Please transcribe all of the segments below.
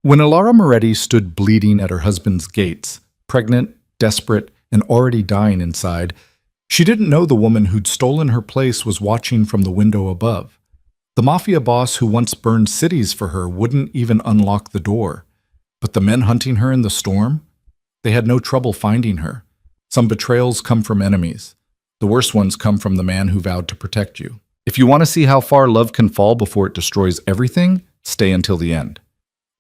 When Ilara Moretti stood bleeding at her husband's gates, pregnant, desperate, and already dying inside, she didn't know the woman who'd stolen her place was watching from the window above. The mafia boss who once burned cities for her wouldn't even unlock the door. But the men hunting her in the storm? They had no trouble finding her. Some betrayals come from enemies. The worst ones come from the man who vowed to protect you. If you want to see how far love can fall before it destroys everything, stay until the end.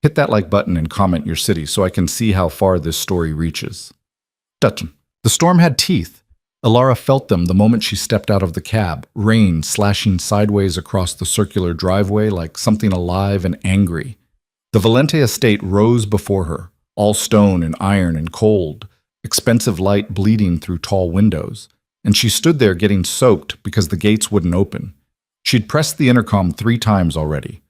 Hit that like button and comment your city so I can see how far this story reaches. Dutton. The storm had teeth. Ilara felt them the moment she stepped out of the cab, rain slashing sideways across the circular driveway like something alive and angry. The Valente estate rose before her, all stone and iron and cold, expensive light bleeding through tall windows, and she stood there getting soaked because the gates wouldn't open. She'd pressed the intercom 3 times already.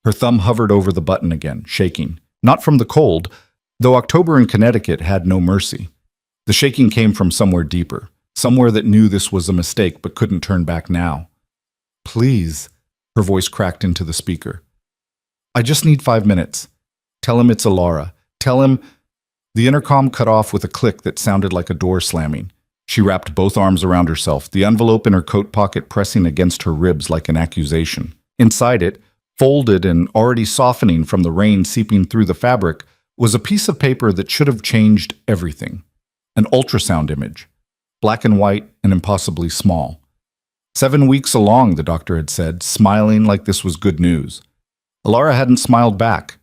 Her thumb hovered over the button again, shaking, not from the cold, though October in Connecticut had no mercy. The shaking came from somewhere deeper, somewhere that knew this was a mistake but couldn't turn back now. Please, her voice cracked into the speaker. I just need 5 minutes. Tell him it's Ilara. Tell him... The intercom cut off with a click that sounded like a door slamming. She wrapped both arms around herself, the envelope in her coat pocket pressing against her ribs like an accusation. Inside it, folded and already softening from the rain seeping through the fabric, was a piece of paper that should have changed everything. An ultrasound image. Black and white and impossibly small. 7 weeks along, the doctor had said, smiling like this was good news. Ilara hadn't smiled back.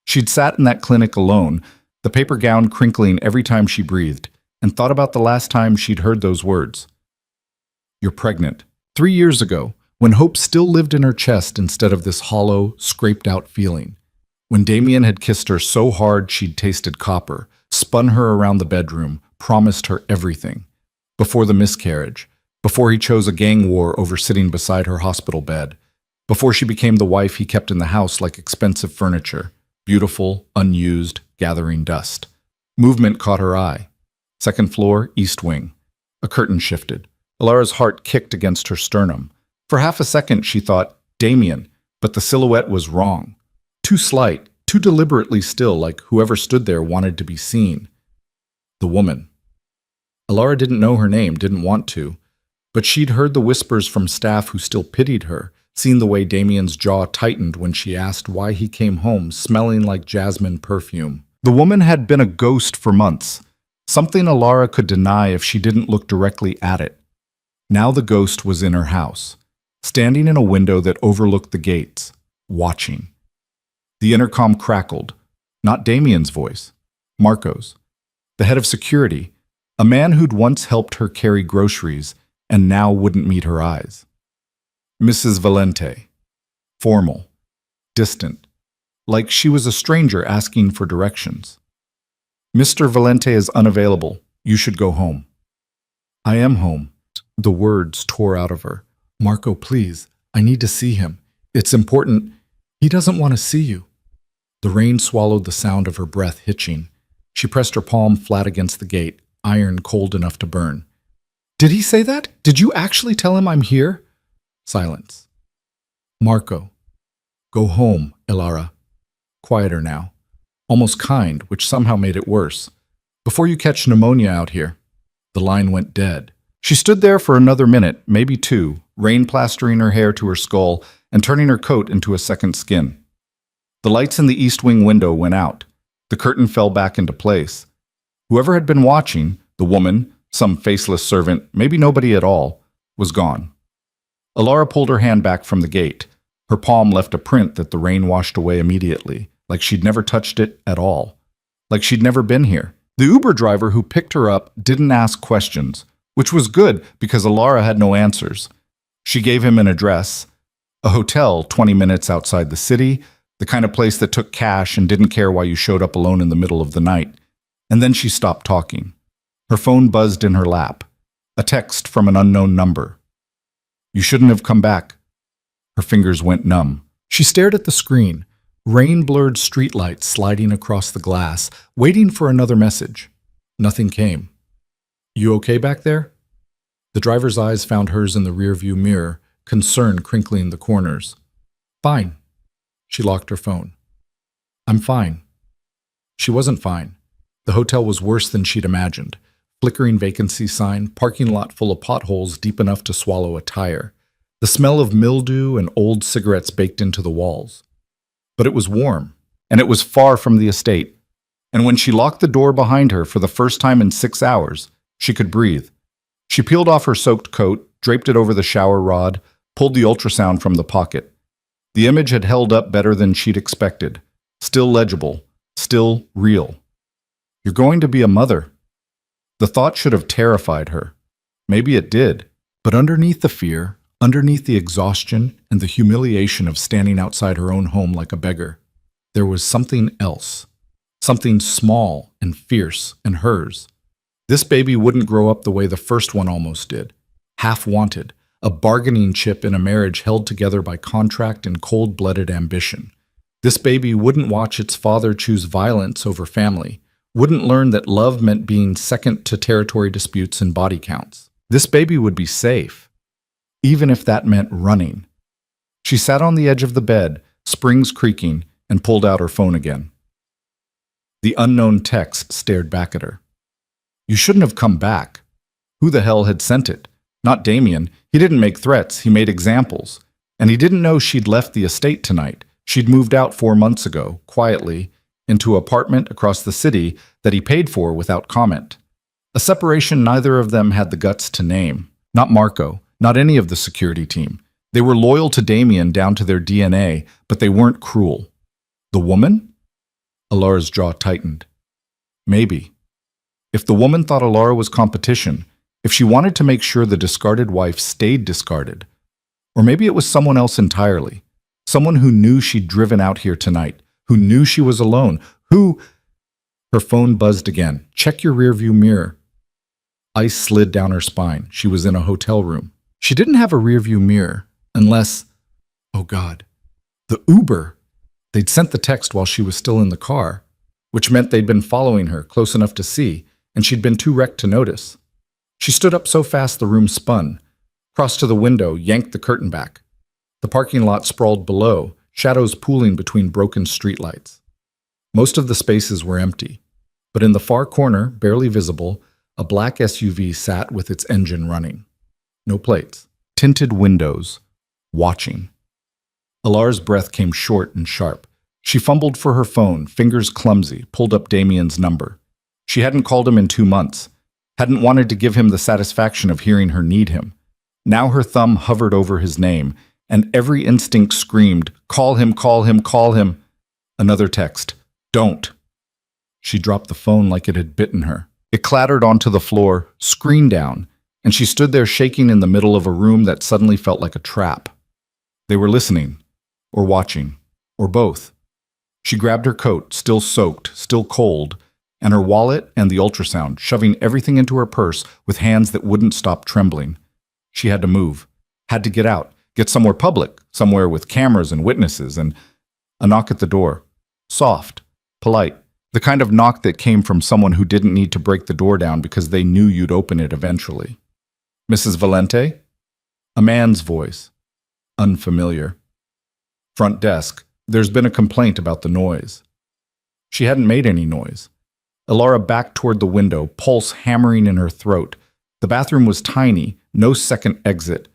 She'd sat in that clinic alone, the paper gown crinkling every time she breathed, and thought about the last time she'd heard those words. You're pregnant. 3 years ago, when hope still lived in her chest instead of this hollow, scraped-out feeling. When Damien had kissed her so hard she'd tasted copper, spun her around the bedroom, promised her everything. Before the miscarriage, before he chose a gang war over sitting beside her hospital bed, before she became the wife he kept in the house like expensive furniture, beautiful, unused, gathering dust. Movement caught her eye. 2nd floor, east wing. A curtain shifted. Ilara's heart kicked against her sternum. For half a second she thought, Damien, but the silhouette was wrong. Too slight, too deliberately still, like whoever stood there wanted to be seen. The woman. Ilara didn't know her name, didn't want to, but she'd heard the whispers from staff who still pitied her, seen the way Damien's jaw tightened when she asked why he came home smelling like jasmine perfume. The woman had been a ghost for months, something Ilara could deny if she didn't look directly at it. Now the ghost was in her house, standing in a window that overlooked the gates, watching. The intercom crackled. Not Damien's voice, Marco's. The head of security, a man who'd once helped her carry groceries and now wouldn't meet her eyes. Mrs. Valente. Formal. Distant. Like she was a stranger asking for directions. Mr. Valente is unavailable. You should go home. I am home. The words tore out of her. Marco, please. I need to see him. It's important. He doesn't want to see you. The rain swallowed the sound of her breath hitching. She pressed her palm flat against the gate, iron cold enough to burn. Did he say that? Did you actually tell him I'm here? Silence. Marco. Go home, Ilara. Quieter now. Almost kind, which somehow made it worse. Before you catch pneumonia out here. The line went dead. She stood there for another minute, maybe 2, rain plastering her hair to her skull and turning her coat into a second skin. The lights in the east wing window went out. The curtain fell back into place. Whoever had been watching, the woman, some faceless servant, maybe nobody at all, was gone. Ilara pulled her hand back from the gate. Her palm left a print that the rain washed away immediately, like she'd never touched it at all. Like she'd never been here. The Uber driver who picked her up didn't ask questions, which was good because Ilara had no answers. She gave him an address, a hotel 20 minutes outside the city, the kind of place that took cash and didn't care why you showed up alone in the middle of the night. And then she stopped talking. Her phone buzzed in her lap. A text from an unknown number. You shouldn't have come back. Her fingers went numb. She stared at the screen, rain-blurred streetlights sliding across the glass, waiting for another message. Nothing came. You okay back there? The driver's eyes found hers in the rearview mirror, concern crinkling the corners. Fine. She locked her phone. I'm fine. She wasn't fine. The hotel was worse than she'd imagined. Flickering vacancy sign, parking lot full of potholes deep enough to swallow a tire. The smell of mildew and old cigarettes baked into the walls. But it was warm, and it was far from the estate. And when she locked the door behind her for the first time in 6 hours, she could breathe. She peeled off her soaked coat, draped it over the shower rod, pulled the ultrasound from the pocket. The image had held up better than she'd expected. Still legible, still real. You're going to be a mother. The thought should have terrified her. Maybe it did. But underneath the fear, underneath the exhaustion and the humiliation of standing outside her own home like a beggar, there was something else. Something small and fierce and hers. This baby wouldn't grow up the way the first one almost did. Half-wanted, a bargaining chip in a marriage held together by contract and cold-blooded ambition. This baby wouldn't watch its father choose violence over family, wouldn't learn that love meant being second to territory disputes and body counts. This baby would be safe, even if that meant running. She sat on the edge of the bed, springs creaking, and pulled out her phone again. The unknown text stared back at her. You shouldn't have come back. Who the hell had sent it? Not Damien. He didn't make threats, he made examples. And he didn't know she'd left the estate tonight. She'd moved out 4 months ago, quietly, into an apartment across the city that he paid for without comment. A separation neither of them had the guts to name. Not Marco, not any of the security team. They were loyal to Damien down to their DNA, but they weren't cruel. The woman? Alara's jaw tightened. Maybe. If the woman thought Alara was competition, if she wanted to make sure the discarded wife stayed discarded, or maybe it was someone else entirely, someone who knew she'd driven out here tonight, who knew she was alone, who... Her phone buzzed again. Check your rearview mirror. Ice slid down her spine. She was in a hotel room. She didn't have a rearview mirror, unless... Oh God. The Uber! They'd sent the text while she was still in the car, which meant they'd been following her close enough to see, and she'd been too wrecked to notice. She stood up so fast the room spun, crossed to the window, yanked the curtain back. The parking lot sprawled below, shadows pooling between broken streetlights. Most of the spaces were empty, but in the far corner, barely visible, a black SUV sat with its engine running. No plates. Tinted windows. Watching. Alara's breath came short and sharp. She fumbled for her phone, fingers clumsy, pulled up Damien's number. She hadn't called him in 2 months, hadn't wanted to give him the satisfaction of hearing her need him. Now her thumb hovered over his name, and every instinct screamed, call him, call him, call him. Another text, don't. She dropped the phone like it had bitten her. It clattered onto the floor, screen down, and she stood there shaking in the middle of a room that suddenly felt like a trap. They were listening, or watching, or both. She grabbed her coat, still soaked, still cold, and her wallet and the ultrasound, shoving everything into her purse with hands that wouldn't stop trembling. She had to move, had to get out, get somewhere public, somewhere with cameras and witnesses, and a knock at the door. Soft, polite, the kind of knock that came from someone who didn't need to break the door down because they knew you'd open it eventually. Mrs. Valente? A man's voice. Unfamiliar. Front desk. There's been a complaint about the noise. She hadn't made any noise. Alara backed toward the window, pulse hammering in her throat. The bathroom was tiny, no second exit.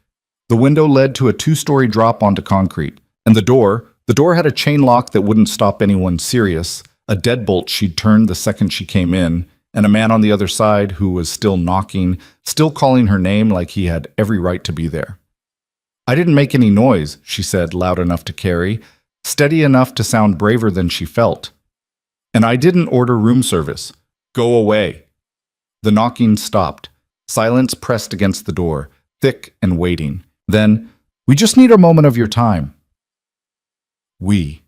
The window led to a 2-story drop onto concrete. And the door had a chain lock that wouldn't stop anyone serious, a deadbolt she'd turned the second she came in, and a man on the other side who was still knocking, still calling her name like he had every right to be there. I didn't make any noise, she said, loud enough to carry, steady enough to sound braver than she felt. And I didn't order room service. Go away. The knocking stopped. Silence pressed against the door, thick and waiting. Then, we just need a moment of your time. We.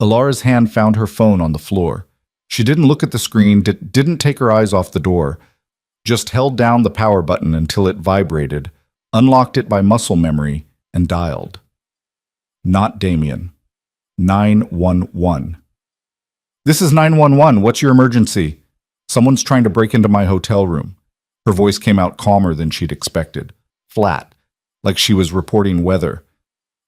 Alara's hand found her phone on the floor. She didn't look at the screen, didn't take her eyes off the door, just held down the power button until it vibrated, unlocked it by muscle memory, and dialed. Not Damien. 911. This is 911. What's your emergency? Someone's trying to break into my hotel room. Her voice came out calmer than she'd expected. Flat, like she was reporting weather.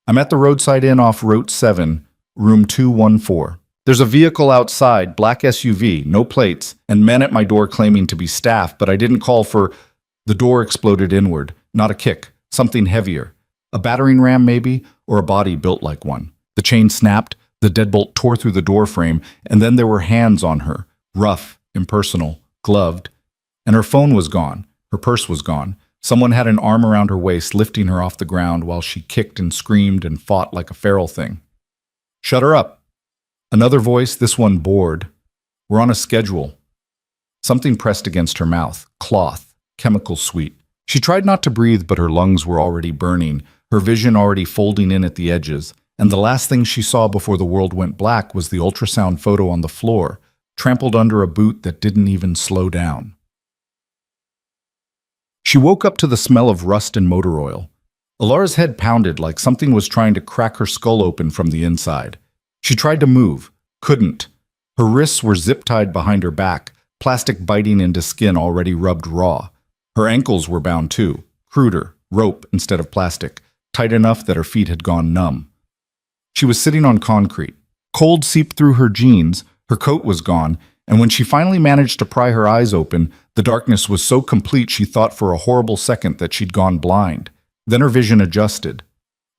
I'm at the roadside inn off Route 7, room 214. There's a vehicle outside, black SUV, no plates, and men at my door claiming to be staff, but I didn't call for... The door exploded inward, not a kick, something heavier. A battering ram, maybe, or a body built like one. The chain snapped, the deadbolt tore through the door frame, and then there were hands on her, rough, impersonal, gloved. And her phone was gone, her purse was gone. Someone had an arm around her waist, lifting her off the ground while she kicked and screamed and fought like a feral thing. Shut her up. Another voice, this one bored. We're on a schedule. Something pressed against her mouth, cloth, chemical sweet. She tried not to breathe, but her lungs were already burning, her vision already folding in at the edges, and the last thing she saw before the world went black was the ultrasound photo on the floor, trampled under a boot that didn't even slow down. She woke up to the smell of rust and motor oil. Alara's head pounded like something was trying to crack her skull open from the inside. She tried to move, couldn't. Her wrists were zip-tied behind her back, plastic biting into skin already rubbed raw. Her ankles were bound too, cruder, rope instead of plastic, tight enough that her feet had gone numb. She was sitting on concrete. Cold seeped through her jeans, her coat was gone, and when she finally managed to pry her eyes open, the darkness was so complete she thought for a horrible second that she'd gone blind. Then her vision adjusted.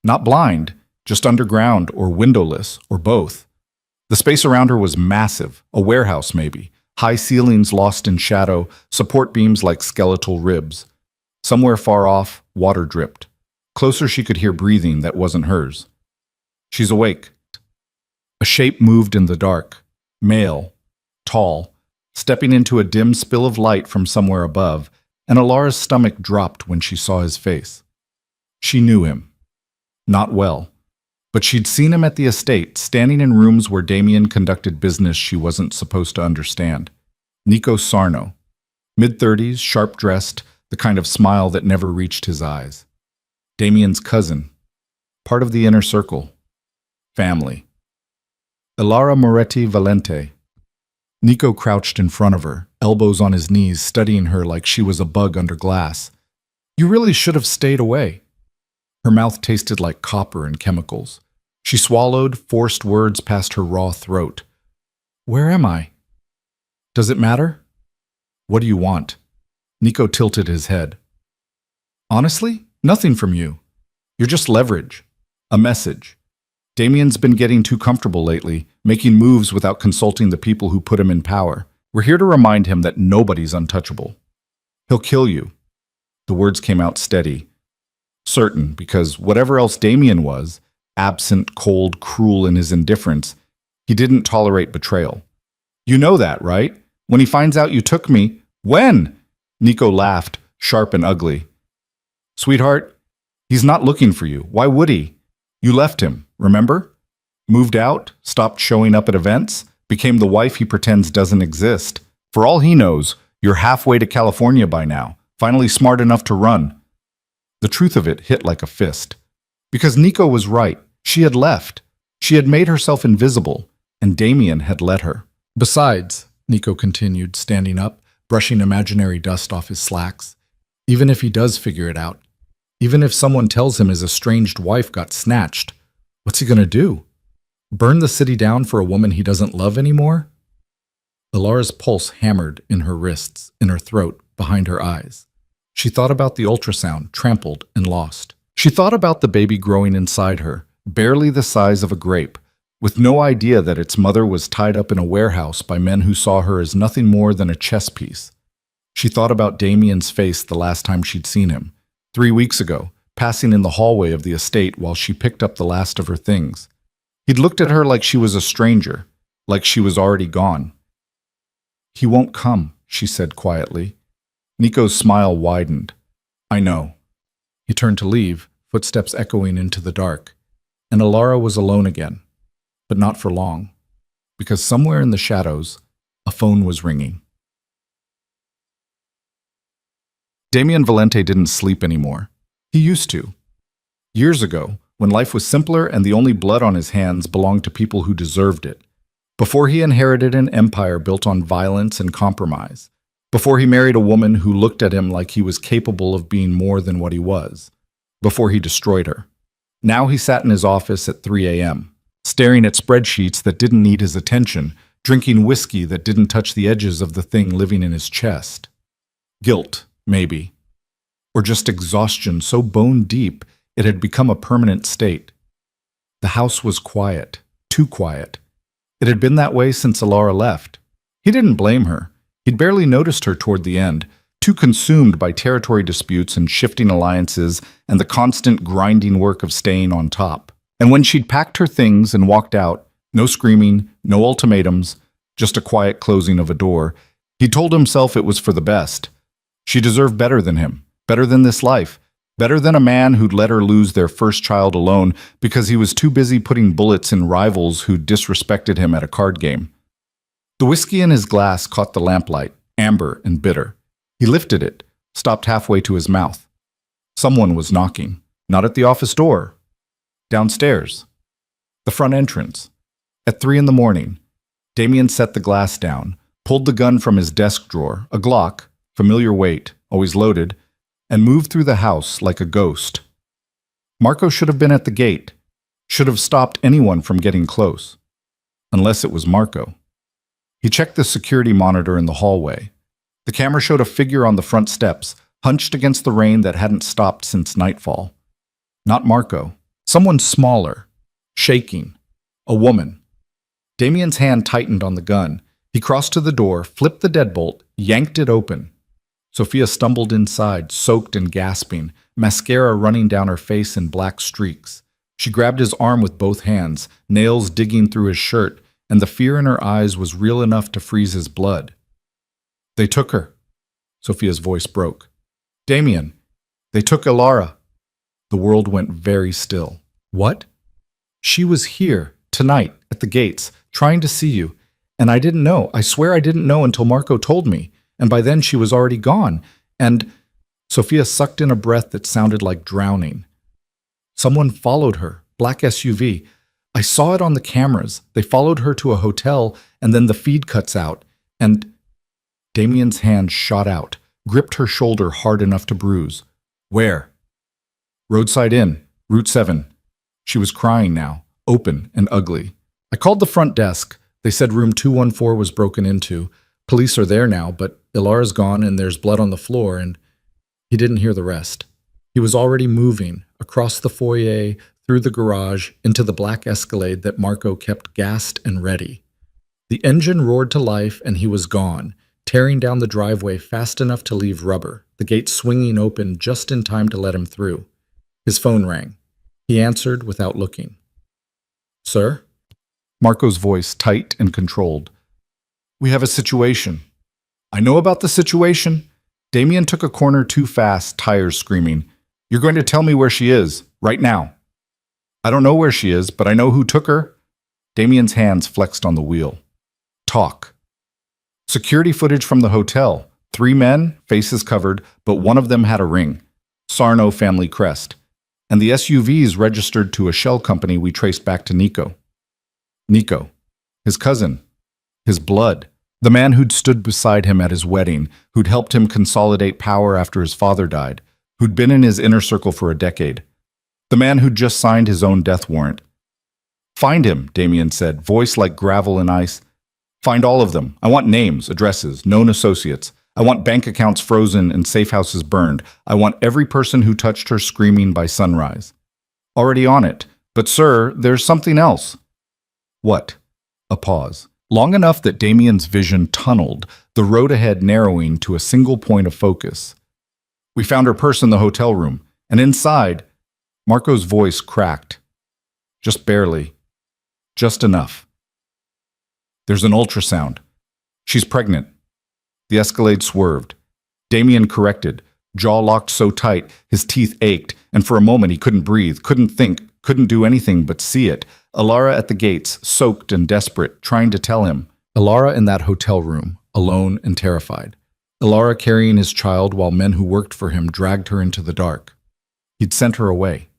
Not blind, just underground or windowless, or both. The space around her was massive, a warehouse maybe, high ceilings lost in shadow, support beams like skeletal ribs. Somewhere far off, water dripped. Closer she could hear breathing that wasn't hers. She's awake. A shape moved in the dark, male, tall, stepping into a dim spill of light from somewhere above, and Alara's stomach dropped when she saw his face. She knew him. Not well. But she'd seen him at the estate, standing in rooms where Damien conducted business she wasn't supposed to understand. Nico Sarno. Mid-30s, sharp-dressed, the kind of smile that never reached his eyes. Damien's cousin. Part of the inner circle. Family. Ilara Moretti Valente. Nico crouched in front of her, elbows on his knees, studying her like she was a bug under glass. You really should have stayed away. Her mouth tasted like copper and chemicals. She swallowed, forced words past her raw throat. Where am I? Does it matter? What do you want? Nico tilted his head. Honestly, nothing from you. You're just leverage. A message. Damien's been getting too comfortable lately, making moves without consulting the people who put him in power. We're here to remind him that nobody's untouchable. He'll kill you. The words came out steady. Certain, because whatever else Damien was, absent, cold, cruel in his indifference, he didn't tolerate betrayal. You know that, right? When he finds out you took me... When? Nico laughed, sharp and ugly. Sweetheart, he's not looking for you. Why would he? You left him, remember? Moved out, stopped showing up at events, became the wife he pretends doesn't exist. For all he knows, you're halfway to California by now, finally smart enough to run. The truth of it hit like a fist. Because Nico was right. She had left. She had made herself invisible, and Damien had let her. Besides, Nico continued, standing up, brushing imaginary dust off his slacks, even if he does figure it out, even if someone tells him his estranged wife got snatched, what's he gonna do? Burn the city down for a woman he doesn't love anymore? Alara's pulse hammered in her wrists, in her throat, behind her eyes. She thought about the ultrasound, trampled and lost. She thought about the baby growing inside her, barely the size of a grape, with no idea that its mother was tied up in a warehouse by men who saw her as nothing more than a chess piece. She thought about Damien's face the last time she'd seen him, 3 weeks ago, passing in the hallway of the estate while she picked up the last of her things. He'd looked at her like she was a stranger, like she was already gone. He won't come, she said quietly. Nico's smile widened. I know. He turned to leave, footsteps echoing into the dark, and Alara was alone again. But not for long, because somewhere in the shadows, a phone was ringing. Damien Valente didn't sleep anymore. He used to. Years ago, when life was simpler and the only blood on his hands belonged to people who deserved it. Before he inherited an empire built on violence and compromise. Before he married a woman who looked at him like he was capable of being more than what he was. Before he destroyed her. Now he sat in his office at 3 a.m., staring at spreadsheets that didn't need his attention, drinking whiskey that didn't touch the edges of the thing living in his chest. Guilt, maybe. Or just exhaustion so bone deep it had become a permanent state. The house was quiet, too quiet. It had been that way since Alara left. He didn't blame her. He'd barely noticed her toward the end, too consumed by territory disputes and shifting alliances and the constant grinding work of staying on top. And when she'd packed her things and walked out, no screaming, no ultimatums, just a quiet closing of a door, he told himself it was for the best. She deserved better than him, better than this life, better than a man who'd let her lose their first child alone because he was too busy putting bullets in rivals who disrespected him at a card game. The whiskey in his glass caught the lamplight, amber and bitter. He lifted it, stopped halfway to his mouth. Someone was knocking, not at the office door. Downstairs. The front entrance. At 3 a.m, Damien set the glass down, pulled the gun from his desk drawer, a Glock, familiar weight, always loaded, and moved through the house like a ghost. Marco should have been at the gate, should have stopped anyone from getting close. Unless it was Marco. He checked the security monitor in the hallway. The camera showed a figure on the front steps, hunched against the rain that hadn't stopped since nightfall. Not Marco. Someone smaller. Shaking. A woman. Damien's hand tightened on the gun. He crossed to the door, flipped the deadbolt, yanked it open. Sophia stumbled inside, soaked and gasping, mascara running down her face in black streaks. She grabbed his arm with both hands, nails digging through his shirt, and the fear in her eyes was real enough to freeze his blood. They took her. Sophia's voice broke. Damien, they took Alara. The world went very still. What? She was here, tonight, at the gates, trying to see you. And I didn't know. I swear I didn't know until Marco told me. And by then she was already gone. And Sophia sucked in a breath that sounded like drowning. Someone followed her, black SUV. I saw it on the cameras. They followed her to a hotel, and then the feed cuts out. And Damien's hand shot out, gripped her shoulder hard enough to bruise. Where? Roadside Inn, Route 7. She was crying now, open and ugly. I called the front desk. They said room 214 was broken into. Police are there now, but Ilara's gone and there's blood on the floor, and he didn't hear the rest. He was already moving, across the foyer, through the garage, into the black Escalade that Marco kept gassed and ready. The engine roared to life and he was gone, tearing down the driveway fast enough to leave rubber, the gate swinging open just in time to let him through. His phone rang. He answered without looking. Sir? Marco's voice tight and controlled. We have a situation. I know about the situation. Damien took a corner too fast, tires screaming. You're going to tell me where she is, right now. I don't know where she is, but I know who took her. Damien's hands flexed on the wheel. Talk. Security footage from the hotel. 3 men, faces covered, but one of them had a ring. Sarno family crest. And the SUVs registered to a shell company we traced back to Nico. Nico. His cousin. His blood. The man who'd stood beside him at his wedding, who'd helped him consolidate power after his father died, who'd been in his inner circle for a decade. The man who'd just signed his own death warrant. Find him, Damien said, voice like gravel and ice. Find all of them. I want names, addresses, known associates. I want bank accounts frozen and safe houses burned. I want every person who touched her screaming by sunrise. Already on it. But sir, there's something else. What? A pause. Long enough that Damien's vision tunneled, the road ahead narrowing to a single point of focus. We found her purse in the hotel room, and inside, Marco's voice cracked. Just barely. Just enough. There's an ultrasound. She's pregnant. The Escalade swerved. Damien corrected, jaw locked so tight, his teeth ached, and for a moment he couldn't breathe, couldn't think, couldn't do anything but see it. Alara at the gates, soaked and desperate, trying to tell him. Alara in that hotel room, alone and terrified. Alara carrying his child while men who worked for him dragged her into the dark. He'd sent her away.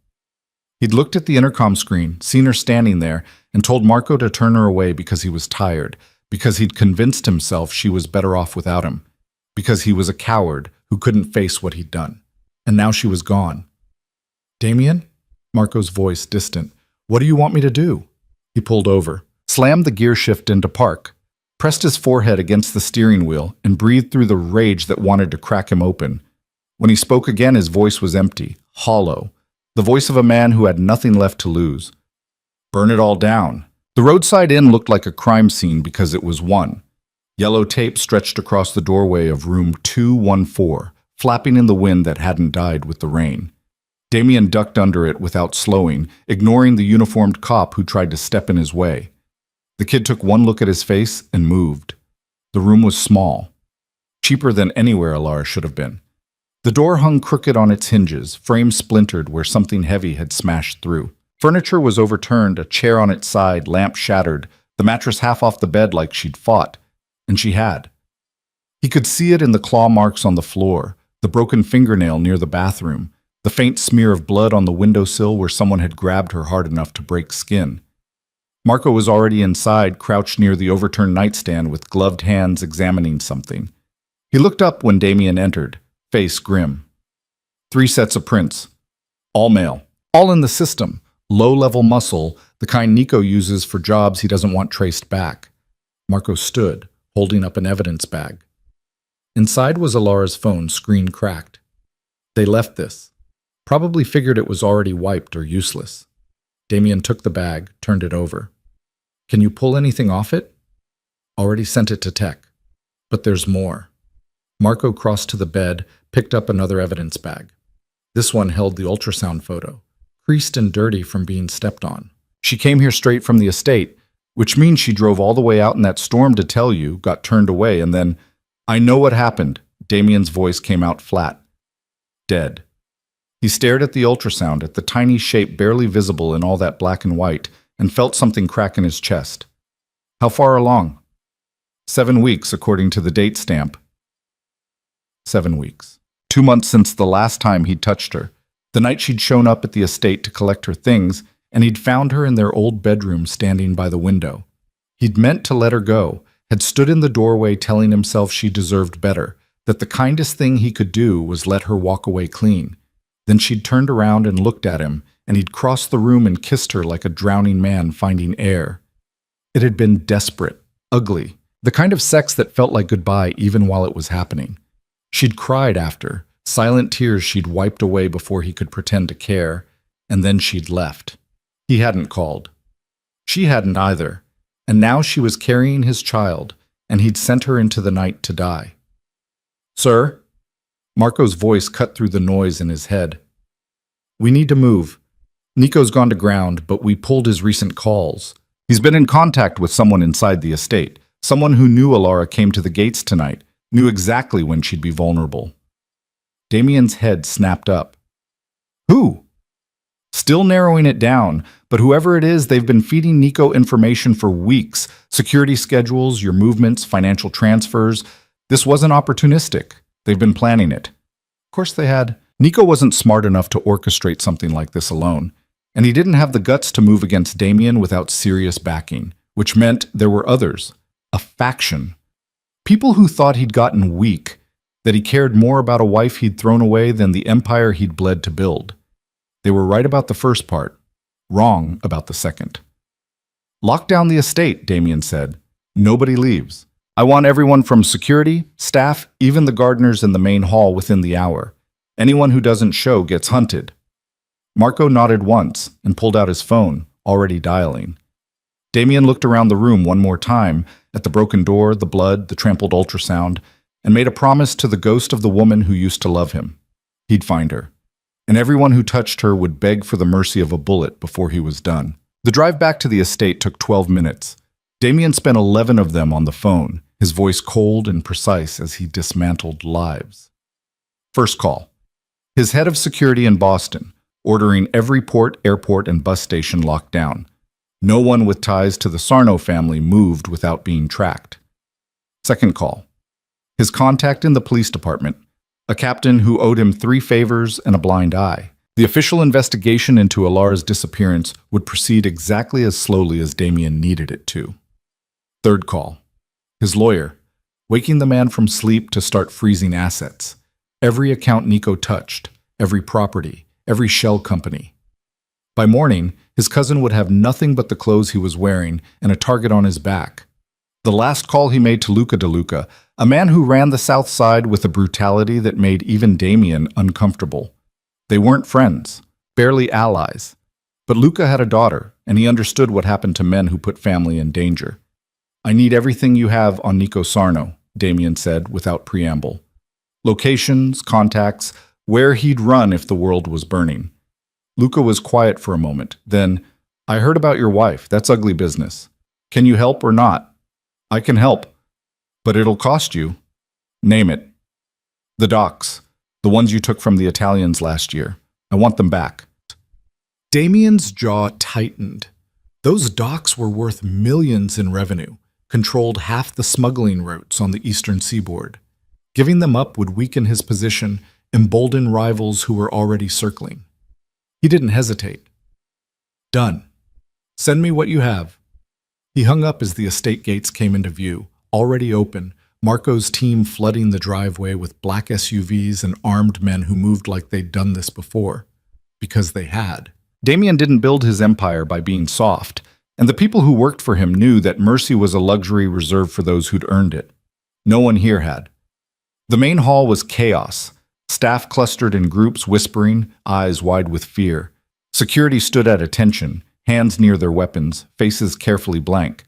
He'd looked at the intercom screen, seen her standing there, and told Marco to turn her away because he was tired, because he'd convinced himself she was better off without him, because he was a coward who couldn't face what he'd done. And now she was gone. Damien? Marco's voice distant. What do you want me to do? He pulled over, slammed the gear shift into park, pressed his forehead against the steering wheel, and breathed through the rage that wanted to crack him open. When he spoke again, his voice was empty, hollow, the voice of a man who had nothing left to lose. Burn it all down. The roadside inn looked like a crime scene because it was one. Yellow tape stretched across the doorway of room 214, flapping in the wind that hadn't died with the rain. Damien ducked under it without slowing, ignoring the uniformed cop who tried to step in his way. The kid took one look at his face and moved. The room was small, cheaper than anywhere Alara should have been. The door hung crooked on its hinges, frame splintered where something heavy had smashed through. Furniture was overturned, a chair on its side, lamp shattered, the mattress half off the bed like she'd fought. And she had. He could see it in the claw marks on the floor, the broken fingernail near the bathroom, the faint smear of blood on the windowsill where someone had grabbed her hard enough to break skin. Marco was already inside, crouched near the overturned nightstand with gloved hands examining something. He looked up when Damien entered, face grim. 3 sets of prints. All male. All in the system. Low-level muscle, the kind Nico uses for jobs he doesn't want traced back. Marco stood, holding up an evidence bag. Inside was Alara's phone, screen cracked. They left this. Probably figured it was already wiped or useless. Damien took the bag, turned it over. Can you pull anything off it? Already sent it to tech. But there's more. Marco crossed to the bed, picked up another evidence bag. This one held the ultrasound photo, creased and dirty from being stepped on. She came here straight from the estate, which means she drove all the way out in that storm to tell you, got turned away, and then, I know what happened. Damien's voice came out flat. Dead. He stared at the ultrasound, at the tiny shape barely visible in all that black and white, and felt something crack in his chest. How far along? 7 weeks, according to the date stamp. 7 weeks. 2 months since the last time he'd touched her. The night she'd shown up at the estate to collect her things, and he'd found her in their old bedroom standing by the window. He'd meant to let her go, had stood in the doorway telling himself she deserved better, that the kindest thing he could do was let her walk away clean. Then she'd turned around and looked at him, and he'd crossed the room and kissed her like a drowning man finding air. It had been desperate, ugly, the kind of sex that felt like goodbye even while it was happening. She'd cried after, silent tears she'd wiped away before he could pretend to care, and then she'd left. He hadn't called. She hadn't either, and now she was carrying his child, and he'd sent her into the night to die. Sir? Marco's voice cut through the noise in his head. We need to move. Nico's gone to ground, but we pulled his recent calls. He's been in contact with someone inside the estate, someone who knew Alara came to the gates tonight, knew exactly when she'd be vulnerable. Damien's head snapped up. Who? Still narrowing it down, but whoever it is, they've been feeding Nico information for weeks. Security schedules, your movements, financial transfers. This wasn't opportunistic. They've been planning it. Of course they had. Nico wasn't smart enough to orchestrate something like this alone, and he didn't have the guts to move against Damien without serious backing, which meant there were others. A faction. People who thought he'd gotten weak, that he cared more about a wife he'd thrown away than the empire he'd bled to build. They were right about the first part, wrong about the second. Lock down the estate, Damien said. Nobody leaves. I want everyone from security, staff, even the gardeners in the main hall within the hour. Anyone who doesn't show gets hunted. Marco nodded once and pulled out his phone, already dialing. Damien looked around the room one more time, at the broken door, the blood, the trampled ultrasound, and made a promise to the ghost of the woman who used to love him. He'd find her, and everyone who touched her would beg for the mercy of a bullet before he was done. The drive back to the estate took 12 minutes. Damien spent 11 of them on the phone, his voice cold and precise as he dismantled lives. First call. His head of security in Boston, ordering every port, airport, and bus station locked down. No one with ties to the Sarno family moved without being tracked. Second call. His contact in the police department, a captain who owed him 3 favors and a blind eye. The official investigation into Alara's disappearance would proceed exactly as slowly as Damien needed it to. Third call. His lawyer, waking the man from sleep to start freezing assets. Every account Nico touched, every property, every shell company. By morning, his cousin would have nothing but the clothes he was wearing and a target on his back. The last call he made to Luca DeLuca, a man who ran the South Side with a brutality that made even Damien uncomfortable. They weren't friends, barely allies. But Luca had a daughter, and he understood what happened to men who put family in danger. "I need everything you have on Nico Sarno," Damien said without preamble. Locations, contacts, where he'd run if the world was burning. Luca was quiet for a moment. Then, "I heard about your wife. That's ugly business. Can you help or not?" "I can help, but it'll cost you." "Name it." "The docks. The ones you took from the Italians last year. I want them back." Damien's jaw tightened. Those docks were worth millions in revenue, controlled half the smuggling routes on the eastern seaboard. Giving them up would weaken his position, embolden rivals who were already circling. He didn't hesitate. "Done. Send me what you have." He hung up as the estate gates came into view, already open, Marco's team flooding the driveway with black SUVs and armed men who moved like they'd done this before. Because they had. Damien didn't build his empire by being soft, and the people who worked for him knew that mercy was a luxury reserved for those who'd earned it. No one here had. The main hall was chaos. Staff clustered in groups, whispering, eyes wide with fear. Security stood at attention, hands near their weapons, faces carefully blank.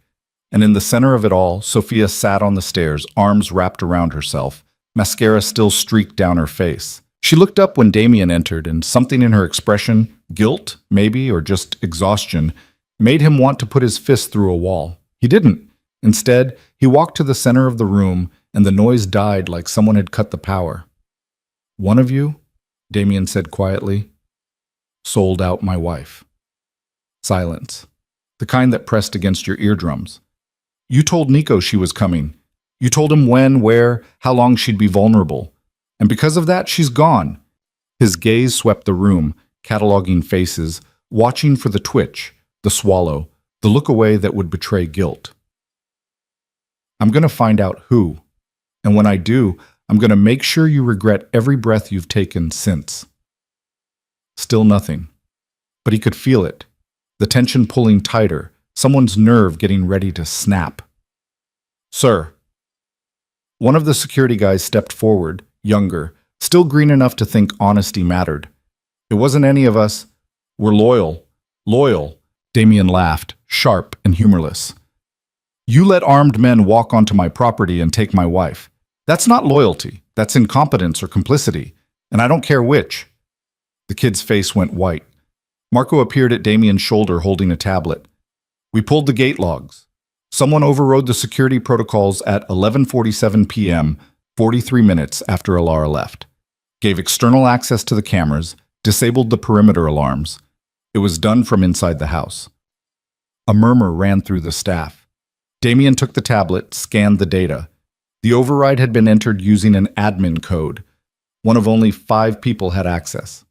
And in the center of it all, Sophia sat on the stairs, arms wrapped around herself, mascara still streaked down her face. She looked up when Damien entered, and something in her expression, guilt, maybe, or just exhaustion, made him want to put his fist through a wall. He didn't. Instead, he walked to the center of the room, and the noise died like someone had cut the power. "One of you," Damien said quietly, "sold out my wife." Silence. The kind that pressed against your eardrums. "You told Nico she was coming. You told him when, where, how long she'd be vulnerable. And because of that, she's gone." His gaze swept the room, cataloging faces, watching for the twitch, the swallow, the look away that would betray guilt. "I'm going to find out who. And when I do, I'm going to make sure you regret every breath you've taken since." Still nothing. But he could feel it. The tension pulling tighter, someone's nerve getting ready to snap. "Sir." One of the security guys stepped forward, younger, still green enough to think honesty mattered. "It wasn't any of us. We're loyal." "Loyal," Damien laughed, sharp and humorless. "You let armed men walk onto my property and take my wife. That's not loyalty. That's incompetence or complicity. And I don't care which." The kid's face went white. Marco appeared at Damien's shoulder holding a tablet. "We pulled the gate logs. Someone overrode the security protocols at 11:47 p.m., 43 minutes after Alara left. Gave external access to the cameras, disabled the perimeter alarms. It was done from inside the house." A murmur ran through the staff. Damien took the tablet, scanned the data. The override had been entered using an admin code. One of only 5 people had access.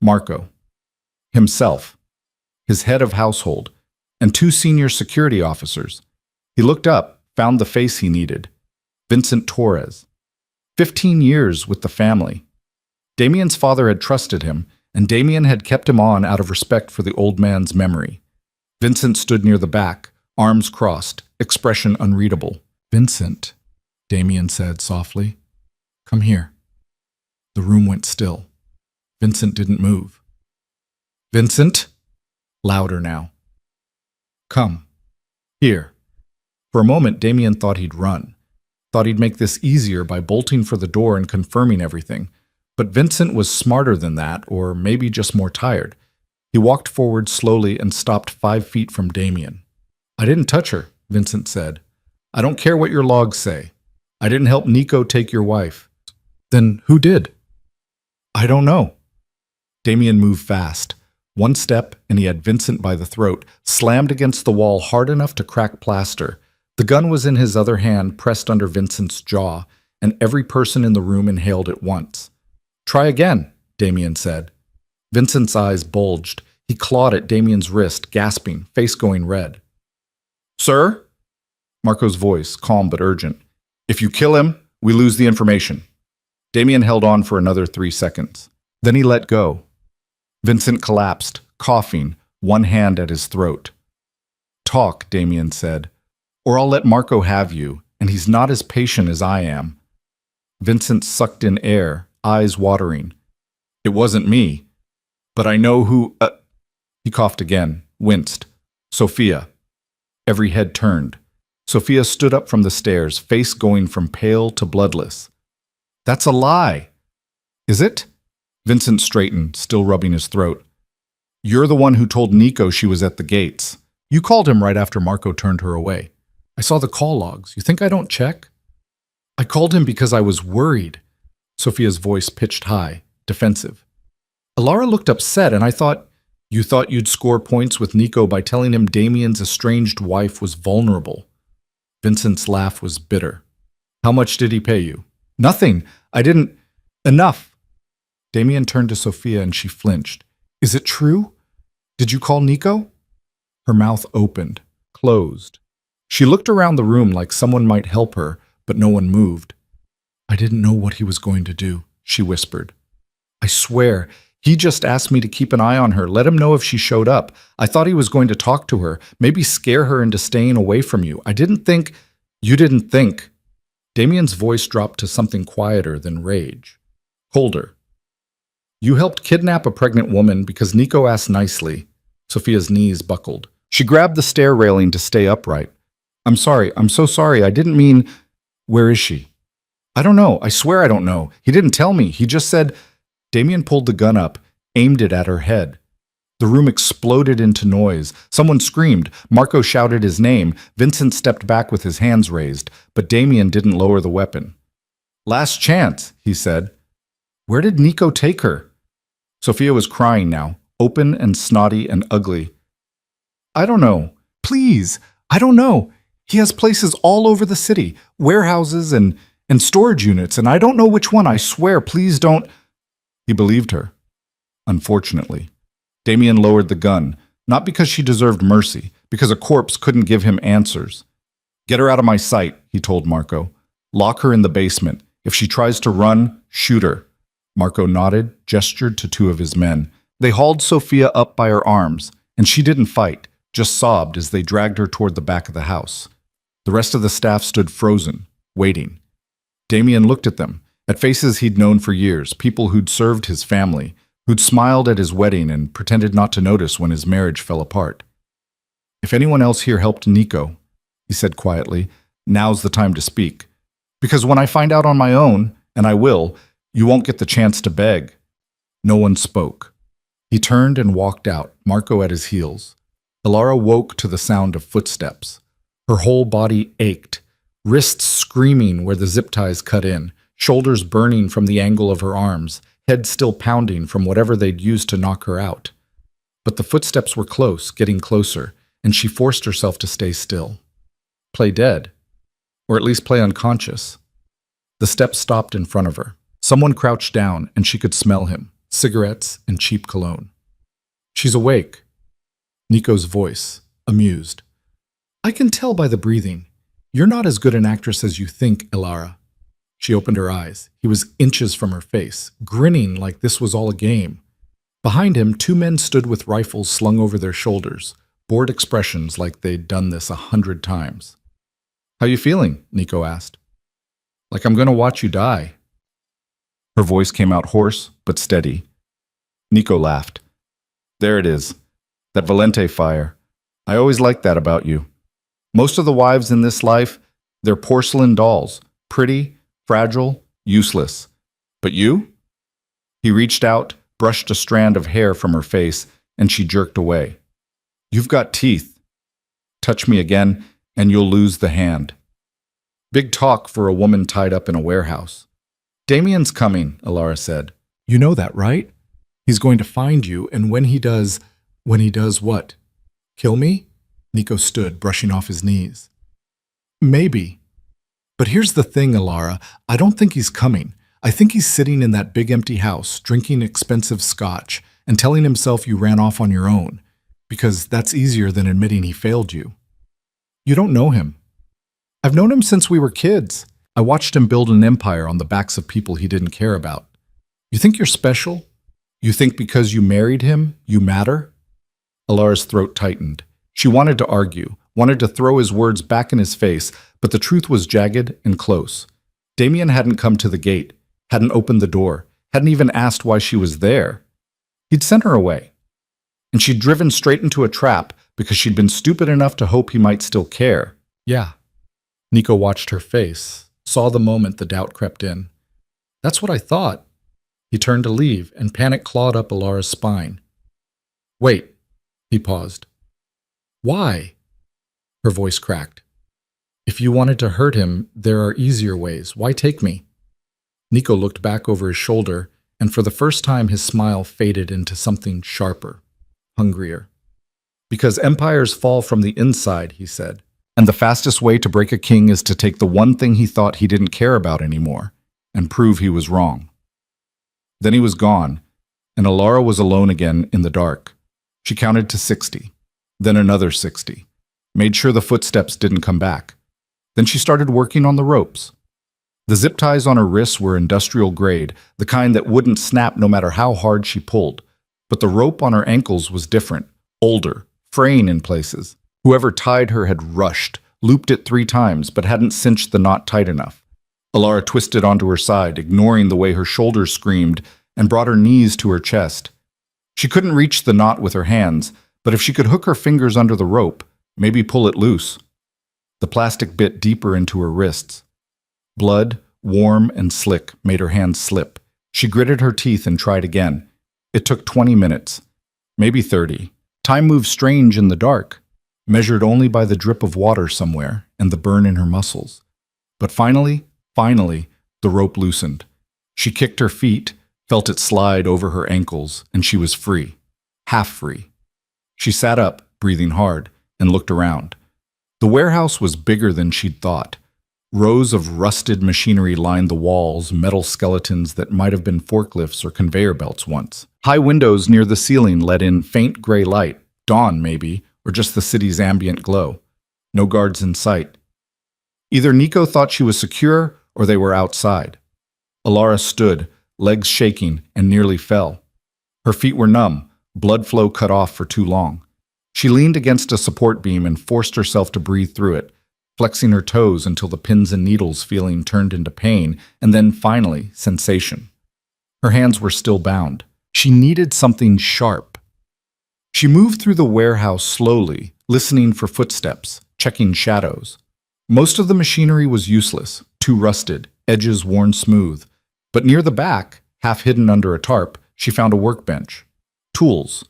Marco. Himself. His head of household. And 2 senior security officers. He looked up, found the face he needed. Vincent Torres. 15 years with the family. Damien's father had trusted him, and Damien had kept him on out of respect for the old man's memory. Vincent stood near the back, arms crossed, expression unreadable. "Vincent," Damien said softly. "Come here." The room went still. Vincent didn't move. "Vincent?" Louder now. "Come. Here." For a moment, Damien thought he'd run. Thought he'd make this easier by bolting for the door and confirming everything. But Vincent was smarter than that, or maybe just more tired. He walked forward slowly and stopped 5 feet from Damien. "I didn't touch her," Vincent said. "I don't care what your logs say. I didn't help Nico take your wife." "Then who did?" "I don't know." Damien moved fast. One step, and he had Vincent by the throat, slammed against the wall hard enough to crack plaster. The gun was in his other hand, pressed under Vincent's jaw, and every person in the room inhaled at once. "Try again," Damien said. Vincent's eyes bulged. He clawed at Damien's wrist, gasping, face going red. "Sir?" Marco's voice, calm but urgent. "If you kill him, we lose the information." Damien held on for another 3 seconds. Then he let go. Vincent collapsed, coughing, one hand at his throat. "Talk," Damien said, "or I'll let Marco have you, and he's not as patient as I am." Vincent sucked in air, eyes watering. "It wasn't me, but I know who—" He coughed again, winced. "Sophia." Every head turned. Sophia stood up from the stairs, face going from pale to bloodless. "That's a lie." "Is it?" Vincent straightened, still rubbing his throat. "You're the one who told Nico she was at the gates. You called him right after Marco turned her away. I saw the call logs. You think I don't check?" "I called him because I was worried." Sophia's voice pitched high, defensive. Alara looked upset, and I thought, "You thought you'd score points with Nico by telling him Damien's estranged wife was vulnerable." Vincent's laugh was bitter. "How much did he pay you?" "Nothing. I didn't—" "Enough." Damien turned to Sophia and she flinched. "Is it true? Did you call Nico?" Her mouth opened, closed. She looked around the room like someone might help her, but no one moved. "I didn't know what he was going to do," she whispered. "I swear, he just asked me to keep an eye on her, let him know if she showed up. I thought he was going to talk to her, maybe scare her into staying away from you. I didn't think—" "You didn't think." Damien's voice dropped to something quieter than rage. Colder. "You helped kidnap a pregnant woman because Nico asked nicely." Sophia's knees buckled. She grabbed the stair railing to stay upright. "I'm sorry. I'm so sorry. I didn't mean—" "Where is she?" "I don't know. I swear I don't know. He didn't tell me. He just said—" Damien pulled the gun up, aimed it at her head. The room exploded into noise. Someone screamed. Marco shouted his name. Vincent stepped back with his hands raised, but Damien didn't lower the weapon. "Last chance," he said. "Where did Nico take her?" Sophia was crying now, open and snotty and ugly. "I don't know. Please, I don't know. He has places all over the city, warehouses and storage units, and I don't know which one. I swear, please don't—" He believed her. Unfortunately. Damien lowered the gun, not because she deserved mercy, because a corpse couldn't give him answers. "Get her out of my sight," he told Marco. "Lock her in the basement. If she tries to run, shoot her." Marco nodded, gestured to two of his men. They hauled Sophia up by her arms, and she didn't fight, just sobbed as they dragged her toward the back of the house. The rest of the staff stood frozen, waiting. Damien looked at them, at faces he'd known for years, people who'd served his family, who'd smiled at his wedding and pretended not to notice when his marriage fell apart. "If anyone else here helped Nico," he said quietly, "now's the time to speak. Because when I find out on my own, and I will, you won't get the chance to beg." No one spoke. He turned and walked out, Marco at his heels. Alara woke to the sound of footsteps. Her whole body ached, wrists screaming where the zip ties cut in, shoulders burning from the angle of her arms, head still pounding from whatever they'd used to knock her out. But the footsteps were close, getting closer, and she forced herself to stay still. Play dead. Or at least play unconscious. The steps stopped in front of her. Someone crouched down, and she could smell him, cigarettes and cheap cologne. "She's awake." Nico's voice, amused. "I can tell by the breathing. You're not as good an actress as you think, Alara." She opened her eyes. He was inches from her face, grinning like this was all a game. Behind him, two men stood with rifles slung over their shoulders, bored expressions like they'd done this 100 times. "How you feeling?" Nico asked. "Like I'm going to watch you die." Her voice came out hoarse but steady. Nico laughed. "There it is. That Valente fire. I always liked that about you. Most of the wives in this life, they're porcelain dolls, pretty, fragile, useless. But you?" He reached out, brushed a strand of hair from her face, and she jerked away. "You've got teeth. Touch me again, and you'll lose the hand." Big talk for a woman tied up in a warehouse. "Damien's coming," Alara said. "You know that, right? He's going to find you, and when he does what? Kill me?" Nico stood, brushing off his knees. "Maybe. But here's the thing, Alara. I don't think he's coming. I think he's sitting in that big empty house, drinking expensive scotch, and telling himself you ran off on your own, because that's easier than admitting he failed you. You don't know him. I've known him since we were kids. I watched him build an empire on the backs of people he didn't care about. You think you're special? You think because you married him, you matter? Alara's throat tightened. She wanted to argue, wanted to throw his words back in his face, but the truth was jagged and close. Damien hadn't come to the gate, hadn't opened the door, hadn't even asked why she was there. He'd sent her away. And she'd driven straight into a trap because she'd been stupid enough to hope he might still care. Yeah. Nico watched her face, saw the moment the doubt crept in. That's what I thought. He turned to leave, and panic clawed up Alara's spine. Wait. He paused. Why? Her voice cracked. If you wanted to hurt him, there are easier ways. Why take me? Nico looked back over his shoulder, and for the first time his smile faded into something sharper, hungrier. Because empires fall from the inside, he said, and the fastest way to break a king is to take the one thing he thought he didn't care about anymore and prove he was wrong. Then he was gone, and Alara was alone again in the dark. She counted to 60, then another 60, made sure the footsteps didn't come back. Then she started working on the ropes. The zip ties on her wrists were industrial grade, the kind that wouldn't snap no matter how hard she pulled. But the rope on her ankles was different, older, fraying in places. Whoever tied her had rushed, looped it 3 times, but hadn't cinched the knot tight enough. Alara twisted onto her side, ignoring the way her shoulders screamed, and brought her knees to her chest. She couldn't reach the knot with her hands, but if she could hook her fingers under the rope, maybe pull it loose. The plastic bit deeper into her wrists. Blood, warm and slick, made her hands slip. She gritted her teeth and tried again. It took 20 minutes, maybe 30. Time moved strange in the dark, measured only by the drip of water somewhere and the burn in her muscles. But finally, the rope loosened. She kicked her feet, felt it slide over her ankles, and she was free. Half free. She sat up, breathing hard, and looked around. The warehouse was bigger than she'd thought. Rows of rusted machinery lined the walls, metal skeletons that might have been forklifts or conveyor belts once. High windows near the ceiling let in faint gray light, dawn maybe, or just the city's ambient glow. No guards in sight. Either Nico thought she was secure, or they were outside. Alara stood, legs shaking, and nearly fell. Her feet were numb, blood flow cut off for too long. She leaned against a support beam and forced herself to breathe through it, flexing her toes until the pins and needles feeling turned into pain, and then finally, sensation. Her hands were still bound. She needed something sharp. She moved through the warehouse slowly, listening for footsteps, checking shadows. Most of the machinery was useless, too rusted, edges worn smooth. But near the back, half hidden under a tarp, she found a workbench. Tools.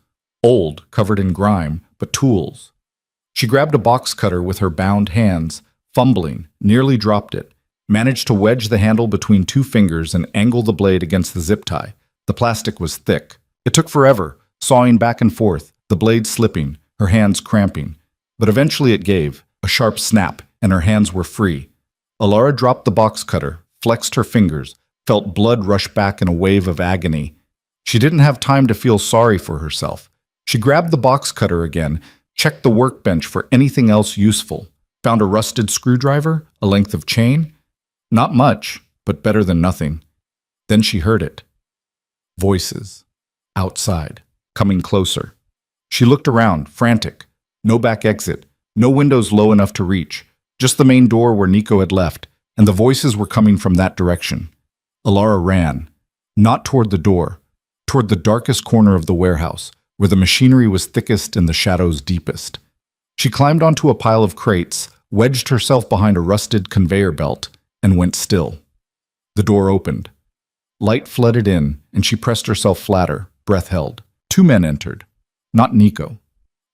Old, covered in grime, but tools. She grabbed a box cutter with her bound hands, fumbling, nearly dropped it, managed to wedge the handle between 2 fingers and angle the blade against the zip tie. The plastic was thick. It took forever, sawing back and forth, the blade slipping, her hands cramping. But eventually it gave, a sharp snap, and her hands were free. Alara dropped the box cutter, flexed her fingers, felt blood rush back in a wave of agony. She didn't have time to feel sorry for herself. She grabbed the box cutter again, checked the workbench for anything else useful, found a rusted screwdriver, a length of chain. Not much, but better than nothing. Then she heard it. Voices. Outside. Coming closer. She looked around, frantic. No back exit. No windows low enough to reach. Just the main door where Nico had left, and the voices were coming from that direction. Alara ran. Not toward the door. Toward the darkest corner of the warehouse, where the machinery was thickest and the shadows deepest. She climbed onto a pile of crates, wedged herself behind a rusted conveyor belt, and went still. The door opened. Light flooded in, and she pressed herself flatter, breath held. 2 men entered. Not Nico.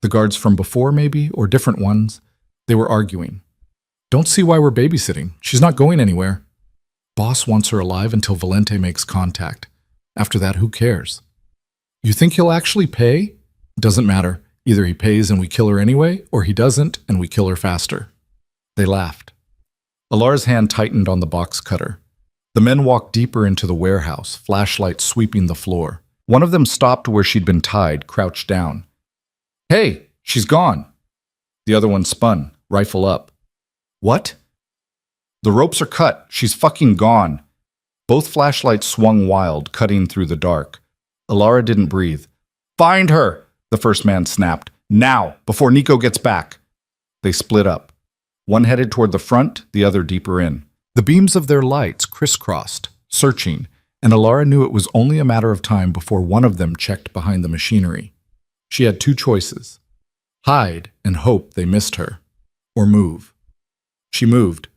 The guards from before, maybe, or different ones. They were arguing. Don't see why we're babysitting. She's not going anywhere. Boss wants her alive until Valente makes contact. After that, who cares? You think he'll actually pay? Doesn't matter. Either he pays and we kill her anyway, or he doesn't and we kill her faster. They laughed. Alara's hand tightened on the box cutter. The men walked deeper into the warehouse, flashlights sweeping the floor. One of them stopped where she'd been tied, crouched down. Hey, she's gone. The other one spun, rifle up. What? The ropes are cut. She's fucking gone. Both flashlights swung wild, cutting through the dark. Alara didn't breathe. Find her, the first man snapped, Now, before Nico gets back. They split up. One headed toward the front, the other deeper in. The beams of their lights crisscrossed, searching, and Alara knew it was only a matter of time before one of them checked behind the machinery. She had two choices: hide and hope they missed her, or move. She moved.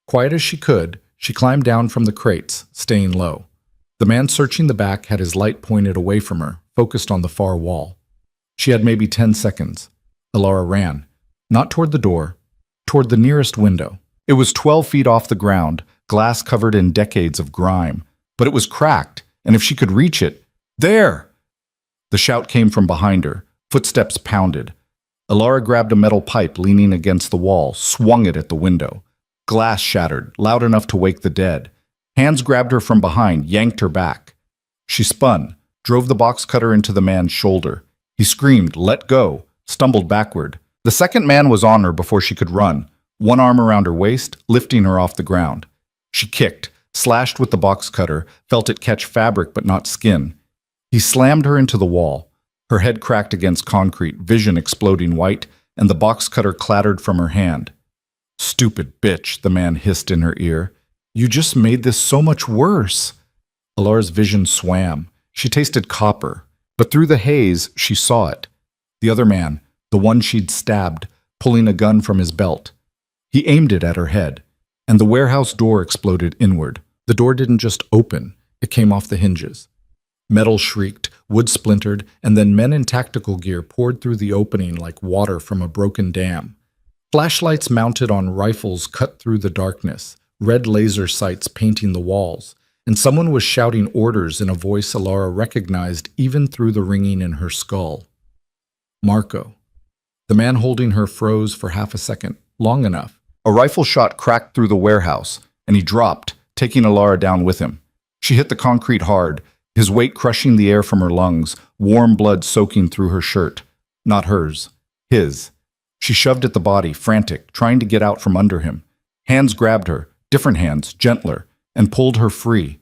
Quiet as she could, she climbed down from the crates, staying low. The man searching the back had his light pointed away from her, focused on the far wall. She had maybe 10 seconds. Alara ran, not toward the door, toward the nearest window. It was 12 feet off the ground, glass covered in decades of grime, but it was cracked, and if she could reach it— There! The shout came from behind her. Footsteps pounded. Alara grabbed a metal pipe leaning against the wall, swung it at the window. Glass shattered, loud enough to wake the dead. Hands grabbed her from behind, yanked her back. She spun, drove the box cutter into the man's shoulder. He screamed, "Let go," stumbled backward. The second man was on her before she could run, one arm around her waist, lifting her off the ground. She kicked, slashed with the box cutter, felt it catch fabric but not skin. He slammed her into the wall. Her head cracked against concrete, vision exploding white, and the box cutter clattered from her hand. "Stupid bitch," the man hissed in her ear. "You just made this so much worse." Alara's vision swam. She tasted copper, but through the haze, she saw it. The other man, the one she'd stabbed, pulling a gun from his belt. He aimed it at her head, and the warehouse door exploded inward. The door didn't just open, it came off the hinges. Metal shrieked, wood splintered, and then men in tactical gear poured through the opening like water from a broken dam. Flashlights mounted on rifles cut through the darkness, red laser sights painting the walls, and someone was shouting orders in a voice Alara recognized even through the ringing in her skull. Marco. The man holding her froze for half a second, long enough. A rifle shot cracked through the warehouse, and he dropped, taking Alara down with him. She hit the concrete hard, his weight crushing the air from her lungs, warm blood soaking through her shirt. Not hers. His. She shoved at the body, frantic, trying to get out from under him. Hands grabbed her, different hands, gentler, and pulled her free.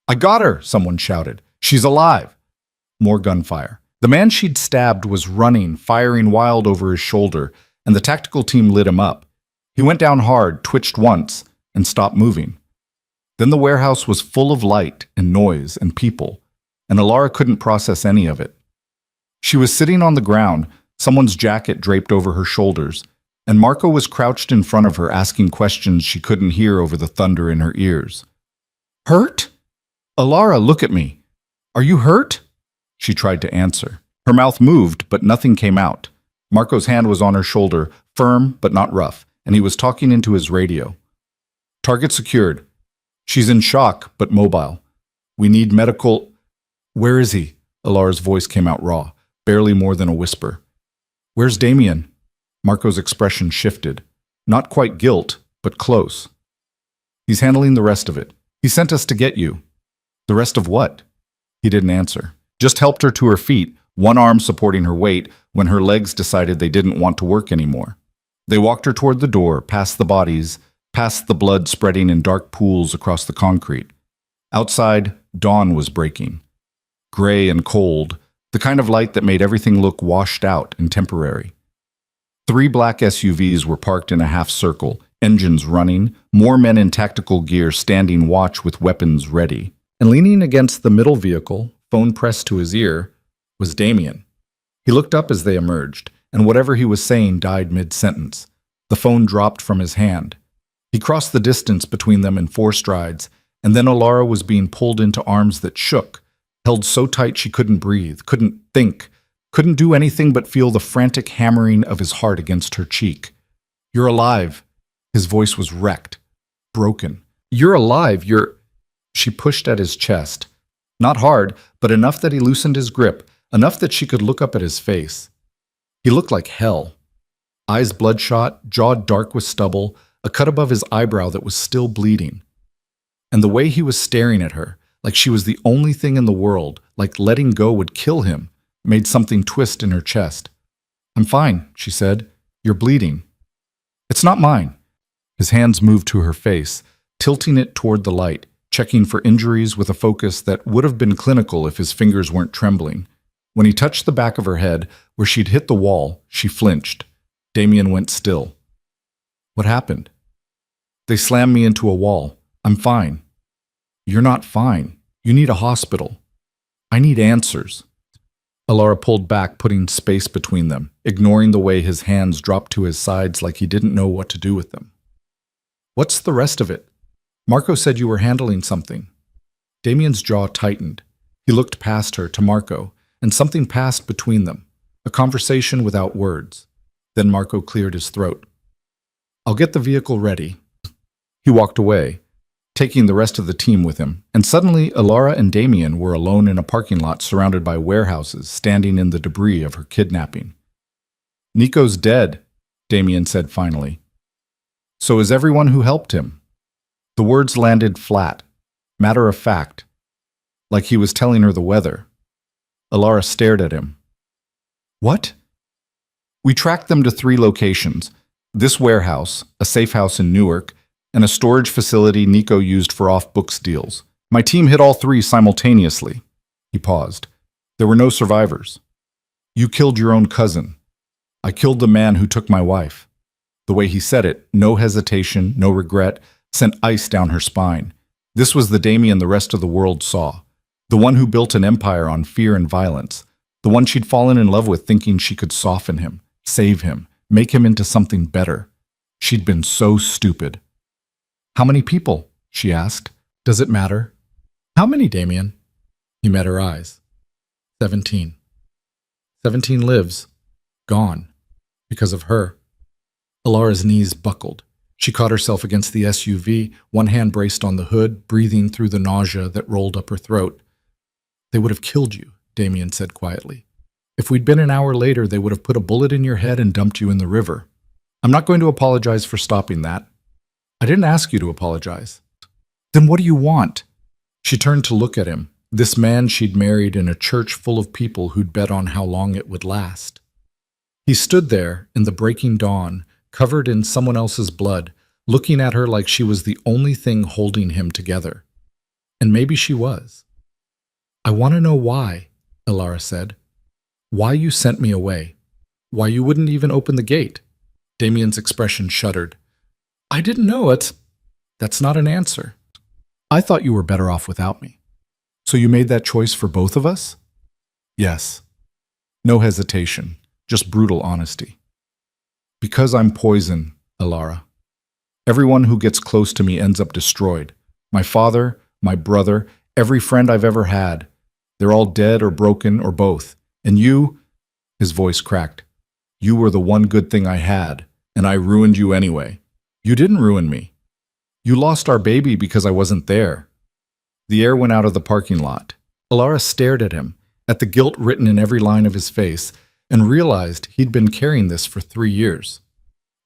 "I got her!" someone shouted. "She's alive!" More gunfire. The man she'd stabbed was running, firing wild over his shoulder, and the tactical team lit him up. He went down hard, twitched once, and stopped moving. Then the warehouse was full of light and noise and people, and Alara couldn't process any of it. She was sitting on the ground, someone's jacket draped over her shoulders, and Marco was crouched in front of her asking questions she couldn't hear over the thunder in her ears. "Hurt? Alara, look at me. Are you hurt?" She tried to answer. Her mouth moved, but nothing came out. Marco's hand was on her shoulder, firm but not rough, and he was talking into his radio. "Target secured. She's in shock, but mobile. We need medical—" "Where is he?" Alara's voice came out raw, barely more than a whisper. "Where's Damien?" Marco's expression shifted. Not quite guilt, but close. "He's handling the rest of it. He sent us to get you." "The rest of what?" He didn't answer. Just helped her to her feet, one arm supporting her weight, when her legs decided they didn't want to work anymore. They walked her toward the door, past the bodies, past the blood spreading in dark pools across the concrete. Outside, dawn was breaking. Gray and cold, the kind of light that made everything look washed out and temporary. 3 black SUVs were parked in a half circle, engines running, more men in tactical gear standing watch with weapons ready. And leaning against the middle vehicle, phone pressed to his ear, was Damien. He looked up as they emerged, and whatever he was saying died mid-sentence. The phone dropped from his hand. He crossed the distance between them in 4 strides, and then Alara was being pulled into arms that shook, held so tight she couldn't breathe, couldn't think, couldn't do anything but feel the frantic hammering of his heart against her cheek. "You're alive." His voice was wrecked, broken. "You're alive, you're—" She pushed at his chest. Not hard, but enough that he loosened his grip, enough that she could look up at his face. He looked like hell. Eyes bloodshot, jaw dark with stubble, a cut above his eyebrow that was still bleeding. And the way he was staring at her, like she was the only thing in the world, like letting go would kill him, made something twist in her chest. "I'm fine," she said. "You're bleeding." "It's not mine." His hands moved to her face, tilting it toward the light, checking for injuries with a focus that would have been clinical if his fingers weren't trembling. When he touched the back of her head, where she'd hit the wall, she flinched. Damien went still. What happened? They slammed me into a wall. I'm fine. You're not fine. You need a hospital. I need answers. Alara pulled back, putting space between them, ignoring the way his hands dropped to his sides like he didn't know what to do with them. What's the rest of it? Marco said you were handling something. Damien's jaw tightened. He looked past her to Marco, and something passed between them, a conversation without words. Then Marco cleared his throat. I'll get the vehicle ready. He walked away, taking the rest of the team with him, and suddenly Alara and Damien were alone in a parking lot surrounded by warehouses standing in the debris of her kidnapping. Nico's dead, Damien said finally. So is everyone who helped him. The words landed flat, matter of fact, like he was telling her the weather. Alara stared at him. What? We tracked them to 3 locations, this warehouse, a safe house in Newark, and a storage facility Nico used for off-books deals. My team hit all 3 simultaneously. He paused. There were no survivors. You killed your own cousin. I killed the man who took my wife. The way he said it, no hesitation, no regret, sent ice down her spine. This was the Damien the rest of the world saw. The one who built an empire on fear and violence. The one she'd fallen in love with thinking she could soften him, save him, make him into something better. She'd been so stupid. How many people? She asked. Does it matter? How many, Damien? He met her eyes. 17. 17 lives. Gone. Because of her. Alara's knees buckled. She caught herself against the SUV, one hand braced on the hood, breathing through the nausea that rolled up her throat. They would have killed you, Damien said quietly. If we'd been an hour later, they would have put a bullet in your head and dumped you in the river. I'm not going to apologize for stopping that. I didn't ask you to apologize. Then what do you want? She turned to look at him, this man she'd married in a church full of people who'd bet on how long it would last. He stood there in the breaking dawn, covered in someone else's blood, looking at her like she was the only thing holding him together. And maybe she was. I want to know why, Alara said. Why you sent me away. Why you wouldn't even open the gate. Damien's expression shuddered. I didn't know it. That's not an answer. I thought you were better off without me. So you made that choice for both of us? Yes. No hesitation, just brutal honesty. Because I'm poison, Alara. Everyone who gets close to me ends up destroyed. My father, my brother, every friend I've ever had. They're all dead or broken or both. And you, his voice cracked, you were the one good thing I had, and I ruined you anyway. You didn't ruin me. You lost our baby because I wasn't there. The air went out of the parking lot. Alara stared at him, at the guilt written in every line of his face, and realized he'd been carrying this for 3 years.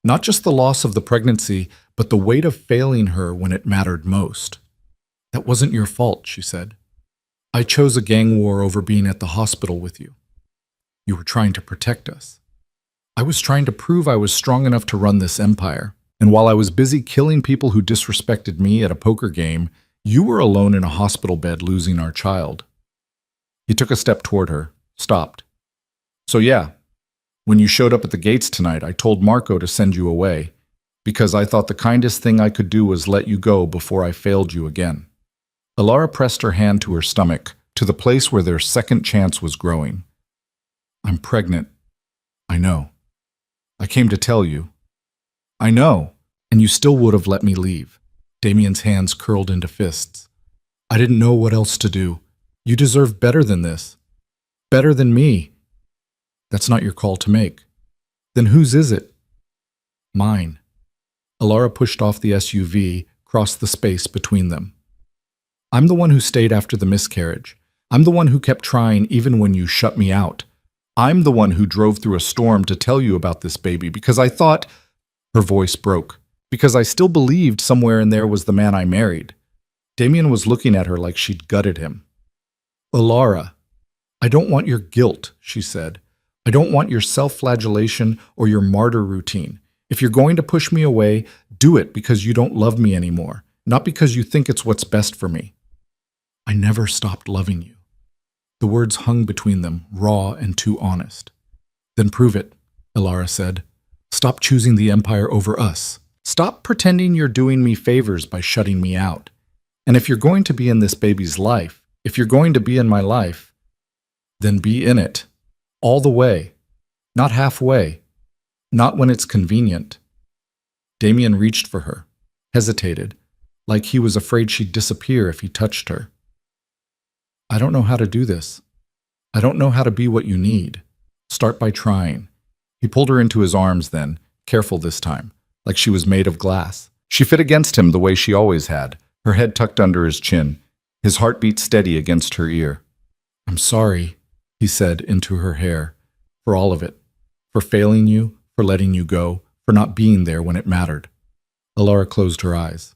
Not just the loss of the pregnancy, but the weight of failing her when it mattered most. That wasn't your fault, she said. I chose a gang war over being at the hospital with you. You were trying to protect us. I was trying to prove I was strong enough to run this empire. And while I was busy killing people who disrespected me at a poker game, you were alone in a hospital bed losing our child. He took a step toward her, stopped. So yeah, when you showed up at the gates tonight, I told Marco to send you away, because I thought the kindest thing I could do was let you go before I failed you again. Alara pressed her hand to her stomach, to the place where their second chance was growing. I'm pregnant. I know. I came to tell you. I know, and you still would have let me leave. Damien's hands curled into fists. I didn't know what else to do. You deserve better than this. Better than me. That's not your call to make. Then whose is it? Mine. Alara pushed off the SUV, crossed the space between them. I'm the one who stayed after the miscarriage. I'm the one who kept trying even when you shut me out. I'm the one who drove through a storm to tell you about this baby because I thought... Her voice broke. Because I still believed somewhere in there was the man I married. Damien was looking at her like she'd gutted him. Alara, I don't want your guilt, she said. I don't want your self-flagellation or your martyr routine. If you're going to push me away, do it because you don't love me anymore, not because you think it's what's best for me. I never stopped loving you. The words hung between them, raw and too honest. Then prove it, Ilara said. Stop choosing the Empire over us. Stop pretending you're doing me favors by shutting me out. And if you're going to be in this baby's life, if you're going to be in my life, then be in it. All the way. Not halfway. Not when it's convenient. Damien reached for her, hesitated, like he was afraid she'd disappear if he touched her. I don't know how to do this. I don't know how to be what you need. Start by trying. He pulled her into his arms then, careful this time, like she was made of glass. She fit against him the way she always had, her head tucked under his chin, his heartbeat steady against her ear. I'm sorry, he said into her hair, for all of it, for failing you, for letting you go, for not being there when it mattered. Ilara closed her eyes.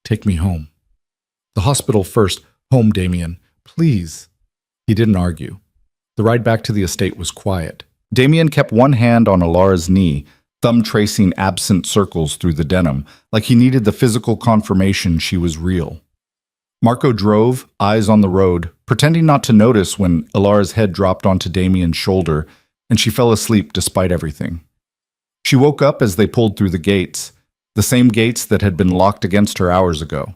Take me home. The hospital first. Home, Damien. Please. He didn't argue. The ride back to the estate was quiet. Damien kept one hand on Ilara's knee, thumb tracing absent circles through the denim, like he needed the physical confirmation she was real. Marco drove, eyes on the road, pretending not to notice when Ilara's head dropped onto Damien's shoulder, and she fell asleep despite everything. She woke up as they pulled through the gates, the same gates that had been locked against her hours ago.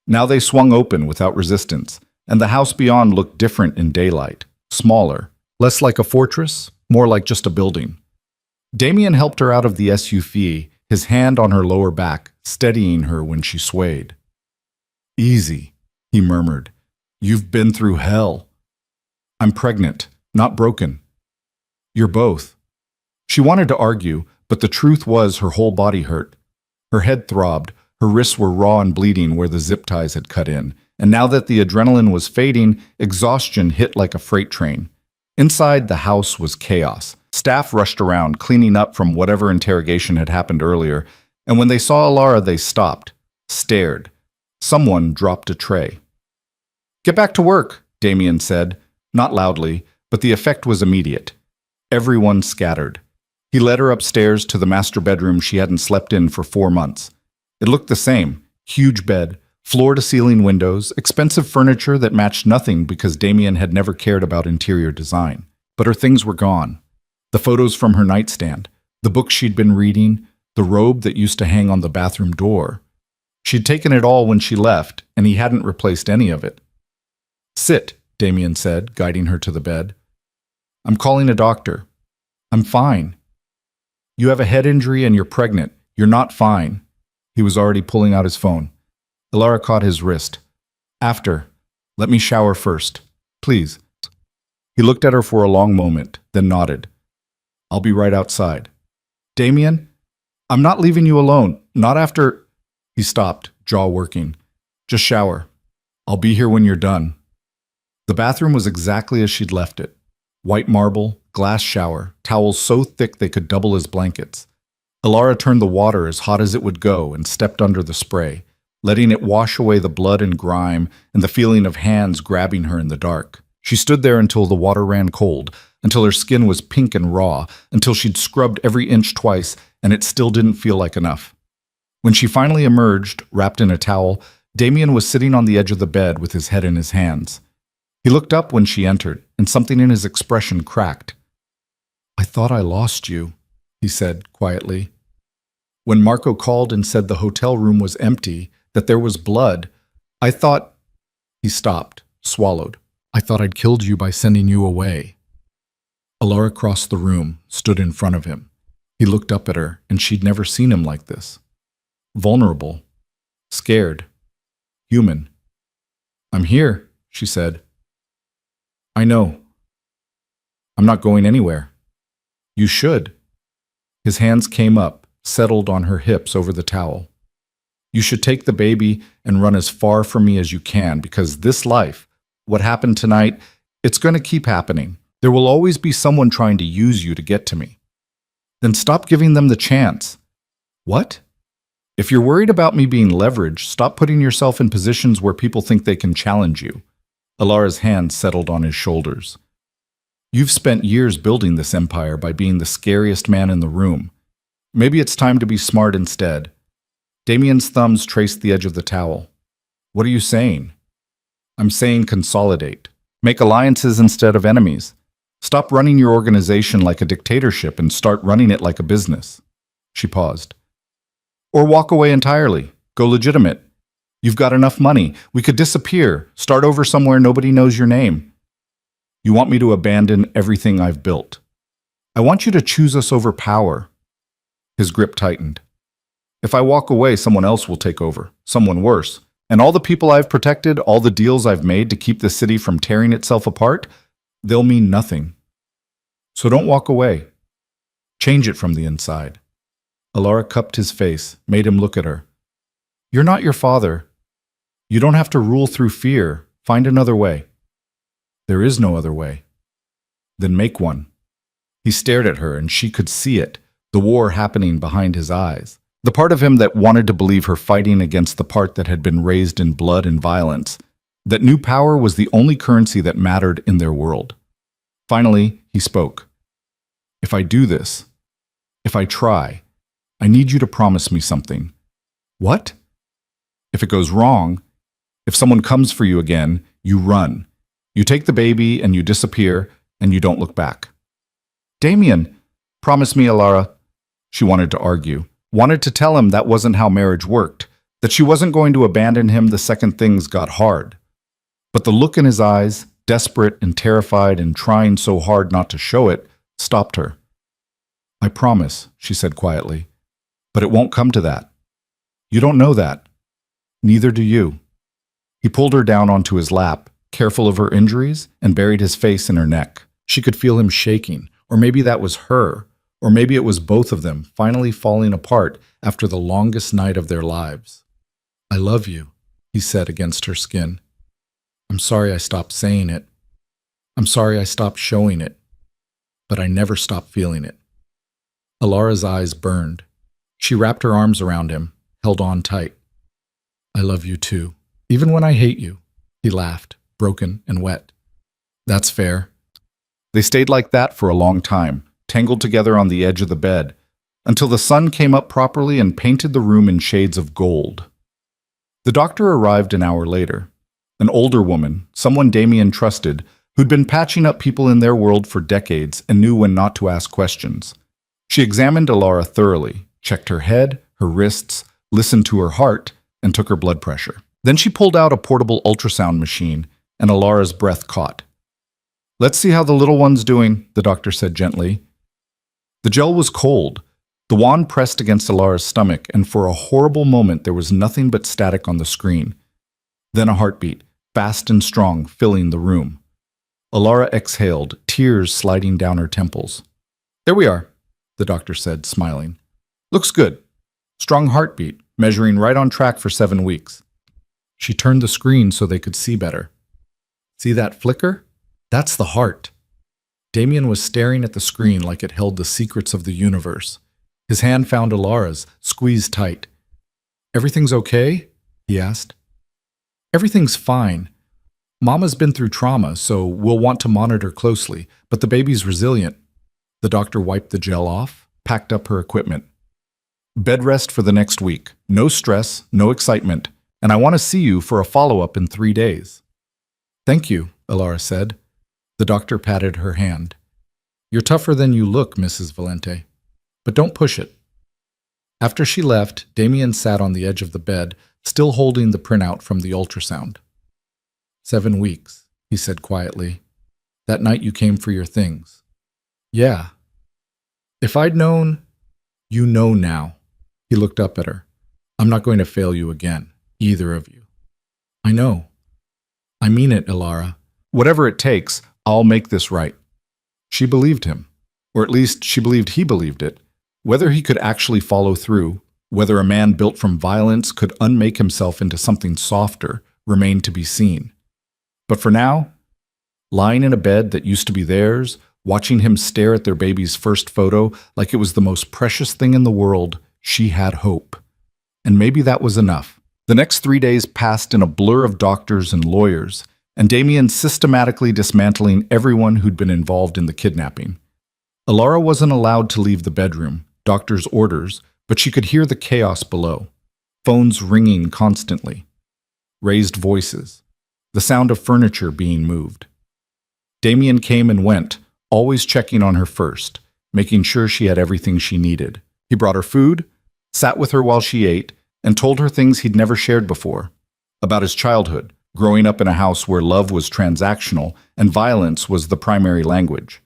Now they swung open without resistance, and the house beyond looked different in daylight, smaller, less like a fortress, more like just a building. Damien helped her out of the SUV, his hand on her lower back, steadying her when she swayed. Easy, he murmured. You've been through hell. I'm pregnant, not broken. You're both. She wanted to argue, but the truth was her whole body hurt. Her head throbbed, her wrists were raw and bleeding where the zip ties had cut in, and now that the adrenaline was fading, exhaustion hit like a freight train. Inside, the house was chaos. Staff rushed around, cleaning up from whatever interrogation had happened earlier, and when they saw Ilara, they stopped, stared. Someone dropped a tray. Get back to work, Damien said, not loudly, but the effect was immediate. Everyone scattered. He led her upstairs to the master bedroom she hadn't slept in for 4 months. It looked the same, huge bed, floor-to-ceiling windows, expensive furniture that matched nothing because Damien had never cared about interior design. But her things were gone. The photos from her nightstand, the books she'd been reading, the robe that used to hang on the bathroom door. She'd taken it all when she left, and he hadn't replaced any of it. Sit, Damien said, guiding her to the bed. I'm calling a doctor. I'm fine. You have a head injury and you're pregnant. You're not fine. He was already pulling out his phone. Ilara caught his wrist. After. Let me shower first. Please. He looked at her for a long moment, then nodded. I'll be right outside. Damien? I'm not leaving you alone. Not after... He stopped, jaw working. Just shower. I'll be here when you're done. The bathroom was exactly as she'd left it. White marble, glass shower, towels so thick they could double as blankets. Ilara turned the water as hot as it would go and stepped under the spray, letting it wash away the blood and grime and the feeling of hands grabbing her in the dark. She stood there until the water ran cold, until her skin was pink and raw, until she'd scrubbed every inch twice and it still didn't feel like enough. When she finally emerged, wrapped in a towel, Damien was sitting on the edge of the bed with his head in his hands. He looked up when she entered, and something in his expression cracked. I thought I lost you, he said quietly. When Marco called and said the hotel room was empty, that there was blood, I thought... He stopped, swallowed. I thought I'd killed you by sending you away. Ilara crossed the room, stood in front of him. He looked up at her, and she'd never seen him like this. Vulnerable. Scared. Human. I'm here, she said. I know. I'm not going anywhere. You should. His hands came up, settled on her hips over the towel. You should take the baby and run as far from me as you can, because this life, what happened tonight, it's going to keep happening. There will always be someone trying to use you to get to me. Then stop giving them the chance. What? If you're worried about me being leveraged, stop putting yourself in positions where people think they can challenge you. Ilara's hand settled on his shoulders. You've spent years building this empire by being the scariest man in the room. Maybe it's time to be smart instead. Damien's thumbs traced the edge of the towel. What are you saying? I'm saying consolidate. Make alliances instead of enemies. Stop running your organization like a dictatorship and start running it like a business. She paused. Or walk away entirely. Go legitimate. You've got enough money. We could disappear. Start over somewhere nobody knows your name. You want me to abandon everything I've built. I want you to choose us over power. His grip tightened. If I walk away, someone else will take over. Someone worse. And all the people I've protected, all the deals I've made to keep the city from tearing itself apart, they'll mean nothing. So don't walk away. Change it from the inside. Alara cupped his face, made him look at her. You're not your father. You don't have to rule through fear. Find another way. There is no other way. Then make one. He stared at her, and she could see it, the war happening behind his eyes. The part of him that wanted to believe her fighting against the part that had been raised in blood and violence, that knew power was the only currency that mattered in their world. Finally, he spoke. If I do this, if I try, I need you to promise me something. What? If it goes wrong, if someone comes for you again, you run. You take the baby and you disappear and you don't look back. Damien, promise me, Alara. She wanted to argue, wanted to tell him that wasn't how marriage worked, that she wasn't going to abandon him the second things got hard. But the look in his eyes, desperate and terrified and trying so hard not to show it, stopped her. I promise, she said quietly, but it won't come to that. You don't know that. Neither do you. He pulled her down onto his lap, careful of her injuries, and buried his face in her neck. She could feel him shaking, or maybe that was her, or maybe it was both of them finally falling apart after the longest night of their lives. I love you, he said against her skin. I'm sorry I stopped saying it. I'm sorry I stopped showing it. But I never stopped feeling it. Alara's eyes burned. She wrapped her arms around him, held on tight. I love you too, even when I hate you, he laughed, broken and wet. That's fair. They stayed like that for a long time, tangled together on the edge of the bed, until the sun came up properly and painted the room in shades of gold. The doctor arrived an hour later. An older woman, someone Damien trusted, who'd been patching up people in their world for decades and knew when not to ask questions. She examined Alara thoroughly, checked her head, her wrists, listened to her heart, and took her blood pressure. Then she pulled out a portable ultrasound machine, and Alara's breath caught. Let's see how the little one's doing, the doctor said gently. The gel was cold. The wand pressed against Alara's stomach, and for a horrible moment there was nothing but static on the screen. Then a heartbeat, fast and strong, filling the room. Alara exhaled, tears sliding down her temples. There we are, the doctor said, smiling. Looks good. Strong heartbeat, measuring right on track for 7 weeks. She turned the screen so they could see better. See that flicker? That's the heart. Damien was staring at the screen like it held the secrets of the universe. His hand found Alara's, squeezed tight. Everything's okay? He asked. Everything's fine. Mama's been through trauma, so we'll want to monitor closely, but the baby's resilient. The doctor wiped the gel off, packed up her equipment. Bed rest for the next week. No stress, no excitement, and I want to see you for a follow-up in 3 days. Thank you, Alara said. The doctor patted her hand. You're tougher than you look, Mrs. Valente, but don't push it. After she left, Damien sat on the edge of the bed, still holding the printout from the ultrasound. 7 weeks, he said quietly. That night you came for your things. Yeah. If I'd known, you know now. He looked up at her. I'm not going to fail you again, either of you. I know. I mean it, Alara. Whatever it takes, I'll make this right. She believed him, or at least she believed he believed it. Whether he could actually follow through, whether a man built from violence could unmake himself into something softer, remained to be seen. But for now, lying in a bed that used to be theirs, watching him stare at their baby's first photo like it was the most precious thing in the world, she had hope. And maybe that was enough. The next 3 days passed in a blur of doctors and lawyers, and Damien systematically dismantling everyone who'd been involved in the kidnapping. Alara wasn't allowed to leave the bedroom, doctor's orders, but she could hear the chaos below. Phones ringing constantly. Raised voices. The sound of furniture being moved. Damien came and went, always checking on her first, making sure she had everything she needed. He brought her food, sat with her while she ate, and told her things he'd never shared before. About his childhood, growing up in a house where love was transactional and violence was the primary language.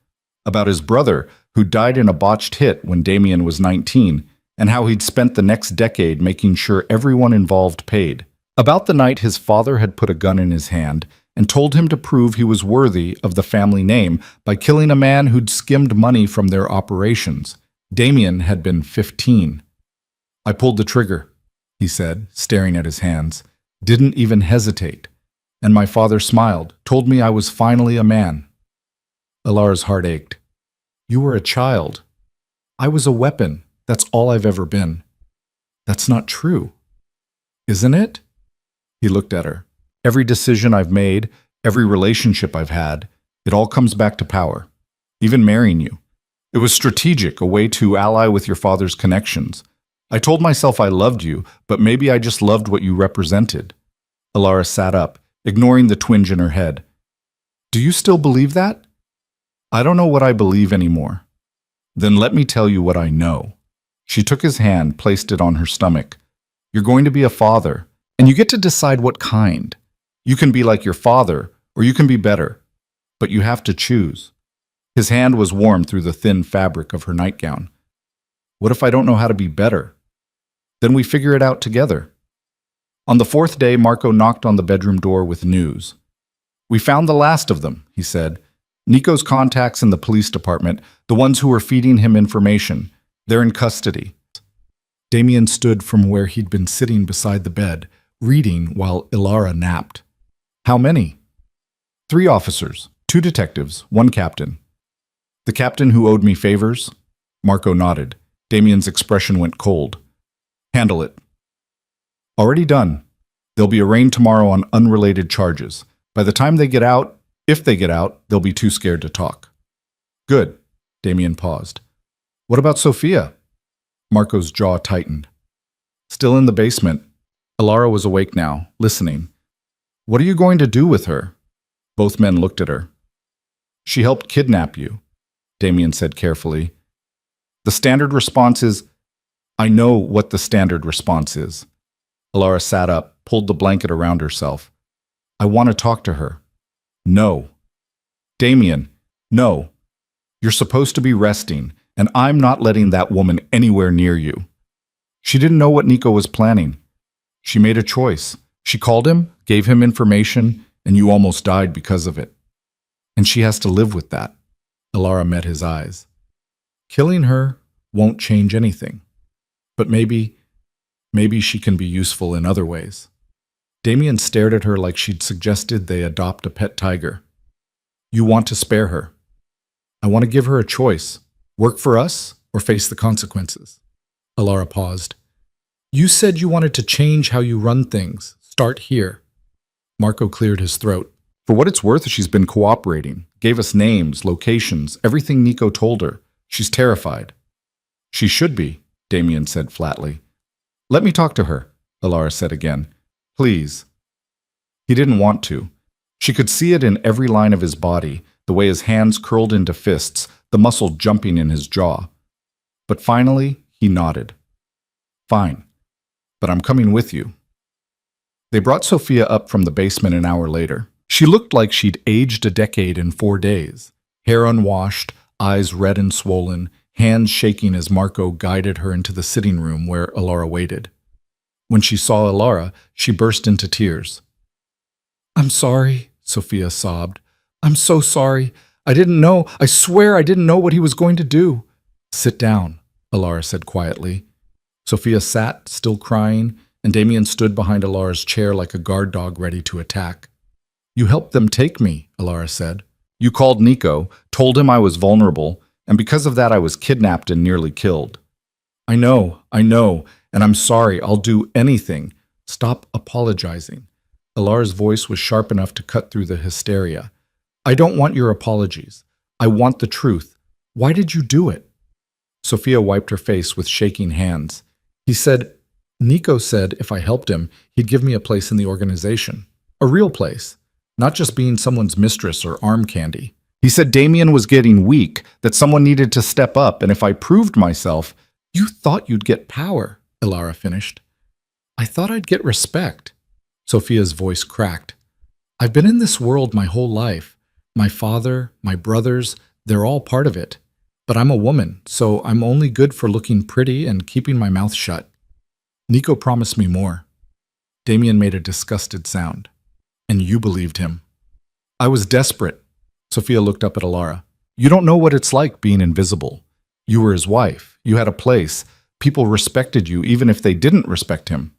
About his brother, who died in a botched hit when Damien was 19, and how he'd spent the next decade making sure everyone involved paid. About the night his father had put a gun in his hand and told him to prove he was worthy of the family name by killing a man who'd skimmed money from their operations. Damien had been 15. "I pulled the trigger," he said, staring at his hands. "Didn't even hesitate. And my father smiled, told me I was finally a man." Ilara's heart ached. "You were a child. I was a weapon. That's all I've ever been." "That's not true." "Isn't it?" He looked at her. "Every decision I've made, every relationship I've had, it all comes back to power. Even marrying you. It was strategic, a way to ally with your father's connections. I told myself I loved you, but maybe I just loved what you represented." Ilara sat up, ignoring the twinge in her head. "Do you still believe that?" "I don't know what I believe anymore." "Then let me tell you what I know." She took his hand, placed it on her stomach. "You're going to be a father, and you get to decide what kind. You can be like your father, or you can be better. But you have to choose." His hand was warm through the thin fabric of her nightgown. "What if I don't know how to be better?" "Then we figure it out together." On the fourth day, Marco knocked on the bedroom door with news. "We found the last of them," he said. "Nico's contacts in the police department, the ones who were feeding him information. They're in custody." Damien stood from where he'd been sitting beside the bed, reading while Ilara napped. "How many?" "3 officers, 2 detectives, 1 captain." "The captain who owed me favors?" Marco nodded. Damien's expression went cold. "Handle it." "Already done. They'll be arraigned tomorrow on unrelated charges. By the time they get out, if they get out, they'll be too scared to talk." "Good." Damien paused. "What about Sophia?" Marco's jaw tightened. "Still in the basement." Ilara was awake now, listening. "What are you going to do with her?" Both men looked at her. "She helped kidnap you," Damien said carefully. "The standard response is—" "I know what the standard response is." Ilara sat up, pulled the blanket around herself. "I want to talk to her." "No." "Damien, no. You're supposed to be resting, and I'm not letting that woman anywhere near you." She didn't know what Nico was planning. She made a choice. She called him, gave him information, and you almost died because of it. And she has to live with that. Ilara met his eyes. "Killing her won't change anything. But maybe she can be useful in other ways." Damien stared at her like she'd suggested they adopt a pet tiger. "You want to spare her." "I want to give her a choice. Work for us or face the consequences." Ilara paused. "You said you wanted to change how you run things. Start here." Marco cleared his throat. "For what it's worth, she's been cooperating. Gave us names, locations, everything Nico told her. She's terrified." "She should be," Damien said flatly. "Let me talk to her," Ilara said again. "Please." He didn't want to. She could see it in every line of his body, the way his hands curled into fists, the muscle jumping in his jaw. But finally, he nodded. "Fine, but I'm coming with you." They brought Sophia up from the basement an hour later. She looked like she'd aged a decade in 4 days. Hair unwashed, eyes red and swollen, hands shaking as Marco guided her into the sitting room where Ilara waited. When she saw Ilara, she burst into tears. "I'm sorry," Sophia sobbed. "I'm so sorry. I didn't know. I swear I didn't know what he was going to do." "Sit down," Ilara said quietly. Sophia sat, still crying, and Damien stood behind Ilara's chair like a guard dog ready to attack. "You helped them take me," Ilara said. "You called Nico, told him I was vulnerable, and because of that I was kidnapped and nearly killed." I know, and I'm sorry. I'll do anything." "Stop apologizing." Ilara's voice was sharp enough to cut through the hysteria. "I don't want your apologies. I want the truth. Why did you do it?" Sophia wiped her face with shaking hands. Nico said if I helped him, he'd give me a place in the organization. A real place. Not just being someone's mistress or arm candy. He said Damien was getting weak, that someone needed to step up, and if I proved myself, you thought you'd get power, Ilara finished. I thought I'd get respect. Sophia's voice cracked. I've been in this world my whole life. My father, my brothers, they're all part of it. But I'm a woman, so I'm only good for looking pretty and keeping my mouth shut. Nico promised me more. Damien made a disgusted sound. And you believed him. I was desperate. Sophia looked up at Ilara. You don't know what it's like being invisible. You were his wife. You had a place. People respected you even if they didn't respect him.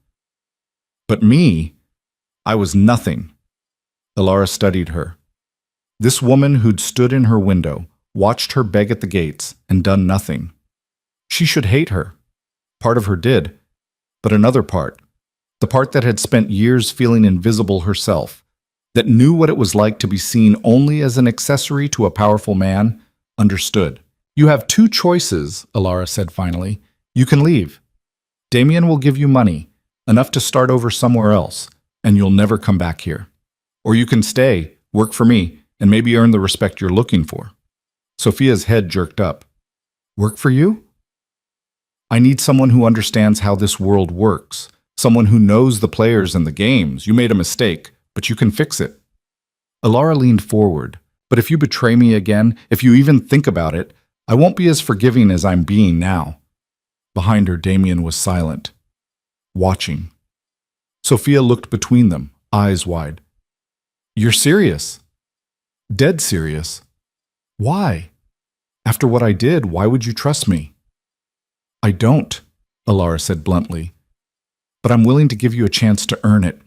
But me, I was nothing. Ilara studied her. This woman who'd stood in her window, watched her beg at the gates, and done nothing. She should hate her. Part of her did. But another part, the part that had spent years feeling invisible herself, that knew what it was like to be seen only as an accessory to a powerful man, understood. You have two choices, Ilara said finally. You can leave. Damien will give you money, enough to start over somewhere else, and you'll never come back here. Or you can stay, work for me, and maybe earn the respect you're looking for. Sophia's head jerked up. Work for you? I need someone who understands how this world works, someone who knows the players and the games. You made a mistake, but you can fix it. Ilara leaned forward. But if you betray me again, if you even think about it, I won't be as forgiving as I'm being now. Behind her, Damien was silent, watching. Sophia looked between them, eyes wide. You're serious? Dead serious. Why? After what I did, why would you trust me? I don't, Ilara said bluntly. But I'm willing to give you a chance to earn it.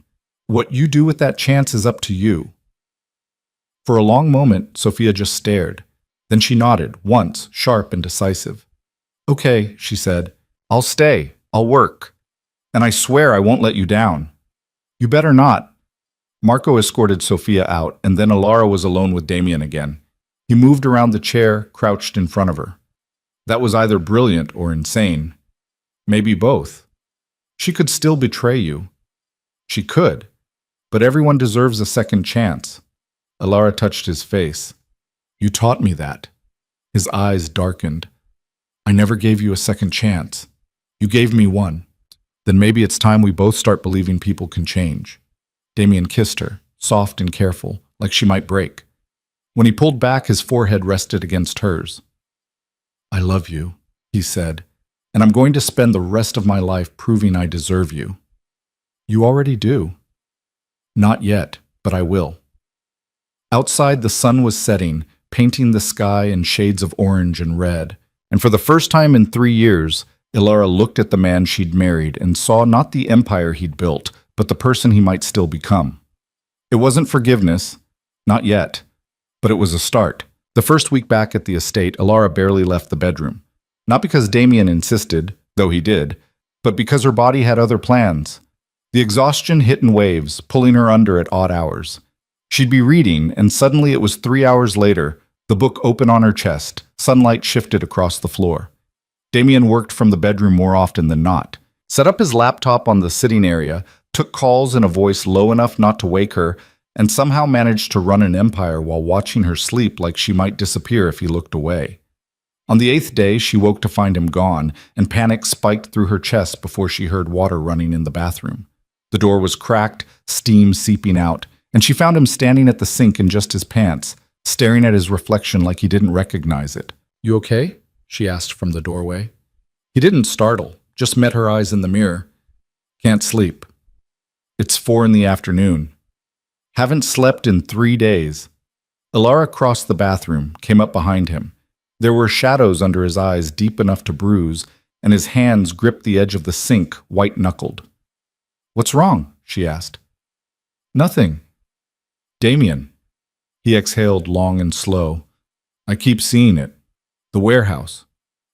What you do with that chance is up to you. For a long moment, Sophia just stared. Then she nodded, once, sharp and decisive. Okay, she said. I'll stay. I'll work. And I swear I won't let you down. You better not. Marco escorted Sophia out, and then Ilara was alone with Damien again. He moved around the chair, crouched in front of her. That was either brilliant or insane. Maybe both. She could still betray you. She could. But everyone deserves a second chance. Ilara touched his face. You taught me that. His eyes darkened. I never gave you a second chance. You gave me one. Then maybe it's time we both start believing people can change. Damien kissed her, soft and careful, like she might break. When he pulled back, his forehead rested against hers. I love you, he said, and I'm going to spend the rest of my life proving I deserve you. You already do. Not yet, but I will. Outside, the sun was setting, painting the sky in shades of orange and red, and for the first time in 3 years, Ilara looked at the man she'd married and saw not the empire he'd built, but the person he might still become. It wasn't forgiveness, not yet, but it was a start. The first week back at the estate, Ilara barely left the bedroom. Not because Damien insisted, though he did, but because her body had other plans. The exhaustion hit in waves, pulling her under at odd hours. She'd be reading, and suddenly it was 3 hours later, the book open on her chest, sunlight shifted across the floor. Damien worked from the bedroom more often than not, set up his laptop on the sitting area, took calls in a voice low enough not to wake her, and somehow managed to run an empire while watching her sleep like she might disappear if he looked away. On the 8th day, she woke to find him gone, and panic spiked through her chest before she heard water running in the bathroom. The door was cracked, steam seeping out, and she found him standing at the sink in just his pants, staring at his reflection like he didn't recognize it. You okay? She asked from the doorway. He didn't startle, just met her eyes in the mirror. Can't sleep. It's 4 in the afternoon. Haven't slept in 3 days. Ilara crossed the bathroom, came up behind him. There were shadows under his eyes deep enough to bruise, and his hands gripped the edge of the sink, white-knuckled. What's wrong? She asked. Nothing. Damien. He exhaled long and slow. I keep seeing it. The warehouse.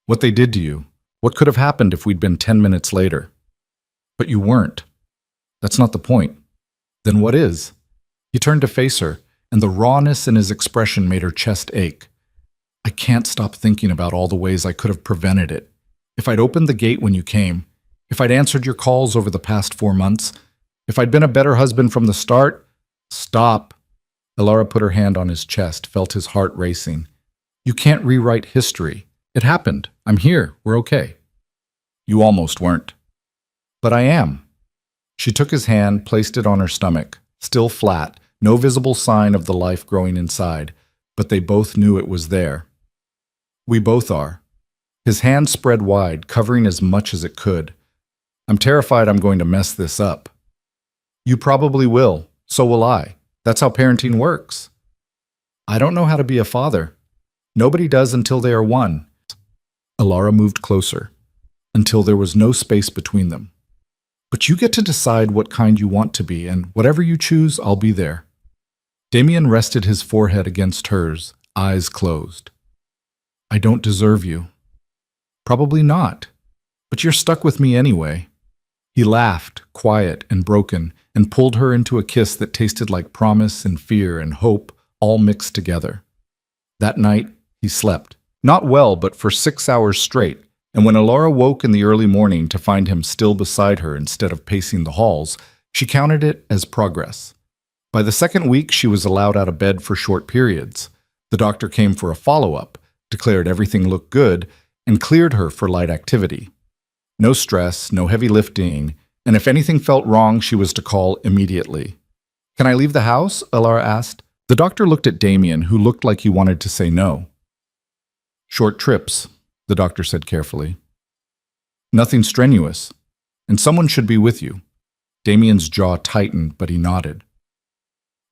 What they did to you. What could have happened if we'd been 10 minutes later? But you weren't. That's not the point. Then what is? He turned to face her, and the rawness in his expression made her chest ache. I can't stop thinking about all the ways I could have prevented it. If I'd opened the gate when you came, if I'd answered your calls over the past 4 months, if I'd been a better husband from the start. Stop. Elara put her hand on his chest, felt his heart racing. You can't rewrite history. It happened. I'm here. We're okay. You almost weren't. But I am. She took his hand, placed it on her stomach, still flat, no visible sign of the life growing inside, but they both knew it was there. We both are. His hand spread wide, covering as much as it could. I'm terrified I'm going to mess this up. You probably will. So will I. That's how parenting works. I don't know how to be a father. Nobody does until they are one. Elara moved closer, until there was no space between them. But you get to decide what kind you want to be, and whatever you choose, I'll be there. Damien rested his forehead against hers, eyes closed. I don't deserve you. Probably not. But you're stuck with me anyway. He laughed, quiet and broken, and pulled her into a kiss that tasted like promise and fear and hope all mixed together. That night, he slept. Not well, but for 6 hours straight, and when Elara woke in the early morning to find him still beside her instead of pacing the halls, she counted it as progress. By the second week, she was allowed out of bed for short periods. The doctor came for a follow-up, declared everything looked good, and cleared her for light activity. No stress, no heavy lifting, and if anything felt wrong, she was to call immediately. Can I leave the house? Elara asked. The doctor looked at Damien, who looked like he wanted to say no. Short trips, the doctor said carefully. Nothing strenuous, and someone should be with you. Damien's jaw tightened, but he nodded.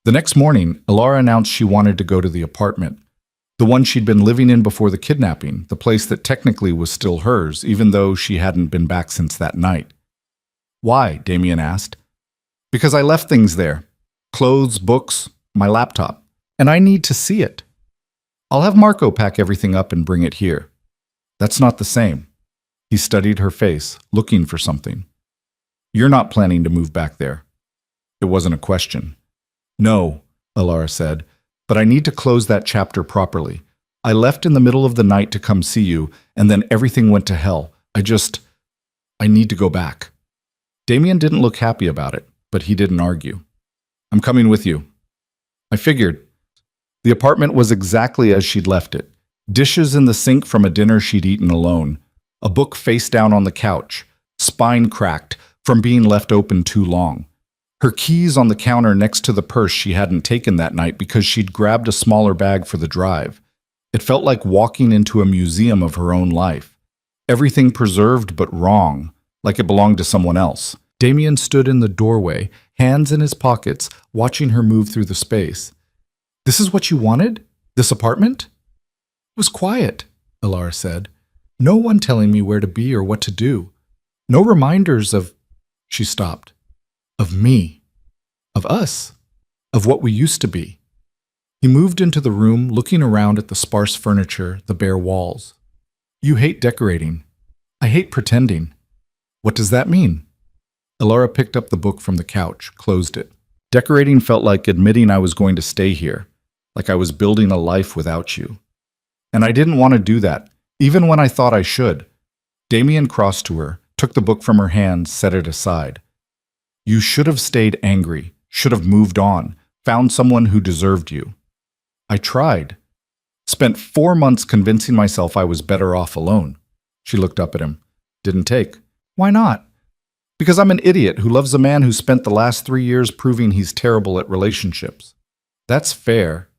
The next morning, Elara announced she wanted to go to the apartment, the one she'd been living in before the kidnapping, the place that technically was still hers, even though she hadn't been back since that night. Why? Damien asked. Because I left things there. Clothes, books, my laptop. And I need to see it. I'll have Marco pack everything up and bring it here. That's not the same. He studied her face, looking for something. You're not planning to move back there. It wasn't a question. No, Elara said, but I need to close that chapter properly. I left in the middle of the night to come see you, and then everything went to hell. I need to go back. Damien didn't look happy about it, but he didn't argue. I'm coming with you. I figured. The apartment was exactly as she'd left it. Dishes in the sink from a dinner she'd eaten alone. A book face down on the couch, spine cracked from being left open too long. Her keys on the counter next to the purse she hadn't taken that night because she'd grabbed a smaller bag for the drive. It felt like walking into a museum of her own life. Everything preserved but wrong, like it belonged to someone else. Damien stood in the doorway, hands in his pockets, watching her move through the space. This is what you wanted? This apartment? It was quiet, Elara said. No one telling me where to be or what to do. No reminders of... She stopped. Of me. Of us. Of what we used to be. He moved into the room, looking around at the sparse furniture, the bare walls. You hate decorating. I hate pretending. What does that mean? Elara picked up the book from the couch, closed it. Decorating felt like admitting I was going to stay here, like I was building a life without you. And I didn't want to do that, even when I thought I should. Damien crossed to her, took the book from her hands, set it aside. You should have stayed angry, should have moved on, found someone who deserved you. I tried. Spent 4 months convincing myself I was better off alone. She looked up at him. Didn't take. Why not? Because I'm an idiot who loves a man who spent the last 3 years proving he's terrible at relationships. That's fair.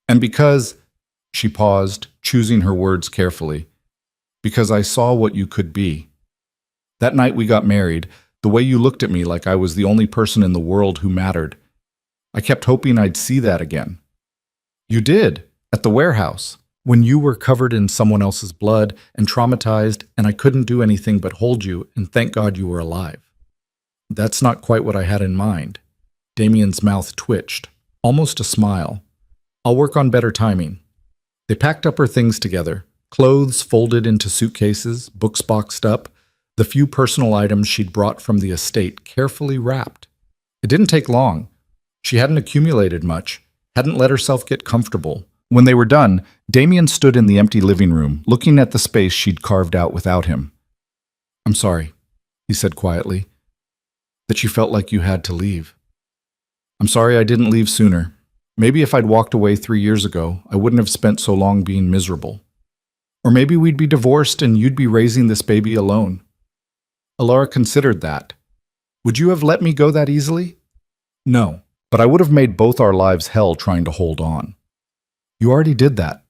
And because, she paused, choosing her words carefully, because I saw what you could be. That night we got married, the way you looked at me like I was the only person in the world who mattered. I kept hoping I'd see that again. You did, at the warehouse, when you were covered in someone else's blood and traumatized, and I couldn't do anything but hold you and thank God you were alive. That's not quite what I had in mind. Damien's mouth twitched, almost a smile. I'll work on better timing. They packed up her things together, clothes folded into suitcases, books boxed up, the few personal items she'd brought from the estate carefully wrapped. It didn't take long. She hadn't accumulated much, hadn't let herself get comfortable. When they were done, Damien stood in the empty living room, looking at the space she'd carved out without him. I'm sorry, he said quietly, that you felt like you had to leave. I'm sorry I didn't leave sooner. Maybe if I'd walked away 3 years ago, I wouldn't have spent so long being miserable. Or maybe we'd be divorced and you'd be raising this baby alone. Alara considered that. Would you have let me go that easily? No, but I would have made both our lives hell trying to hold on. You already did that.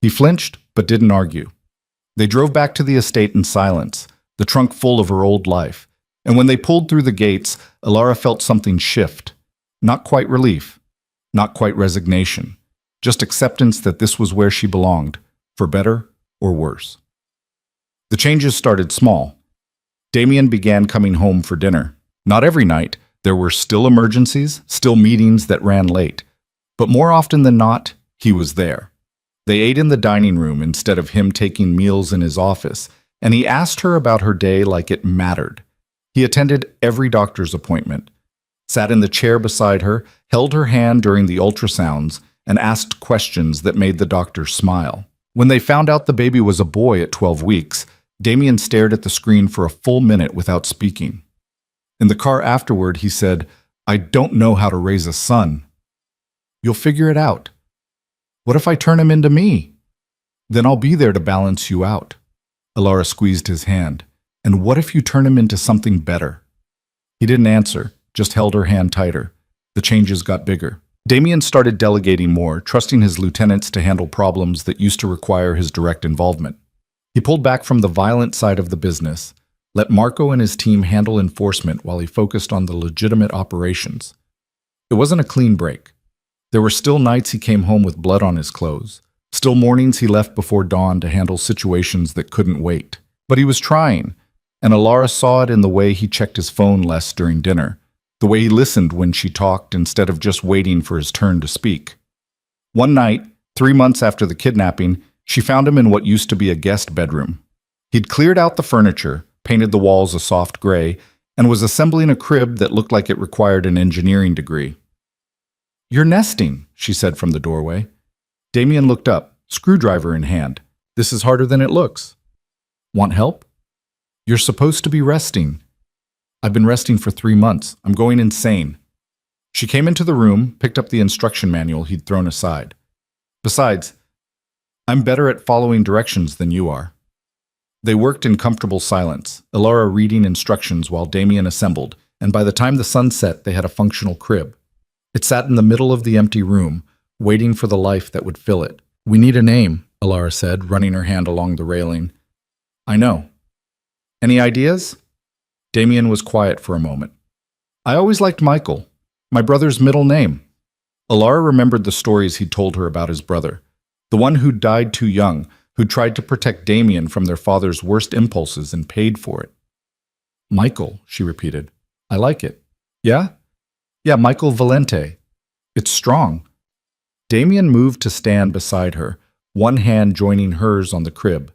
He flinched, but didn't argue. They drove back to the estate in silence, the trunk full of her old life. And when they pulled through the gates, Alara felt something shift. Not quite relief, not quite resignation, just acceptance that this was where she belonged, for better or worse. The changes started small. Damien began coming home for dinner. Not every night. There were still emergencies, still meetings that ran late. But more often than not, he was there. They ate in the dining room instead of him taking meals in his office, and he asked her about her day like it mattered. He attended every doctor's appointment, sat in the chair beside her, held her hand during the ultrasounds, and asked questions that made the doctor smile. When they found out the baby was a boy at 12 weeks, Damien stared at the screen for a full minute without speaking. In the car afterward, he said, "I don't know how to raise a son." "You'll figure it out." "What if I turn him into me?" "Then I'll be there to balance you out." Alara squeezed his hand. "And what if you turn him into something better?" He didn't answer, just held her hand tighter. The changes got bigger. Damien started delegating more, trusting his lieutenants to handle problems that used to require his direct involvement. He pulled back from the violent side of the business, let Marco and his team handle enforcement while he focused on the legitimate operations. It wasn't a clean break. There were still nights he came home with blood on his clothes, still mornings he left before dawn to handle situations that couldn't wait. But he was trying, and Alara saw it in the way he checked his phone less during dinner, the way he listened when she talked instead of just waiting for his turn to speak. One night, 3 months after the kidnapping, she found him in what used to be a guest bedroom. He'd cleared out the furniture, painted the walls a soft gray, and was assembling a crib that looked like it required an engineering degree. "You're nesting," she said from the doorway. Damien looked up, screwdriver in hand. "This is harder than it looks." "Want help?" "You're supposed to be resting." "I've been resting for 3 months. I'm going insane." She came into the room, picked up the instruction manual he'd thrown aside. "Besides, I'm better at following directions than you are." They worked in comfortable silence, Alara reading instructions while Damien assembled, and by the time the sun set, they had a functional crib. It sat in the middle of the empty room, waiting for the life that would fill it. "We need a name," Alara said, running her hand along the railing. "I know. Any ideas?" Damien was quiet for a moment. "I always liked Michael, my brother's middle name." Alara remembered the stories he'd told her about his brother, the one who'd died too young, who'd tried to protect Damien from their father's worst impulses and paid for it. "Michael," she repeated. "I like it." "Yeah?" "Yeah, Michael Valente. It's strong." Damien moved to stand beside her, one hand joining hers on the crib.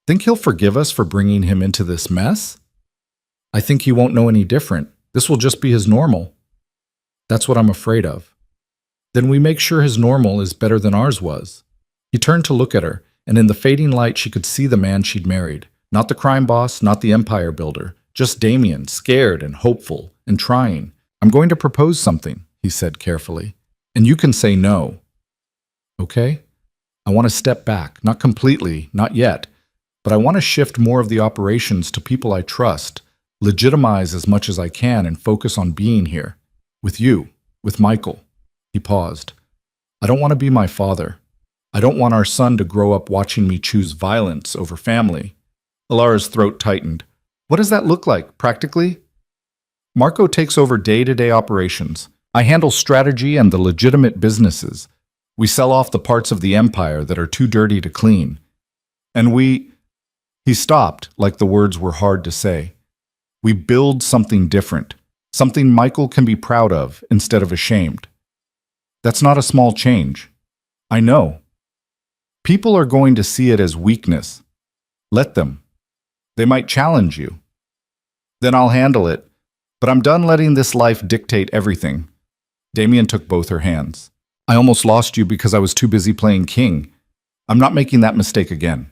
"Think he'll forgive us for bringing him into this mess?" "I think he won't know any different. This will just be his normal." "That's what I'm afraid of." "Then we make sure his normal is better than ours was." He turned to look at her, and in the fading light she could see the man she'd married. Not the crime boss, not the empire builder, just Damien, scared and hopeful and trying. "I'm going to propose something," he said carefully, "and you can say no." "Okay? I want to step back, not completely, not yet, but I want to shift more of the operations to people I trust, legitimize as much as I can, and focus on being here. With you, with Michael." He paused. "I don't want to be my father. I don't want our son to grow up watching me choose violence over family." Alara's throat tightened. "What does that look like, practically?" "Marco takes over day-to-day operations. I handle strategy and the legitimate businesses. We sell off the parts of the empire that are too dirty to clean. And we—" He stopped, like the words were hard to say. "We build something different, something Michael can be proud of instead of ashamed. That's not a small change. I know. People are going to see it as weakness. Let them. They might challenge you. Then I'll handle it. But I'm done letting this life dictate everything." Damien took both her hands. "I almost lost you because I was too busy playing king. I'm not making that mistake again."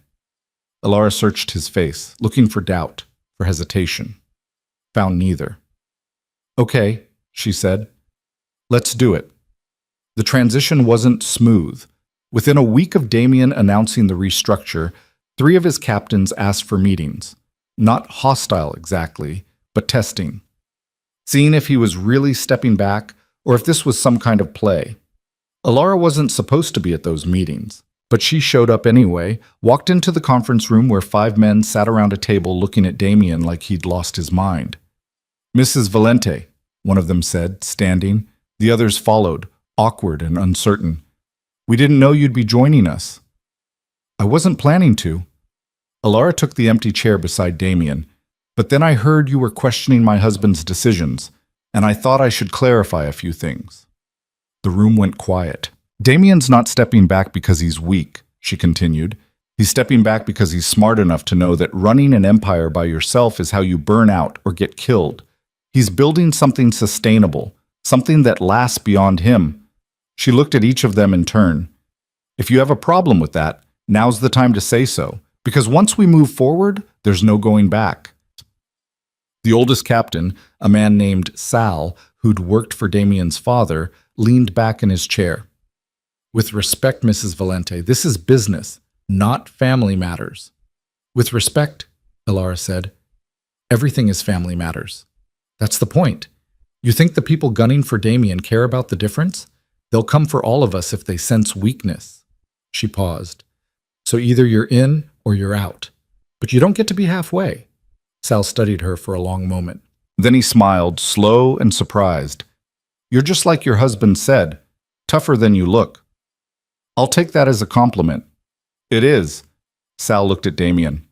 Alara searched his face, looking for doubt, for hesitation. Found neither. "Okay," she said. "Let's do it." The transition wasn't smooth. Within a week of Damien announcing the restructure, 3 of his captains asked for meetings. Not hostile exactly, but testing. Seeing if he was really stepping back or if this was some kind of play. Alara wasn't supposed to be at those meetings, but she showed up anyway, walked into the conference room where 5 men sat around a table looking at Damien like he'd lost his mind. "Mrs. Valente," one of them said, standing. The others followed, awkward and uncertain. "We didn't know you'd be joining us." "I wasn't planning to." Alara took the empty chair beside Damien. "But then I heard you were questioning my husband's decisions, and I thought I should clarify a few things." The room went quiet. "Damien's not stepping back because he's weak," she continued. "He's stepping back because he's smart enough to know that running an empire by yourself is how you burn out or get killed. He's building something sustainable, something that lasts beyond him." She looked at each of them in turn. "If you have a problem with that, now's the time to say so, because once we move forward, there's no going back." The oldest captain, a man named Sal, who'd worked for Damien's father, leaned back in his chair. "With respect, Mrs. Valente, this is business, not family matters." "With respect," Alara said, "everything is family matters. That's the point. You think the people gunning for Damien care about the difference? They'll come for all of us if they sense weakness." She paused. "So either you're in or you're out. But you don't get to be halfway." Sal studied her for a long moment. Then he smiled, slow and surprised. "You're just like your husband said, tougher than you look." "I'll take that as a compliment." "It is." Sal looked at Damien.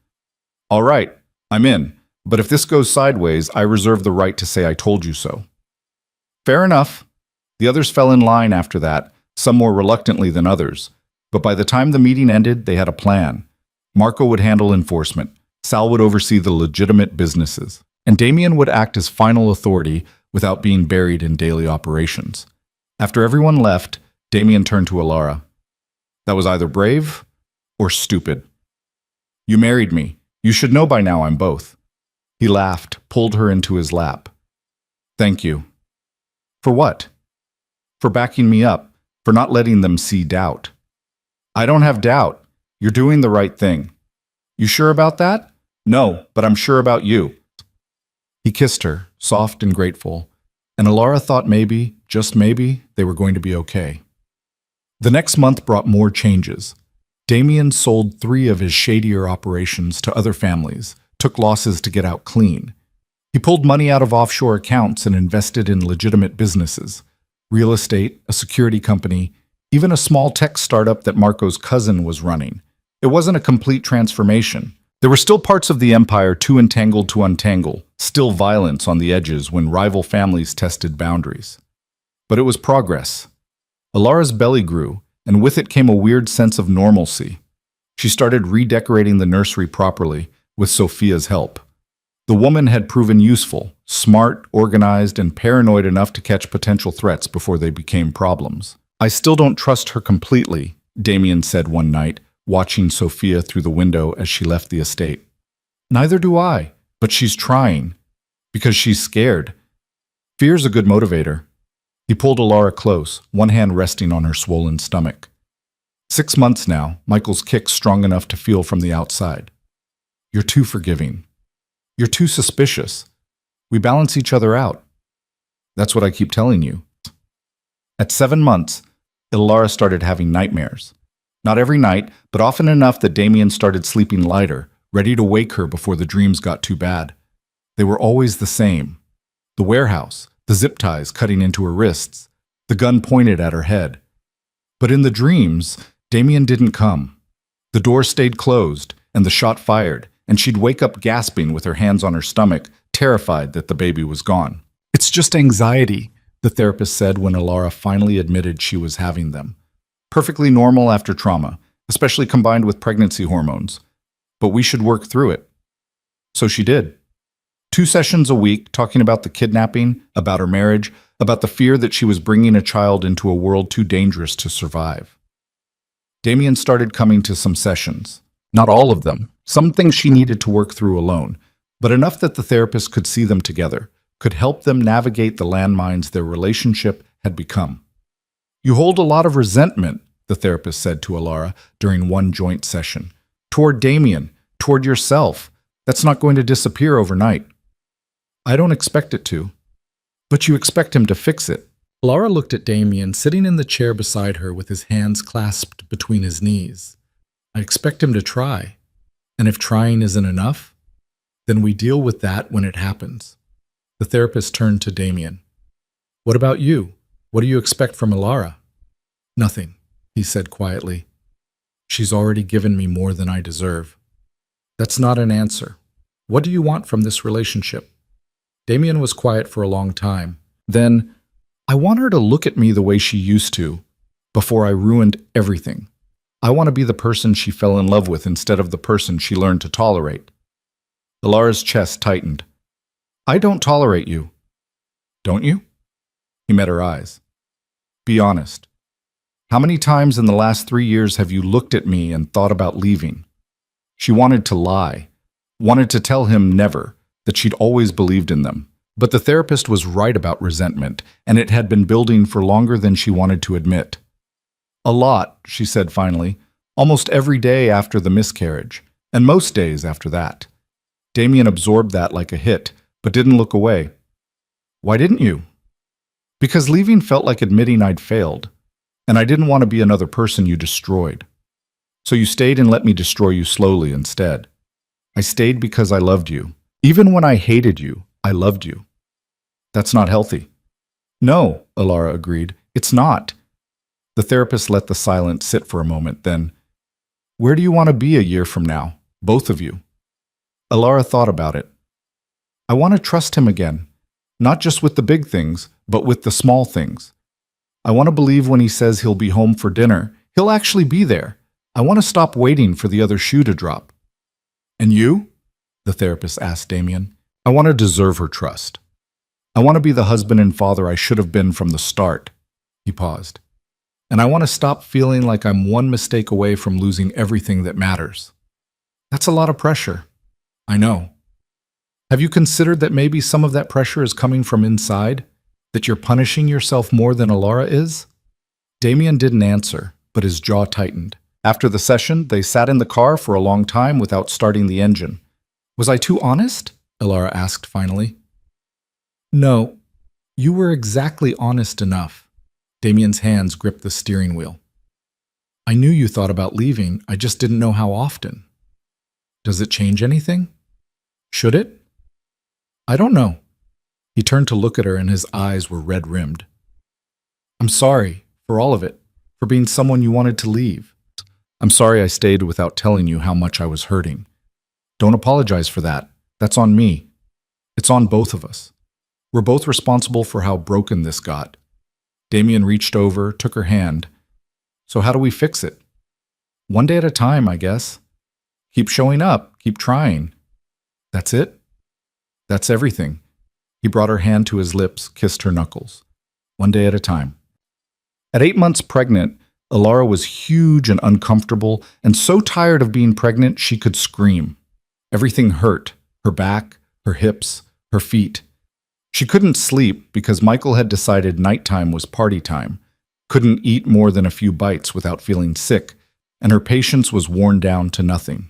"All right, I'm in. But if this goes sideways, I reserve the right to say I told you so." "Fair enough." The others fell in line after that, some more reluctantly than others. But by the time the meeting ended, they had a plan. Marco would handle enforcement. Sal would oversee the legitimate businesses. And Damien would act as final authority without being buried in daily operations. After everyone left, Damien turned to Alara. "That was either brave or stupid. You married me. You should know by now I'm both." He laughed, pulled her into his lap. "Thank you." "For what?" "For backing me up, for not letting them see doubt." "I don't have doubt. You're doing the right thing." "You sure about that?" "No, but I'm sure about you." He kissed her, soft and grateful, and Alara thought maybe, just maybe, they were going to be okay. The next month brought more changes. Damien sold 3 of his shadier operations to other families, took losses to get out clean. He pulled money out of offshore accounts and invested in legitimate businesses, real estate, a security company, even a small tech startup that Marco's cousin was running. It wasn't a complete transformation. There were still parts of the empire too entangled to untangle, still violence on the edges when rival families tested boundaries. But it was progress. Alara's belly grew, and with it came a weird sense of normalcy. She started redecorating the nursery properly, with Sophia's help. The woman had proven useful, smart, organized, and paranoid enough to catch potential threats before they became problems. "I still don't trust her completely," Damien said one night, watching Sophia through the window as she left the estate. "Neither do I, but she's trying. Because she's scared. Fear's a good motivator." He pulled Alara close, one hand resting on her swollen stomach. 6 months now, Michael's kicked strong enough to feel from the outside. "You're too forgiving. You're too suspicious. We balance each other out." "That's what I keep telling you." At 7 months, Alara started having nightmares. Not every night, but often enough that Damien started sleeping lighter, ready to wake her before the dreams got too bad. They were always the same. The warehouse, the zip ties cutting into her wrists, the gun pointed at her head. But in the dreams, Damien didn't come. The door stayed closed, and the shot fired, and she'd wake up gasping with her hands on her stomach, terrified that the baby was gone. "It's just anxiety," the therapist said when Alara finally admitted she was having them. "Perfectly normal after trauma, especially combined with pregnancy hormones. But we should work through it." So she did. 2 sessions a week talking about the kidnapping, about her marriage, about the fear that she was bringing a child into a world too dangerous to survive. Damien started coming to some sessions. Not all of them. Some things she needed to work through alone, but enough that the therapist could see them together, could help them navigate the landmines their relationship had become. You hold a lot of resentment, the therapist said to Alara during one joint session. Toward Damien, toward yourself. That's not going to disappear overnight. I don't expect it to. But you expect him to fix it. Alara looked at Damien sitting in the chair beside her with his hands clasped between his knees. I expect him to try. And if trying isn't enough, then we deal with that when it happens. The therapist turned to Damien. What about you? What do you expect from Alara? Nothing, he said quietly. She's already given me more than I deserve. That's not an answer. What do you want from this relationship? Damien was quiet for a long time. Then, I want her to look at me the way she used to, before I ruined everything. I want to be the person she fell in love with instead of the person she learned to tolerate. Alara's chest tightened. I don't tolerate you. Don't you? He met her eyes. Be honest. How many times in the last 3 years have you looked at me and thought about leaving? She wanted to lie, wanted to tell him never, that she'd always believed in them. But the therapist was right about resentment, and it had been building for longer than she wanted to admit. A lot, she said finally, almost every day after the miscarriage, and most days after that. Damien absorbed that like a hit, but didn't look away. Why didn't you? Because leaving felt like admitting I'd failed, and I didn't want to be another person you destroyed. So you stayed and let me destroy you slowly instead. I stayed because I loved you. Even when I hated you, I loved you. That's not healthy. No, Alara agreed. It's not. The therapist let the silence sit for a moment, then, where do you want to be a year from now, both of you? Alara thought about it. I want to trust him again, not just with the big things, but with the small things. I want to believe when he says he'll be home for dinner, he'll actually be there. I want to stop waiting for the other shoe to drop. And you? The therapist asked Damien. I want to deserve her trust. I want to be the husband and father I should have been from the start. He paused. And I want to stop feeling like I'm one mistake away from losing everything that matters. That's a lot of pressure. I know. Have you considered that maybe some of that pressure is coming from inside? That you're punishing yourself more than Alara is? Damien didn't answer, but his jaw tightened. After the session, they sat in the car for a long time without starting the engine. Was I too honest? Alara asked finally. No, you were exactly honest enough. Damien's hands gripped the steering wheel. I knew you thought about leaving, I just didn't know how often. Does it change anything? Should it? I don't know. He turned to look at her and his eyes were red-rimmed. I'm sorry for all of it, for being someone you wanted to leave. I'm sorry I stayed without telling you how much I was hurting. Don't apologize for that. That's on me. It's on both of us. We're both responsible for how broken this got. Damien reached over, took her hand. So how do we fix it? One day at a time, I guess. Keep showing up, keep trying. That's it? That's everything. He brought her hand to his lips, kissed her knuckles. One day at a time. At 8 months pregnant, Alara was huge and uncomfortable and so tired of being pregnant she could scream. Everything hurt, her back, her hips, her feet. She couldn't sleep because Michael had decided nighttime was party time, couldn't eat more than a few bites without feeling sick, and her patience was worn down to nothing.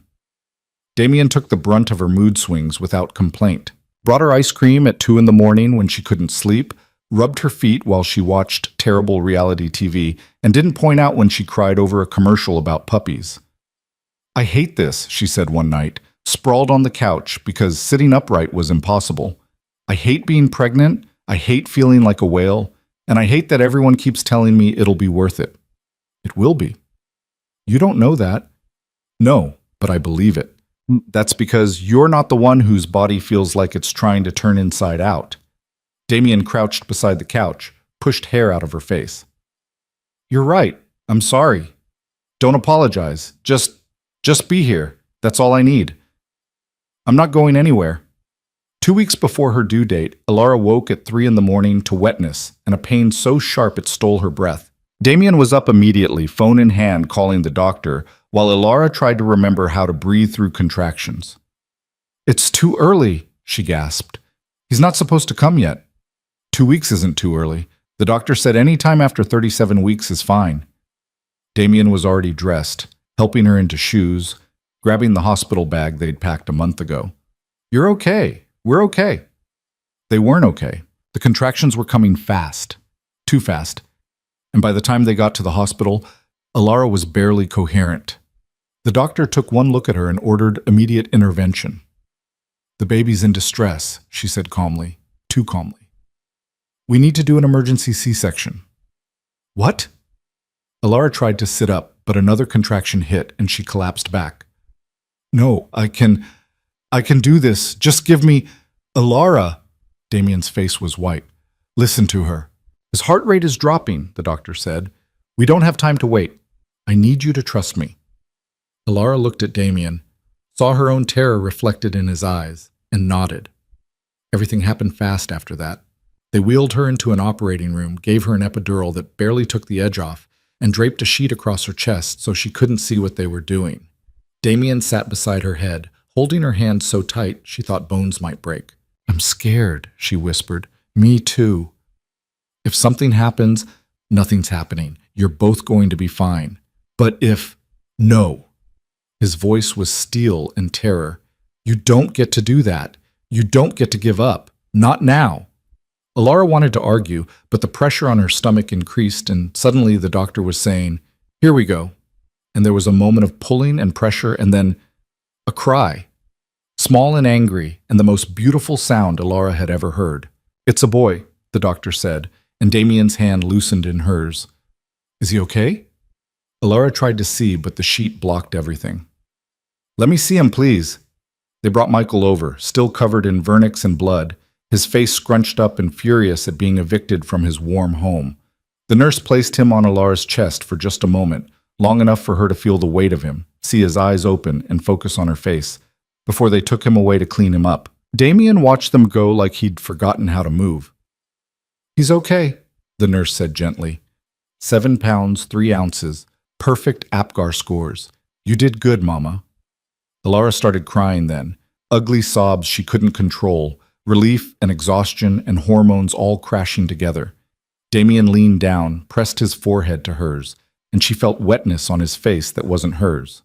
Damien took the brunt of her mood swings without complaint, brought her ice cream at 2 a.m. when she couldn't sleep, rubbed her feet while she watched terrible reality TV, and didn't point out when she cried over a commercial about puppies. I hate this, she said one night, sprawled on the couch because sitting upright was impossible. I hate being pregnant, I hate feeling like a whale, and I hate that everyone keeps telling me it'll be worth it. It will be. You don't know that. No, but I believe it. That's because you're not the one whose body feels like it's trying to turn inside out. Damien crouched beside the couch, pushed hair out of her face. You're right. I'm sorry. Don't apologize. Just be here. That's all I need. I'm not going anywhere. 2 weeks before her due date, Alara woke at 3 a.m. to wetness and a pain so sharp it stole her breath. Damien was up immediately, phone in hand, calling the doctor, while Alara tried to remember how to breathe through contractions. It's too early, she gasped. He's not supposed to come yet. 2 weeks isn't too early. The doctor said any time after 37 weeks is fine. Damien was already dressed, helping her into shoes, grabbing the hospital bag they'd packed a month ago. You're okay. We're okay. They weren't okay. The contractions were coming fast. Too fast. And by the time they got to the hospital, Alara was barely coherent. The doctor took one look at her and ordered immediate intervention. The baby's in distress, she said calmly, too calmly. We need to do an emergency C-section. What? Alara tried to sit up, but another contraction hit and she collapsed back. No, I can do this. Just give me... Alara! Damien's face was white. Listen to her. His heart rate is dropping, the doctor said. We don't have time to wait. I need you to trust me. Alara looked at Damien, saw her own terror reflected in his eyes, and nodded. Everything happened fast after that. They wheeled her into an operating room, gave her an epidural that barely took the edge off, and draped a sheet across her chest so she couldn't see what they were doing. Damien sat beside her head, holding her hand so tight she thought bones might break. I'm scared, she whispered. Me too. If something happens, nothing's happening. You're both going to be fine. But if... No. His voice was steel and terror. You don't get to do that. You don't get to give up. Not now. Alara wanted to argue, but the pressure on her stomach increased, and suddenly the doctor was saying, Here we go. And there was a moment of pulling and pressure, and then a cry. Small and angry, and the most beautiful sound Alara had ever heard. It's a boy, the doctor said, and Damien's hand loosened in hers. Is he okay? Alara tried to see, but the sheet blocked everything. Let me see him, please. They brought Michael over, still covered in vernix and blood, his face scrunched up and furious at being evicted from his warm home. The nurse placed him on Alara's chest for just a moment, long enough for her to feel the weight of him, see his eyes open and focus on her face, before they took him away to clean him up. Damien watched them go like he'd forgotten how to move. He's okay, the nurse said gently. 7 pounds, 3 ounces. Perfect APGAR scores. You did good, Mama. Alara started crying then, ugly sobs she couldn't control, relief and exhaustion and hormones all crashing together. Damien leaned down, pressed his forehead to hers, and she felt wetness on his face that wasn't hers.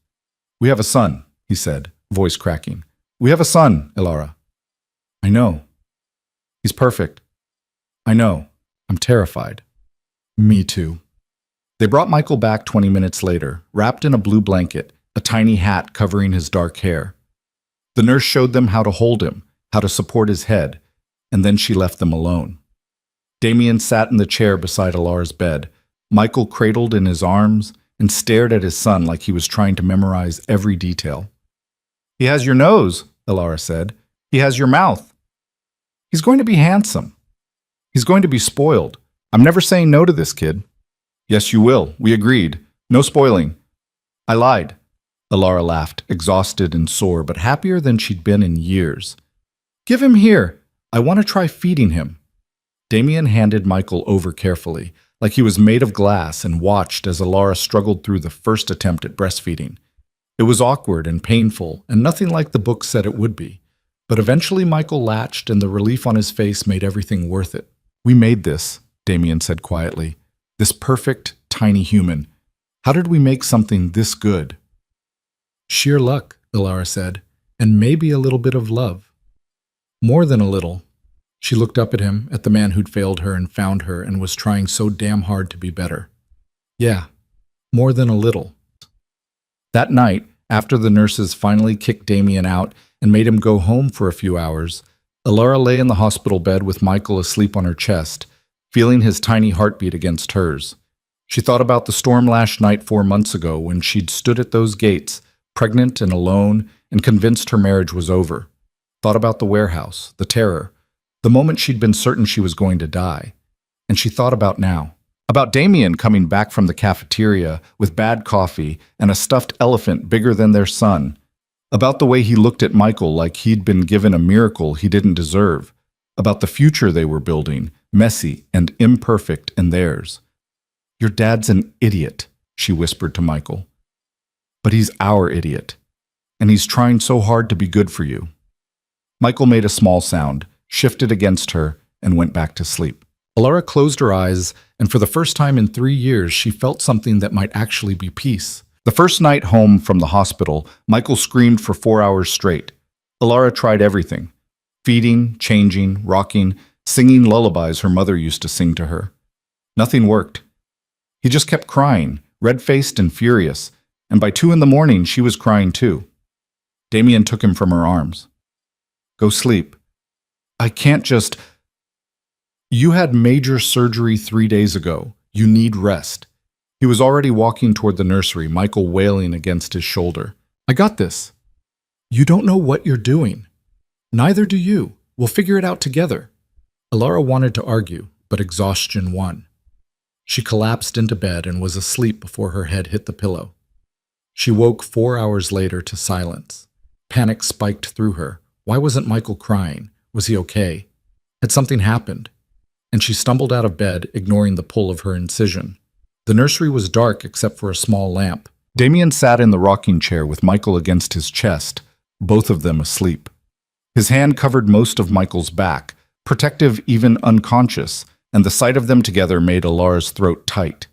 We have a son, he said, voice cracking. We have a son, Alara. I know. He's perfect. I know. I'm terrified. Me too. They brought Michael back 20 minutes later, wrapped in a blue blanket, a tiny hat covering his dark hair. The nurse showed them how to hold him, how to support his head, and then she left them alone. Damien sat in the chair beside Alara's bed, Michael cradled in his arms, and stared at his son like he was trying to memorize every detail. He has your nose, Alara said. He has your mouth. He's going to be handsome. He's going to be spoiled. I'm never saying no to this kid. Yes, you will. We agreed. No spoiling. I lied. Alara laughed, exhausted and sore, but happier than she'd been in years. Give him here. I want to try feeding him. Damien handed Michael over carefully, like he was made of glass, and watched as Alara struggled through the first attempt at breastfeeding. It was awkward and painful, and nothing like the book said it would be. But eventually Michael latched, and the relief on his face made everything worth it. We made this, Damien said quietly. This perfect, tiny human. How did we make something this good? Sheer luck, Alara said, and maybe a little bit of love. More than a little. She looked up at him, at the man who'd failed her and found her and was trying so damn hard to be better. Yeah, more than a little. That night, after the nurses finally kicked Damien out and made him go home for a few hours, Alara lay in the hospital bed with Michael asleep on her chest, feeling his tiny heartbeat against hers. She thought about the storm-lashed night 4 months ago when she'd stood at those gates, pregnant and alone, and convinced her marriage was over. Thought about the warehouse, the terror, the moment she'd been certain she was going to die. And she thought about now. About Damien coming back from the cafeteria with bad coffee and a stuffed elephant bigger than their son. About the way he looked at Michael like he'd been given a miracle he didn't deserve. About the future they were building, messy and imperfect in theirs. Your dad's an idiot, she whispered to Michael. But he's our idiot, and he's trying so hard to be good for you. Michael made a small sound, shifted against her, and went back to sleep. Alara closed her eyes, and for the first time in 3 years, she felt something that might actually be peace. The first night home from the hospital, Michael screamed for 4 hours straight. Alara tried everything: feeding, changing, rocking, singing lullabies her mother used to sing to her. Nothing worked. He just kept crying, red-faced and furious, and by 2 in the morning she was crying too. Damien took him from her arms. "Go sleep. I can't just... You had major surgery 3 days ago. You need rest." He was already walking toward the nursery, Michael wailing against his shoulder. "I got this." "You don't know what you're doing." "Neither do you. We'll figure it out together." Alara wanted to argue, but exhaustion won. She collapsed into bed and was asleep before her head hit the pillow. She woke 4 hours later to silence. Panic spiked through her. Why wasn't Michael crying? Was he okay? Had something happened? And she stumbled out of bed, ignoring the pull of her incision. The nursery was dark except for a small lamp. Damien sat in the rocking chair with Michael against his chest, both of them asleep. His hand covered most of Michael's back, protective even unconscious, and the sight of them together made Alara's throat tight.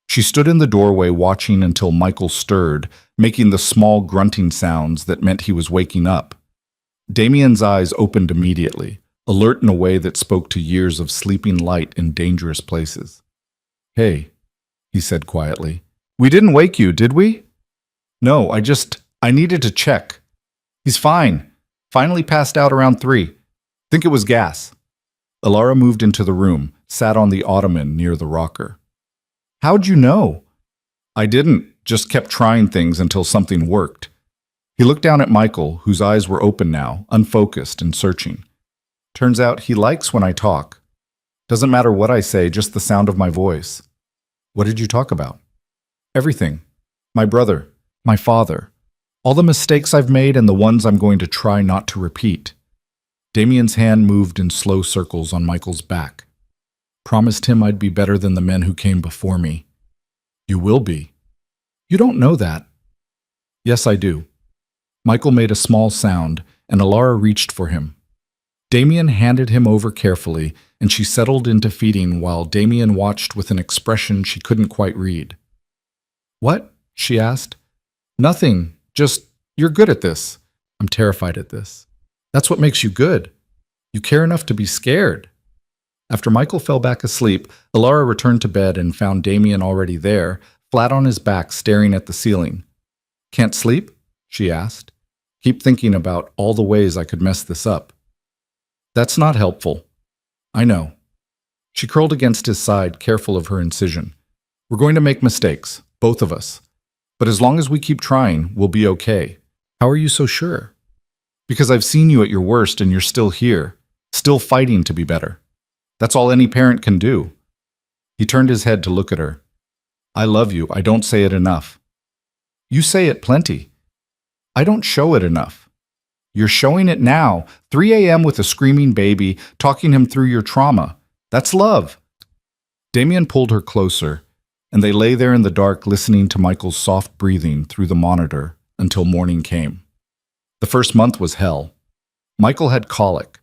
She stood in the doorway watching until Michael stirred, making the small grunting sounds that meant he was waking up. Damien's eyes opened immediately, alert in a way that spoke to years of sleeping light in dangerous places. "Hey," he said quietly. "We didn't wake you, did we?" "No, I needed to check." "He's fine. Finally passed out around 3. Think it was gas." Alara moved into the room, sat on the ottoman near the rocker. "How'd you know?" "I didn't, just kept trying things until something worked." He looked down at Michael, whose eyes were open now, unfocused and searching. "Turns out he likes when I talk. Doesn't matter what I say, just the sound of my voice." "What did you talk about?" "Everything. My brother, my father, all the mistakes I've made and the ones I'm going to try not to repeat." Damien's hand moved in slow circles on Michael's back. "Promised him I'd be better than the men who came before me." "You will be." "You don't know that." "Yes, I do." Michael made a small sound, and Alara reached for him. Damien handed him over carefully, and she settled into feeding while Damien watched with an expression she couldn't quite read. "What?" she asked. "Nothing. Just, you're good at this." "I'm terrified at this." "That's what makes you good. You care enough to be scared." After Michael fell back asleep, Alara returned to bed and found Damien already there, flat on his back staring at the ceiling. "Can't sleep?" she asked. "Keep thinking about all the ways I could mess this up." "That's not helpful." "I know." She curled against his side, careful of her incision. "We're going to make mistakes, both of us. But as long as we keep trying, we'll be okay." "How are you so sure?" "Because I've seen you at your worst and you're still here, still fighting to be better. That's all any parent can do." He turned his head to look at her. "I love you. I don't say it enough." "You say it plenty." "I don't show it enough." "You're showing it now. 3 a.m. with a screaming baby, talking him through your trauma. That's love." Damien pulled her closer, and they lay there in the dark listening to Michael's soft breathing through the monitor until morning came. The first month was hell. Michael had colic.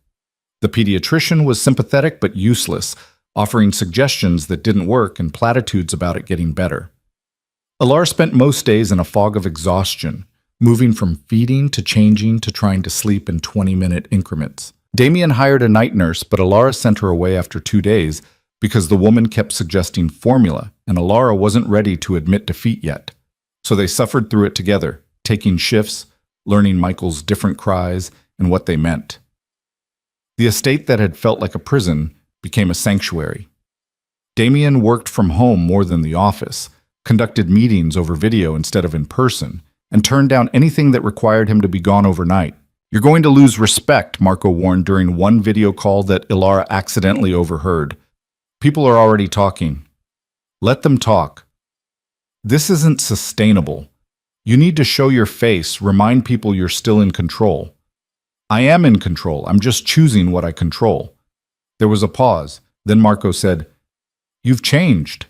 The pediatrician was sympathetic but useless, offering suggestions that didn't work and platitudes about it getting better. Alara spent most days in a fog of exhaustion, moving from feeding to changing to trying to sleep in 20-minute increments. Damien hired a night nurse, but Alara sent her away after 2 days because the woman kept suggesting formula, and Alara wasn't ready to admit defeat yet. So they suffered through it together, taking shifts, learning Michael's different cries and what they meant. The estate that had felt like a prison became a sanctuary. Damien worked from home more than the office, conducted meetings over video instead of in person, and turned down anything that required him to be gone overnight. "You're going to lose respect," Marco warned during one video call that Alara accidentally overheard. "People are already talking. Let them talk. This isn't sustainable. You need to show your face, remind people you're still in control." "I am in control. I'm just choosing what I control." There was a pause. Then Marco said, "You've changed."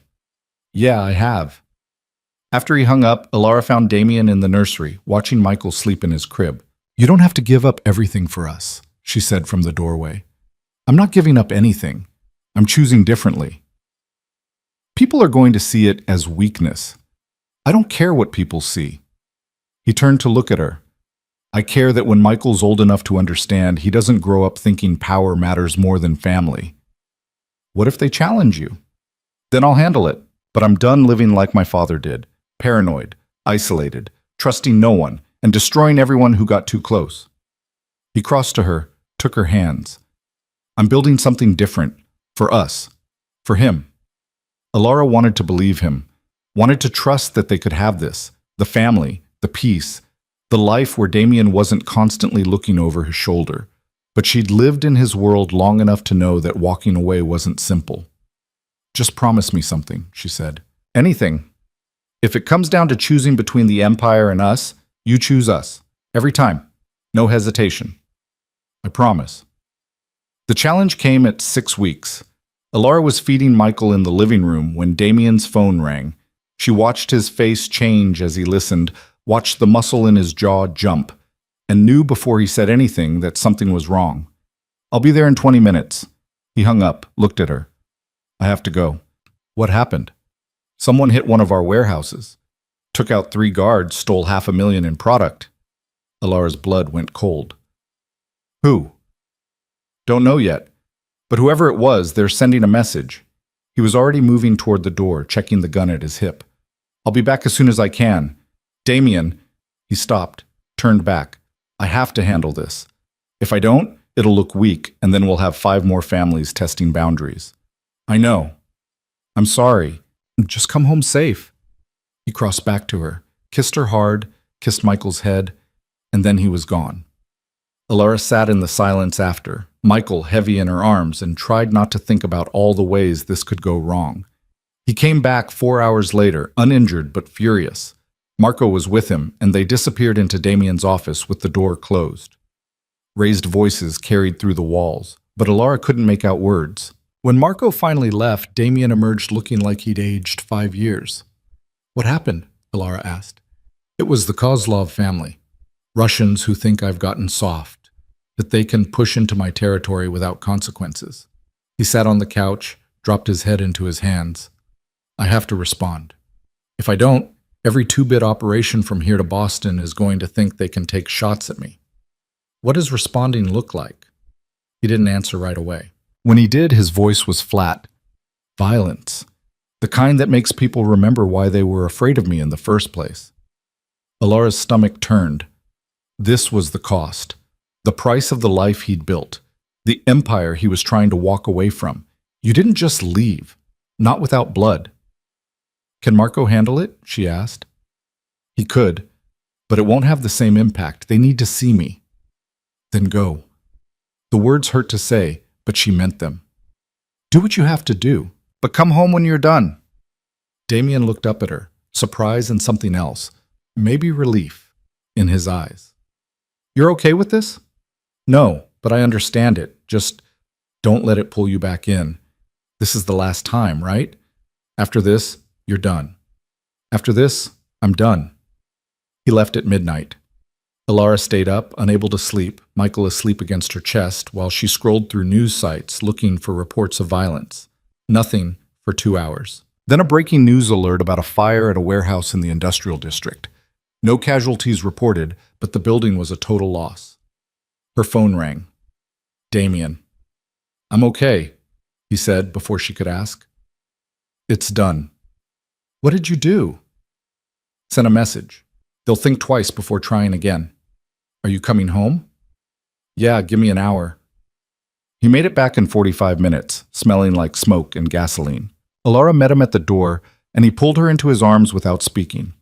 "Yeah, I have." After he hung up, Alara found Damien in the nursery, watching Michael sleep in his crib. "You don't have to give up everything for us," she said from the doorway. "I'm not giving up anything. I'm choosing differently. People are going to see it as weakness. I don't care what people see. He turned to look at her. I care that when Michael's old enough to understand, he doesn't grow up thinking power matters more than family. What if they challenge you? Then I'll handle it. But I'm done living like my father did, paranoid, isolated, trusting no one, and destroying everyone who got too close. He crossed to her, took her hands. I'm building something different, for us, for him. Alara wanted to believe him, wanted to trust that they could have this, the family, the peace, the life where Damien wasn't constantly looking over his shoulder. But she'd lived in his world long enough to know that walking away wasn't simple. Just promise me something, she said. Anything. If it comes down to choosing between the Empire and us, you choose us. Every time. No hesitation. I promise. The challenge came at 6 weeks. Alara was feeding Michael in the living room when Damien's phone rang. She watched his face change as he listened, watched the muscle in his jaw jump, and knew before he said anything that something was wrong. I'll be there in 20 minutes. He hung up, looked at her. I have to go. What happened? Someone hit one of our warehouses. Took out 3 guards, stole $500,000 in product. Alara's blood went cold. Who? Don't know yet. But whoever it was, they're sending a message. He was already moving toward the door, checking the gun at his hip. I'll be back as soon as I can. Damien. He stopped, turned back. I have to handle this. If I don't, it'll look weak, and then we'll have 5 more families testing boundaries. I know. I'm sorry. Just come home safe. He crossed back to her, kissed her hard, kissed Michael's head, and then he was gone. Alara sat in the silence after, Michael heavy in her arms, and tried not to think about all the ways this could go wrong. He came back 4 hours later, uninjured but furious. Marco was with him, and they disappeared into Damien's office with the door closed. Raised voices carried through the walls, but Alara couldn't make out words. When Marco finally left, Damien emerged looking like he'd aged 5 years. What happened? Alara asked. It was the Kozlov family. Russians who think I've gotten soft, that they can push into my territory without consequences. He sat on the couch, dropped his head into his hands. I have to respond. If I don't, every 2-bit operation from here to Boston is going to think they can take shots at me. What does responding look like? He didn't answer right away. When he did, his voice was flat. Violence. The kind that makes people remember why they were afraid of me in the first place. Alara's stomach turned. This was the cost. The price of the life he'd built. The empire he was trying to walk away from. You didn't just leave. Not without blood. Can Marco handle it? She asked. He could, but it won't have the same impact. They need to see me. Then go. The words hurt to say, but she meant them. Do what you have to do, but come home when you're done. Damien looked up at her, surprise and something else, maybe relief, in his eyes. You're okay with this? No, but I understand it. Just don't let it pull you back in. This is the last time, right? After this, you're done. After this, I'm done. He left at midnight. Alara stayed up, unable to sleep, Michael asleep against her chest, while she scrolled through news sites looking for reports of violence. Nothing for 2 hours. Then a breaking news alert about a fire at a warehouse in the industrial district. No casualties reported, but the building was a total loss. Her phone rang. Damien. I'm okay, he said before she could ask. It's done. What did you do? Sent a message. They'll think twice before trying again. Are you coming home? Yeah, give me an hour. He made it back in 45 minutes, smelling like smoke and gasoline. Alara met him at the door, and he pulled her into his arms without speaking.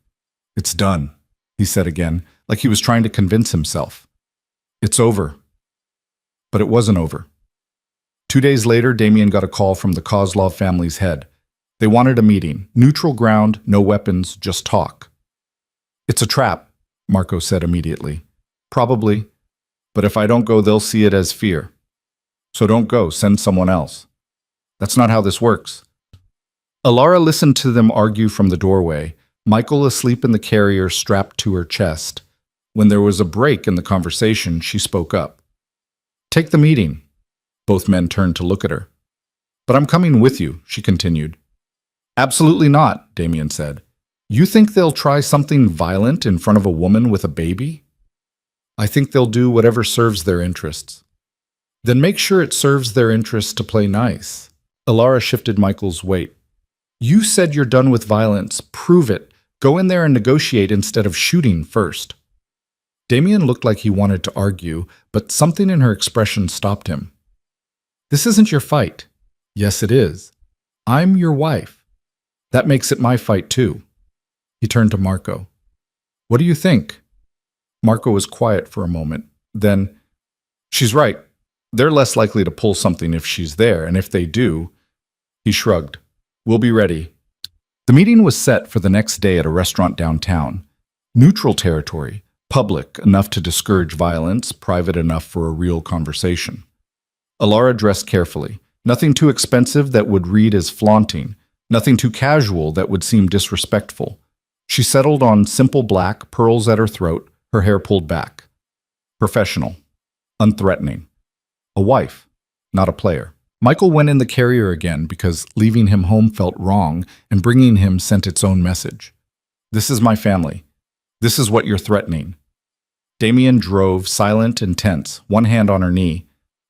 It's done, he said again, like he was trying to convince himself. It's over. But it wasn't over. 2 days later, Damien got a call from the Kozlov family's head. They wanted a meeting. Neutral ground, no weapons, just talk. It's a trap, Marco said immediately. Probably. But if I don't go, they'll see it as fear. So don't go, send someone else. That's not how this works. Alara listened to them argue from the doorway, Michael asleep in the carrier strapped to her chest. When there was a break in the conversation, she spoke up. Take the meeting. Both men turned to look at her. But I'm coming with you, she continued. Absolutely not, Damien said. You think they'll try something violent in front of a woman with a baby? I think they'll do whatever serves their interests. Then make sure it serves their interests to play nice. Alara shifted Michael's weight. You said you're done with violence. Prove it. Go in there and negotiate instead of shooting first. Damien looked like he wanted to argue, but something in her expression stopped him. This isn't your fight. Yes, it is. I'm your wife. That makes it my fight, too. He turned to Marco. What do you think? Marco was quiet for a moment. Then, she's right. They're less likely to pull something if she's there, and if they do, he shrugged. We'll be ready. The meeting was set for the next day at a restaurant downtown. Neutral territory, public enough to discourage violence, private enough for a real conversation. Alara dressed carefully. Nothing too expensive that would read as flaunting. Nothing too casual that would seem disrespectful. She settled on simple black, pearls at her throat, her hair pulled back. Professional. Unthreatening. A wife, not a player. Michael went in the carrier again because leaving him home felt wrong and bringing him sent its own message. This is my family. This is what you're threatening. Damien drove, silent and tense, one hand on her knee.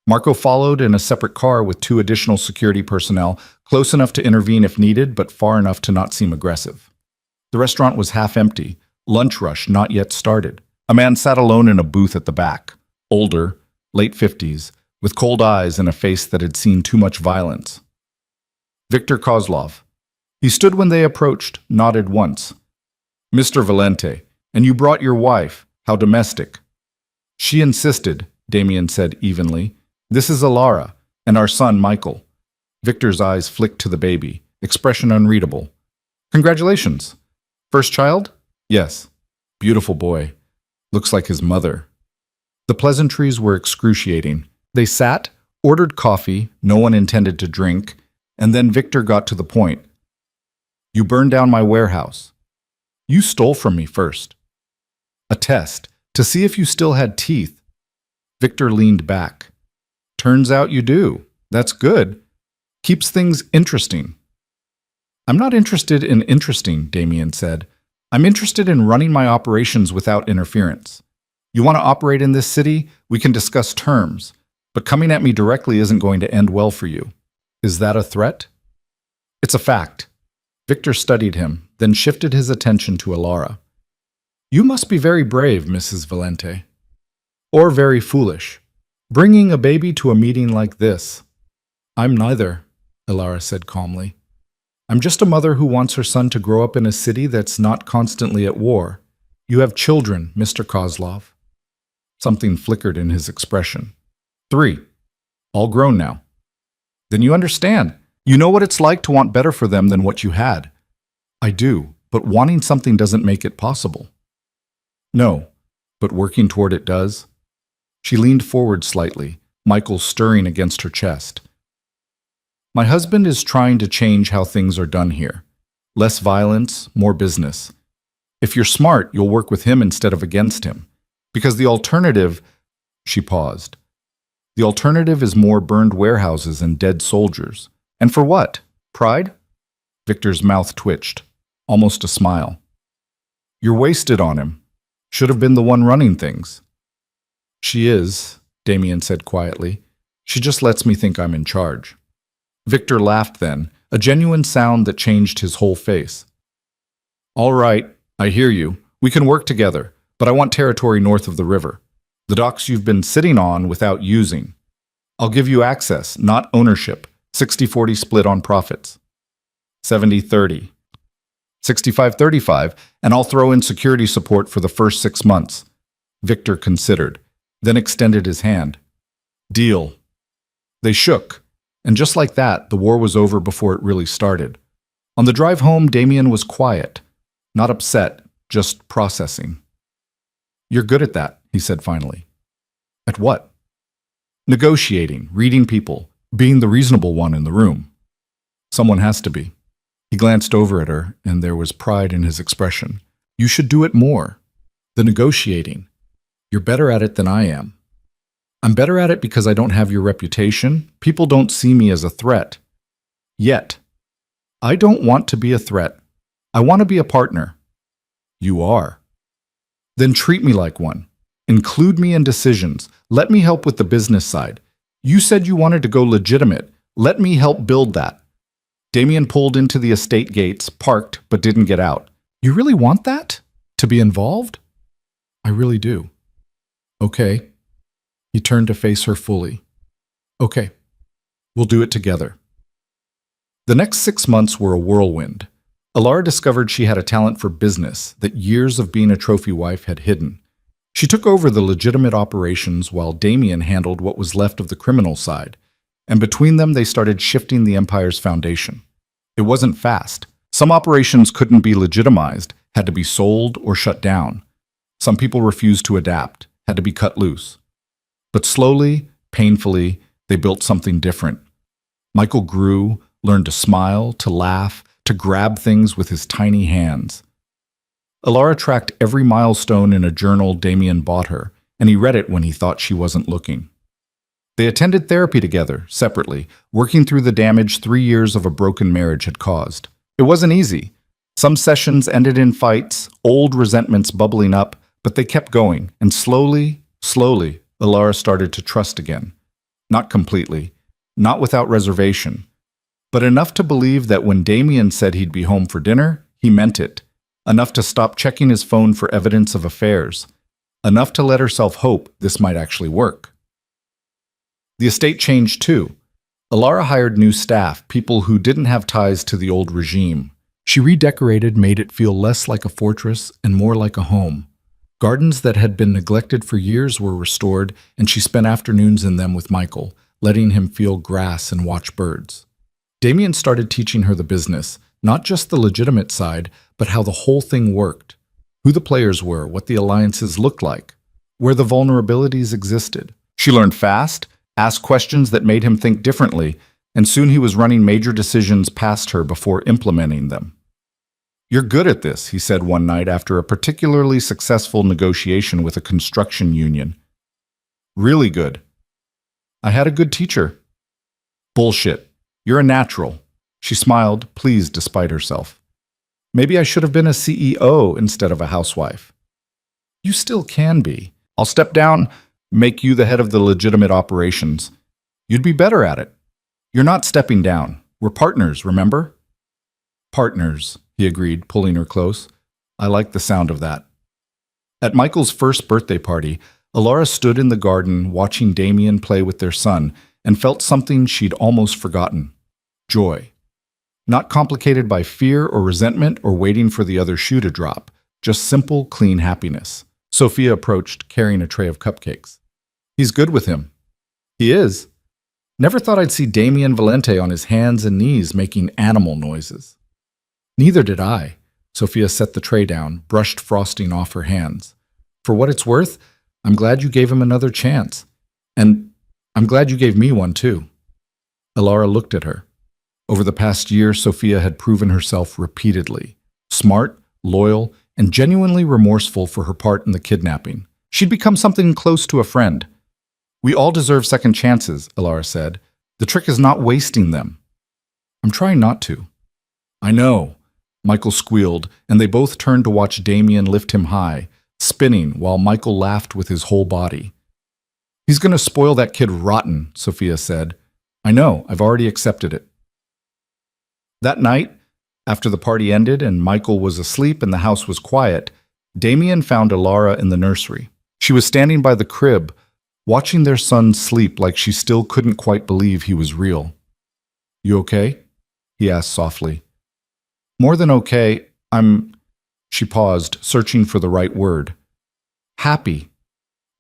Marco followed in a separate car with 2 additional security personnel, close enough to intervene if needed, but far enough to not seem aggressive. The restaurant was half empty, lunch rush not yet started. A man sat alone in a booth at the back, older, late 50s, with cold eyes and a face that had seen too much violence. Victor Kozlov. He stood when they approached, nodded once. Mr. Valente, and you brought your wife. How domestic. She insisted, Damien said evenly. This is Alara, and our son Michael. Victor's eyes flicked to the baby, expression unreadable. Congratulations. First child? Yes. Beautiful boy. Looks like his mother. The pleasantries were excruciating. They sat, ordered coffee, no one intended to drink, and then Victor got to the point. You burned down my warehouse. You stole from me first. A test, to see if you still had teeth. Victor leaned back. Turns out you do. That's good. Keeps things interesting. I'm not interested in interesting, Damien said. I'm interested in running my operations without interference. You want to operate in this city? We can discuss terms. But coming at me directly isn't going to end well for you. Is that a threat? It's a fact. Victor studied him, then shifted his attention to Alara. You must be very brave, Mrs. Valente. Or very foolish. Bringing a baby to a meeting like this. I'm neither, Alara said calmly. I'm just a mother who wants her son to grow up in a city that's not constantly at war. You have children, Mr. Kozlov. Something flickered in his expression. 3. All grown now. Then you understand. You know what it's like to want better for them than what you had. I do, but wanting something doesn't make it possible. No, but working toward it does. She leaned forward slightly, Michael stirring against her chest. My husband is trying to change how things are done here. Less violence, more business. If you're smart, you'll work with him instead of against him. Because the alternative... She paused. The alternative is more burned warehouses and dead soldiers. And for what? Pride? Victor's mouth twitched, almost a smile. You're wasted on him. Should have been the one running things. She is, Damien said quietly. She just lets me think I'm in charge. Victor laughed then, a genuine sound that changed his whole face. All right, I hear you. We can work together, but I want territory north of the river. The docks you've been sitting on without using. I'll give you access, not ownership. 60-40 split on profits. 70-30. 65-35, and I'll throw in security support for the first 6 months. Victor considered, then extended his hand. Deal. They shook, and just like that, the war was over before it really started. On the drive home, Damien was quiet, not upset, just processing. You're good at that, he said finally. At what? Negotiating, reading people, being the reasonable one in the room. Someone has to be. He glanced over at her, and there was pride in his expression. You should do it more. The negotiating. You're better at it than I am. I'm better at it because I don't have your reputation. People don't see me as a threat. Yet. I don't want to be a threat. I want to be a partner. You are. Then treat me like one. Include me in decisions. Let me help with the business side. You said you wanted to go legitimate. Let me help build that. Damien pulled into the estate gates, parked, but didn't get out. You really want that? To be involved? I really do. Okay. He turned to face her fully. Okay. We'll do it together. The next 6 months were a whirlwind. Alara discovered she had a talent for business that years of being a trophy wife had hidden. She took over the legitimate operations while Damien handled what was left of the criminal side, and between them they started shifting the empire's foundation. It wasn't fast. Some operations couldn't be legitimized, had to be sold or shut down. Some people refused to adapt, had to be cut loose. But slowly, painfully, they built something different. Michael grew, learned to smile, to laugh, to grab things with his tiny hands. Alara tracked every milestone in a journal Damien bought her, and he read it when he thought she wasn't looking. They attended therapy together, separately, working through the damage 3 years of a broken marriage had caused. It wasn't easy. Some sessions ended in fights, old resentments bubbling up, but they kept going, and slowly, Alara started to trust again. Not completely, not without reservation, but enough to believe that when Damien said he'd be home for dinner, he meant it. Enough to stop checking his phone for evidence of affairs. Enough to let herself hope this might actually work. The estate changed too. Alara hired new staff, people who didn't have ties to the old regime. She redecorated, made it feel less like a fortress and more like a home. Gardens that had been neglected for years were restored, and she spent afternoons in them with Michael, letting him feel grass and watch birds. Damien started teaching her the business, not just the legitimate side, but how the whole thing worked. Who the players were, what the alliances looked like, where the vulnerabilities existed. She learned fast, asked questions that made him think differently, and soon he was running major decisions past her before implementing them. You're good at this, he said one night after a particularly successful negotiation with a construction union. Really good. I had a good teacher. Bullshit. You're a natural. She smiled, pleased despite herself. Maybe I should have been a CEO instead of a housewife. You still can be. I'll step down, make you the head of the legitimate operations. You'd be better at it. You're not stepping down. We're partners, remember? Partners, he agreed, pulling her close. I like the sound of that. At Michael's first birthday party, Alara stood in the garden watching Damien play with their son and felt something she'd almost forgotten. Joy. Not complicated by fear or resentment or waiting for the other shoe to drop, just simple, clean happiness. Sophia approached, carrying a tray of cupcakes. He's good with him. He is. Never thought I'd see Damien Valente on his hands and knees making animal noises. Neither did I. Sophia set the tray down, brushed frosting off her hands. For what it's worth, I'm glad you gave him another chance. And I'm glad you gave me one too. Alara looked at her. Over the past year, Sophia had proven herself repeatedly. Smart, loyal, and genuinely remorseful for her part in the kidnapping. She'd become something close to a friend. We all deserve second chances, Alara said. The trick is not wasting them. I'm trying not to. I know, Michael squealed, and they both turned to watch Damien lift him high, spinning while Michael laughed with his whole body. He's going to spoil that kid rotten, Sophia said. I know, I've already accepted it. That night, after the party ended and Michael was asleep and the house was quiet, Damien found Alara in the nursery. She was standing by the crib, watching their son sleep like she still couldn't quite believe he was real. You okay? He asked softly. More than okay, She paused, searching for the right word. Happy.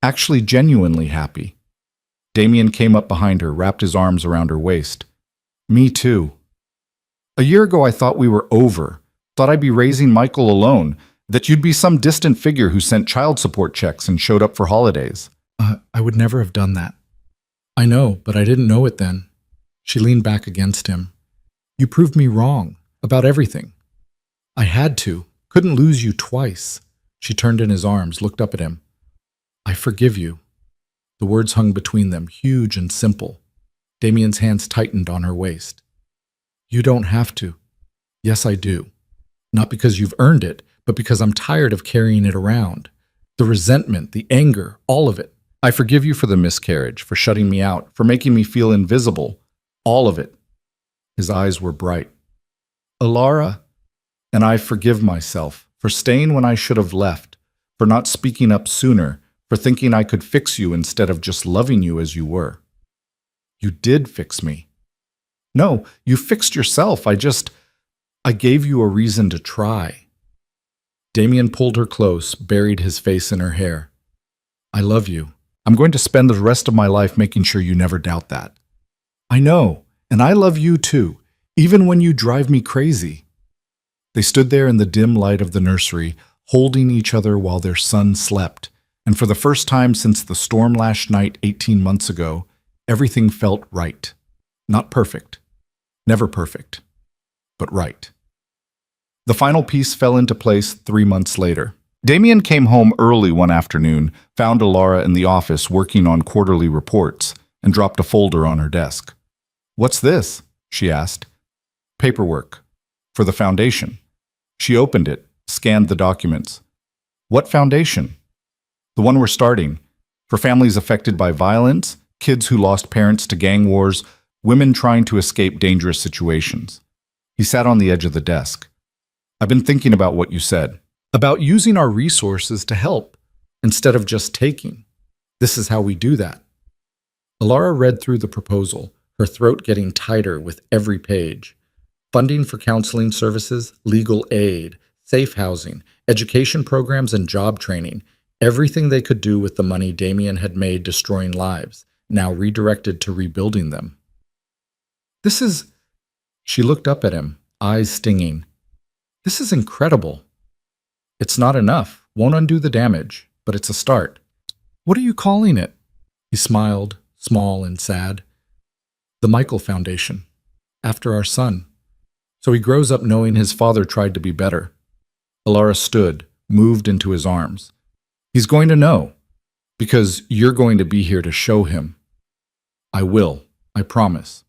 Actually genuinely happy. Damien came up behind her, wrapped his arms around her waist. Me too. A year ago I thought we were over. Thought I'd be raising Michael alone. That you'd be some distant figure who sent child support checks and showed up for holidays. I would never have done that. I know, but I didn't know it then. She leaned back against him. You proved me wrong. About everything. I had to. Couldn't lose you twice. She turned in his arms, looked up at him. I forgive you. The words hung between them, huge and simple. Damien's hands tightened on her waist. You don't have to. Yes, I do. Not because you've earned it, but because I'm tired of carrying it around. The resentment, the anger, all of it. I forgive you for the miscarriage, for shutting me out, for making me feel invisible. All of it. His eyes were bright. Alara, and I forgive myself for staying when I should have left, for not speaking up sooner, for thinking I could fix you instead of just loving you as you were. You did fix me. No, you fixed yourself. I gave you a reason to try. Damien pulled her close, buried his face in her hair. I love you. I'm going to spend the rest of my life making sure you never doubt that. I know, and I love you too, even when you drive me crazy. They stood there in the dim light of the nursery, holding each other while their son slept, and for the first time since the storm last night 18 months ago, everything felt right. Not perfect. Never perfect. But right. The final piece fell into place 3 months later. Damien came home early one afternoon, found Alara in the office working on quarterly reports, and dropped a folder on her desk. What's this? She asked. Paperwork. For the foundation. She opened it, scanned the documents. What foundation? The one we're starting. For families affected by violence, kids who lost parents to gang wars, women trying to escape dangerous situations. He sat on the edge of the desk. I've been thinking about what you said. About using our resources to help, instead of just taking. This is how we do that. Alara read through the proposal, her throat getting tighter with every page. Funding for counseling services, legal aid, safe housing, education programs, and job training. Everything they could do with the money Damien had made destroying lives, now redirected to rebuilding them. This is... She looked up at him, eyes stinging. This is incredible. It's not enough, won't undo the damage, but it's a start. What are you calling it? He smiled, small and sad. The Michael Foundation, after our son. So he grows up knowing his father tried to be better. Alara stood, moved into his arms. He's going to know, because you're going to be here to show him. I will, I promise.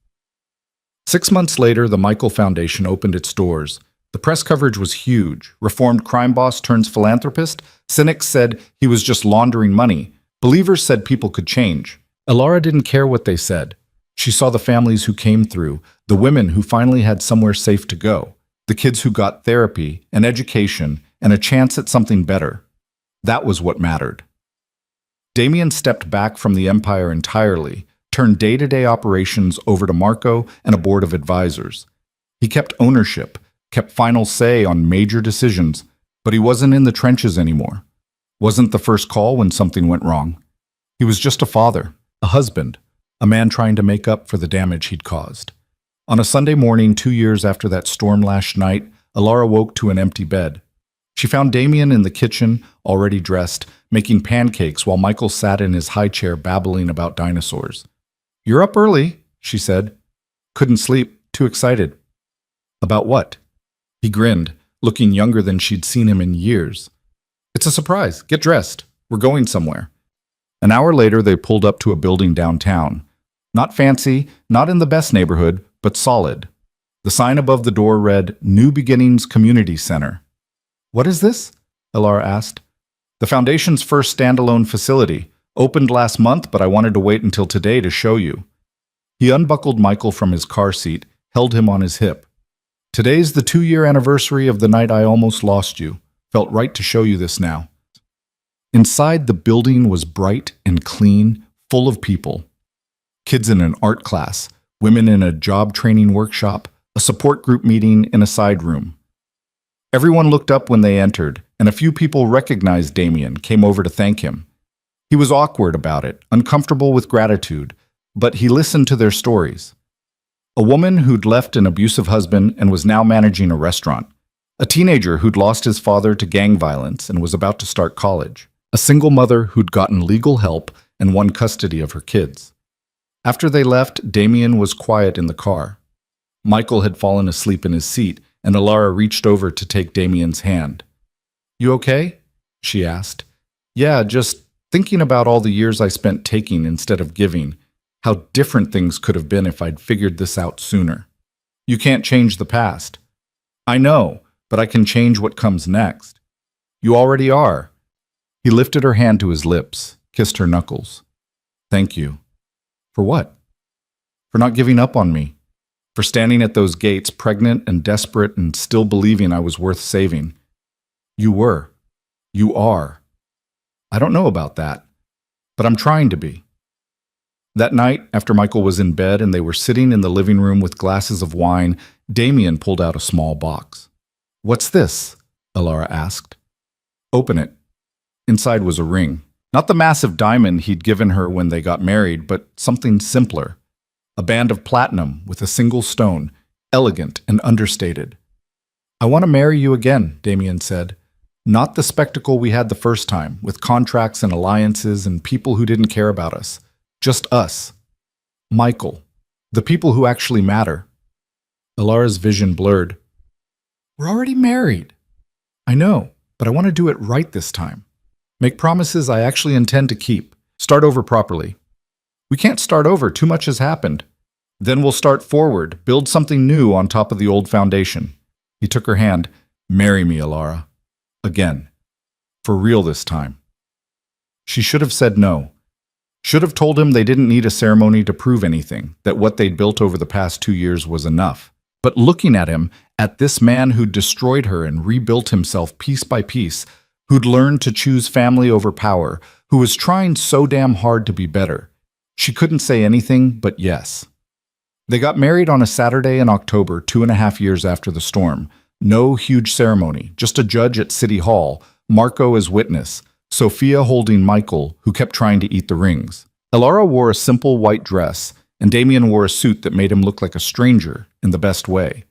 6 months later, the Michael Foundation opened its doors. The press coverage was huge. Reformed crime boss turns philanthropist. Cynics said he was just laundering money. Believers said people could change. Alara didn't care what they said. She saw the families who came through, the women who finally had somewhere safe to go, the kids who got therapy, an education, and a chance at something better. That was what mattered. Damien stepped back from the empire entirely, turned day-to-day operations over to Marco and a board of advisors. He kept ownership, kept final say on major decisions, but he wasn't in the trenches anymore. Wasn't the first call when something went wrong. He was just a father, a husband, a man trying to make up for the damage he'd caused. On a Sunday morning 2 years after that storm last night, Alara woke to an empty bed. She found Damien in the kitchen, already dressed, making pancakes while Michael sat in his high chair babbling about dinosaurs. You're up early, she said. Couldn't sleep, too excited. About what? He grinned, looking younger than she'd seen him in years. It's a surprise. Get dressed. We're going somewhere. An hour later, they pulled up to a building downtown. Not fancy, not in the best neighborhood, but solid. The sign above the door read, New Beginnings Community Center. What is this? Alara asked. The Foundation's first standalone facility. Opened last month, but I wanted to wait until today to show you. He unbuckled Michael from his car seat, held him on his hip. Today's the 2-year anniversary of the night I almost lost you. Felt right to show you this now. Inside, the building was bright and clean, full of people. Kids in an art class, women in a job training workshop, a support group meeting in a side room. Everyone looked up when they entered, and a few people recognized Damien, came over to thank him. He was awkward about it, uncomfortable with gratitude, but he listened to their stories. A woman who'd left an abusive husband and was now managing a restaurant. A teenager who'd lost his father to gang violence and was about to start college. A single mother who'd gotten legal help and won custody of her kids. After they left, Damien was quiet in the car. Michael had fallen asleep in his seat, and Alara reached over to take Damien's hand. You okay? She asked. Yeah, just thinking about all the years I spent taking instead of giving. How different things could have been if I'd figured this out sooner. You can't change the past. I know, but I can change what comes next. You already are. He lifted her hand to his lips, kissed her knuckles. Thank you. For what? For not giving up on me. For standing at those gates, pregnant and desperate and still believing I was worth saving. You were. You are. I don't know about that, but I'm trying to be. That night, after Michael was in bed and they were sitting in the living room with glasses of wine, Damien pulled out a small box. What's this? Alara asked. Open it. Inside was a ring. Not the massive diamond he'd given her when they got married, but something simpler. A band of platinum with a single stone, elegant and understated. I want to marry you again, Damien said. Not the spectacle we had the first time, with contracts and alliances and people who didn't care about us. Just us. Michael. The people who actually matter. Alara's vision blurred. We're already married. I know, but I want to do it right this time. Make promises I actually intend to keep. Start over properly. We can't start over, too much has happened. Then we'll start forward, build something new on top of the old foundation. He took her hand. Marry me, Alara. Again. For real this time. She should have said no. Should have told him they didn't need a ceremony to prove anything, that what they'd built over the past 2 years was enough. But looking at him, at this man who'd destroyed her and rebuilt himself piece by piece, who'd learned to choose family over power, who was trying so damn hard to be better, she couldn't say anything but yes. They got married on a Saturday in October, 2.5 years after the storm. No huge ceremony, just a judge at City Hall, Marco as witness, Sophia holding Michael, who kept trying to eat the rings. Alara wore a simple white dress, and Damien wore a suit that made him look like a stranger in the best way.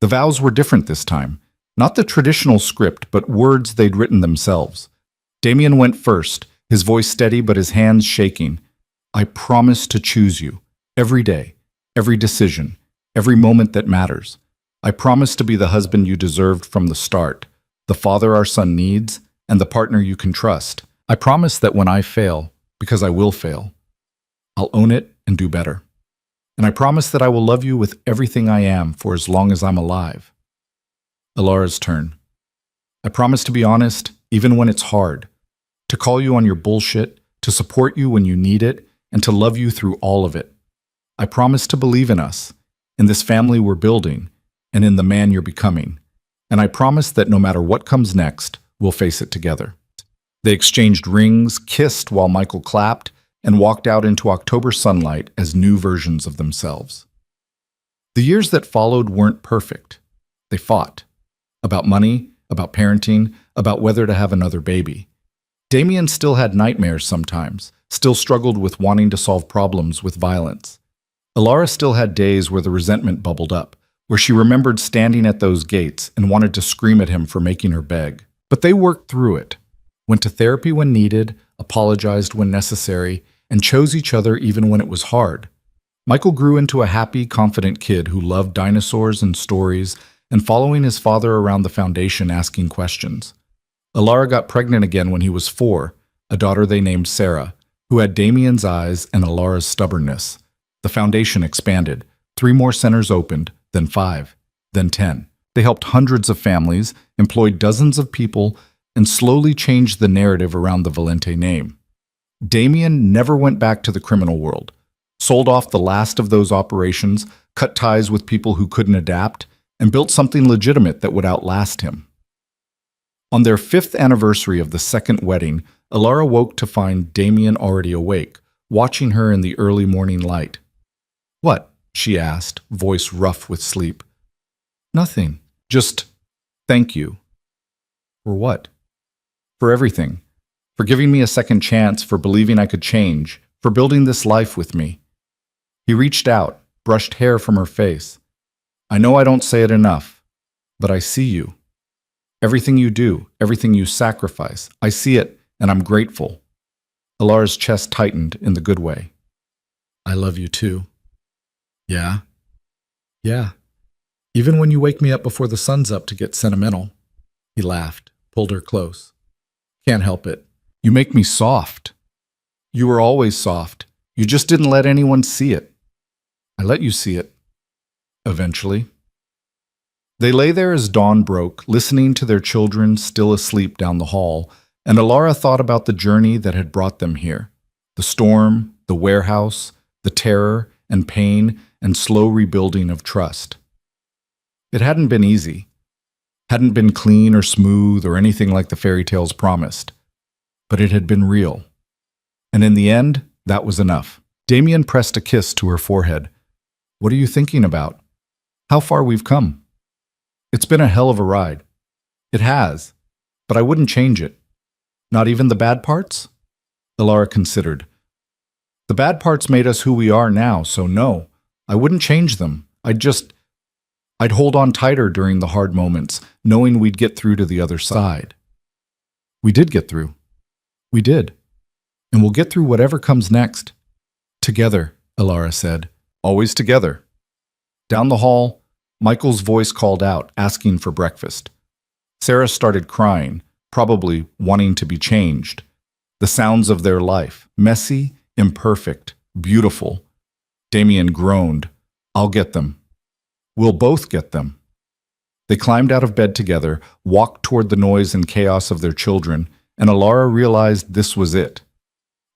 The vows were different this time. Not the traditional script, but words they'd written themselves. Damien went first, his voice steady but his hands shaking. I promise to choose you, every day, every decision, every moment that matters. I promise to be the husband you deserved from the start, the father our son needs, and the partner you can trust. I promise that when I fail, because I will fail, I'll own it and do better. And I promise that I will love you with everything I am for as long as I'm alive. Alara's turn. I promise to be honest, even when it's hard, to call you on your bullshit, to support you when you need it, and to love you through all of it. I promise to believe in us, in this family we're building, and in the man you're becoming. And I promise that no matter what comes next, we'll face it together. They exchanged rings, kissed while Michael clapped, and walked out into October sunlight as new versions of themselves. The years that followed weren't perfect. They fought. About money, about parenting, about whether to have another baby. Damien still had nightmares sometimes, still struggled with wanting to solve problems with violence. Alara still had days where the resentment bubbled up, where she remembered standing at those gates and wanted to scream at him for making her beg. But they worked through it, went to therapy when needed, apologized when necessary, and chose each other even when it was hard. Michael grew into a happy, confident kid who loved dinosaurs and stories and following his father around the foundation asking questions. Alara got pregnant again when he was 4, a daughter they named Sarah, who had Damien's eyes and Alara's stubbornness. The foundation expanded. 3 more centers opened, then 5, then 10. They helped hundreds of families, employed dozens of people, and slowly changed the narrative around the Valente name. Damien never went back to the criminal world, sold off the last of those operations, cut ties with people who couldn't adapt, and built something legitimate that would outlast him. On their 5th anniversary of the second wedding, Alara woke to find Damien already awake, watching her in the early morning light. What? She asked, voice rough with sleep. Nothing. Just thank you. For what? For everything. For giving me a second chance, for believing I could change, for building this life with me. He reached out, brushed hair from her face. I know I don't say it enough, but I see you. Everything you do, everything you sacrifice, I see it, and I'm grateful. Alara's chest tightened in the good way. I love you too. Yeah? Yeah. Even when you wake me up before the sun's up to get sentimental. He laughed, pulled her close. Can't help it. You make me soft. You were always soft. You just didn't let anyone see it. I let you see it. eventually. They lay there as dawn broke, listening to their children still asleep down the hall, and Alara thought about the journey that had brought them here. The storm, the warehouse, the terror and pain and slow rebuilding of trust. It hadn't been easy. Hadn't been clean or smooth or anything like the fairy tales promised. But it had been real. And in the end, that was enough. Damien pressed a kiss to her forehead. What are you thinking about? How far we've come. It's been a hell of a ride. It has, but I wouldn't change it. Not even the bad parts? Alara considered. The bad parts made us who we are now, so no, I wouldn't change them. I'd hold on tighter during the hard moments, knowing we'd get through to the other side. We did get through. We did. And we'll get through whatever comes next. Together, Alara said. Always together. Down the hall, Michael's voice called out, asking for breakfast. Sarah started crying, probably wanting to be changed. The sounds of their life, messy, imperfect, beautiful. Damien groaned. I'll get them. We'll both get them. They climbed out of bed together, walked toward the noise and chaos of their children, and Alara realized this was it.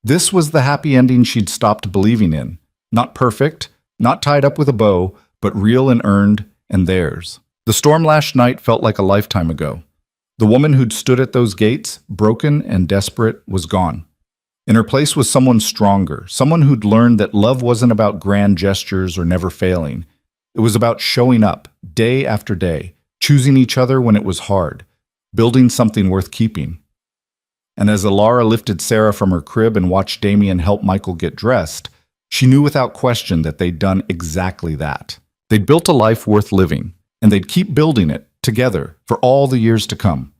This was the happy ending she'd stopped believing in. Not perfect, not tied up with a bow, but real and earned, and theirs. The storm last night felt like a lifetime ago. The woman who'd stood at those gates, broken and desperate, was gone. In her place was someone stronger, someone who'd learned that love wasn't about grand gestures or never failing. It was about showing up, day after day, choosing each other when it was hard, building something worth keeping. And as Alara lifted Sarah from her crib and watched Damien help Michael get dressed, she knew without question that they'd done exactly that. They'd built a life worth living, and they'd keep building it, together, for all the years to come.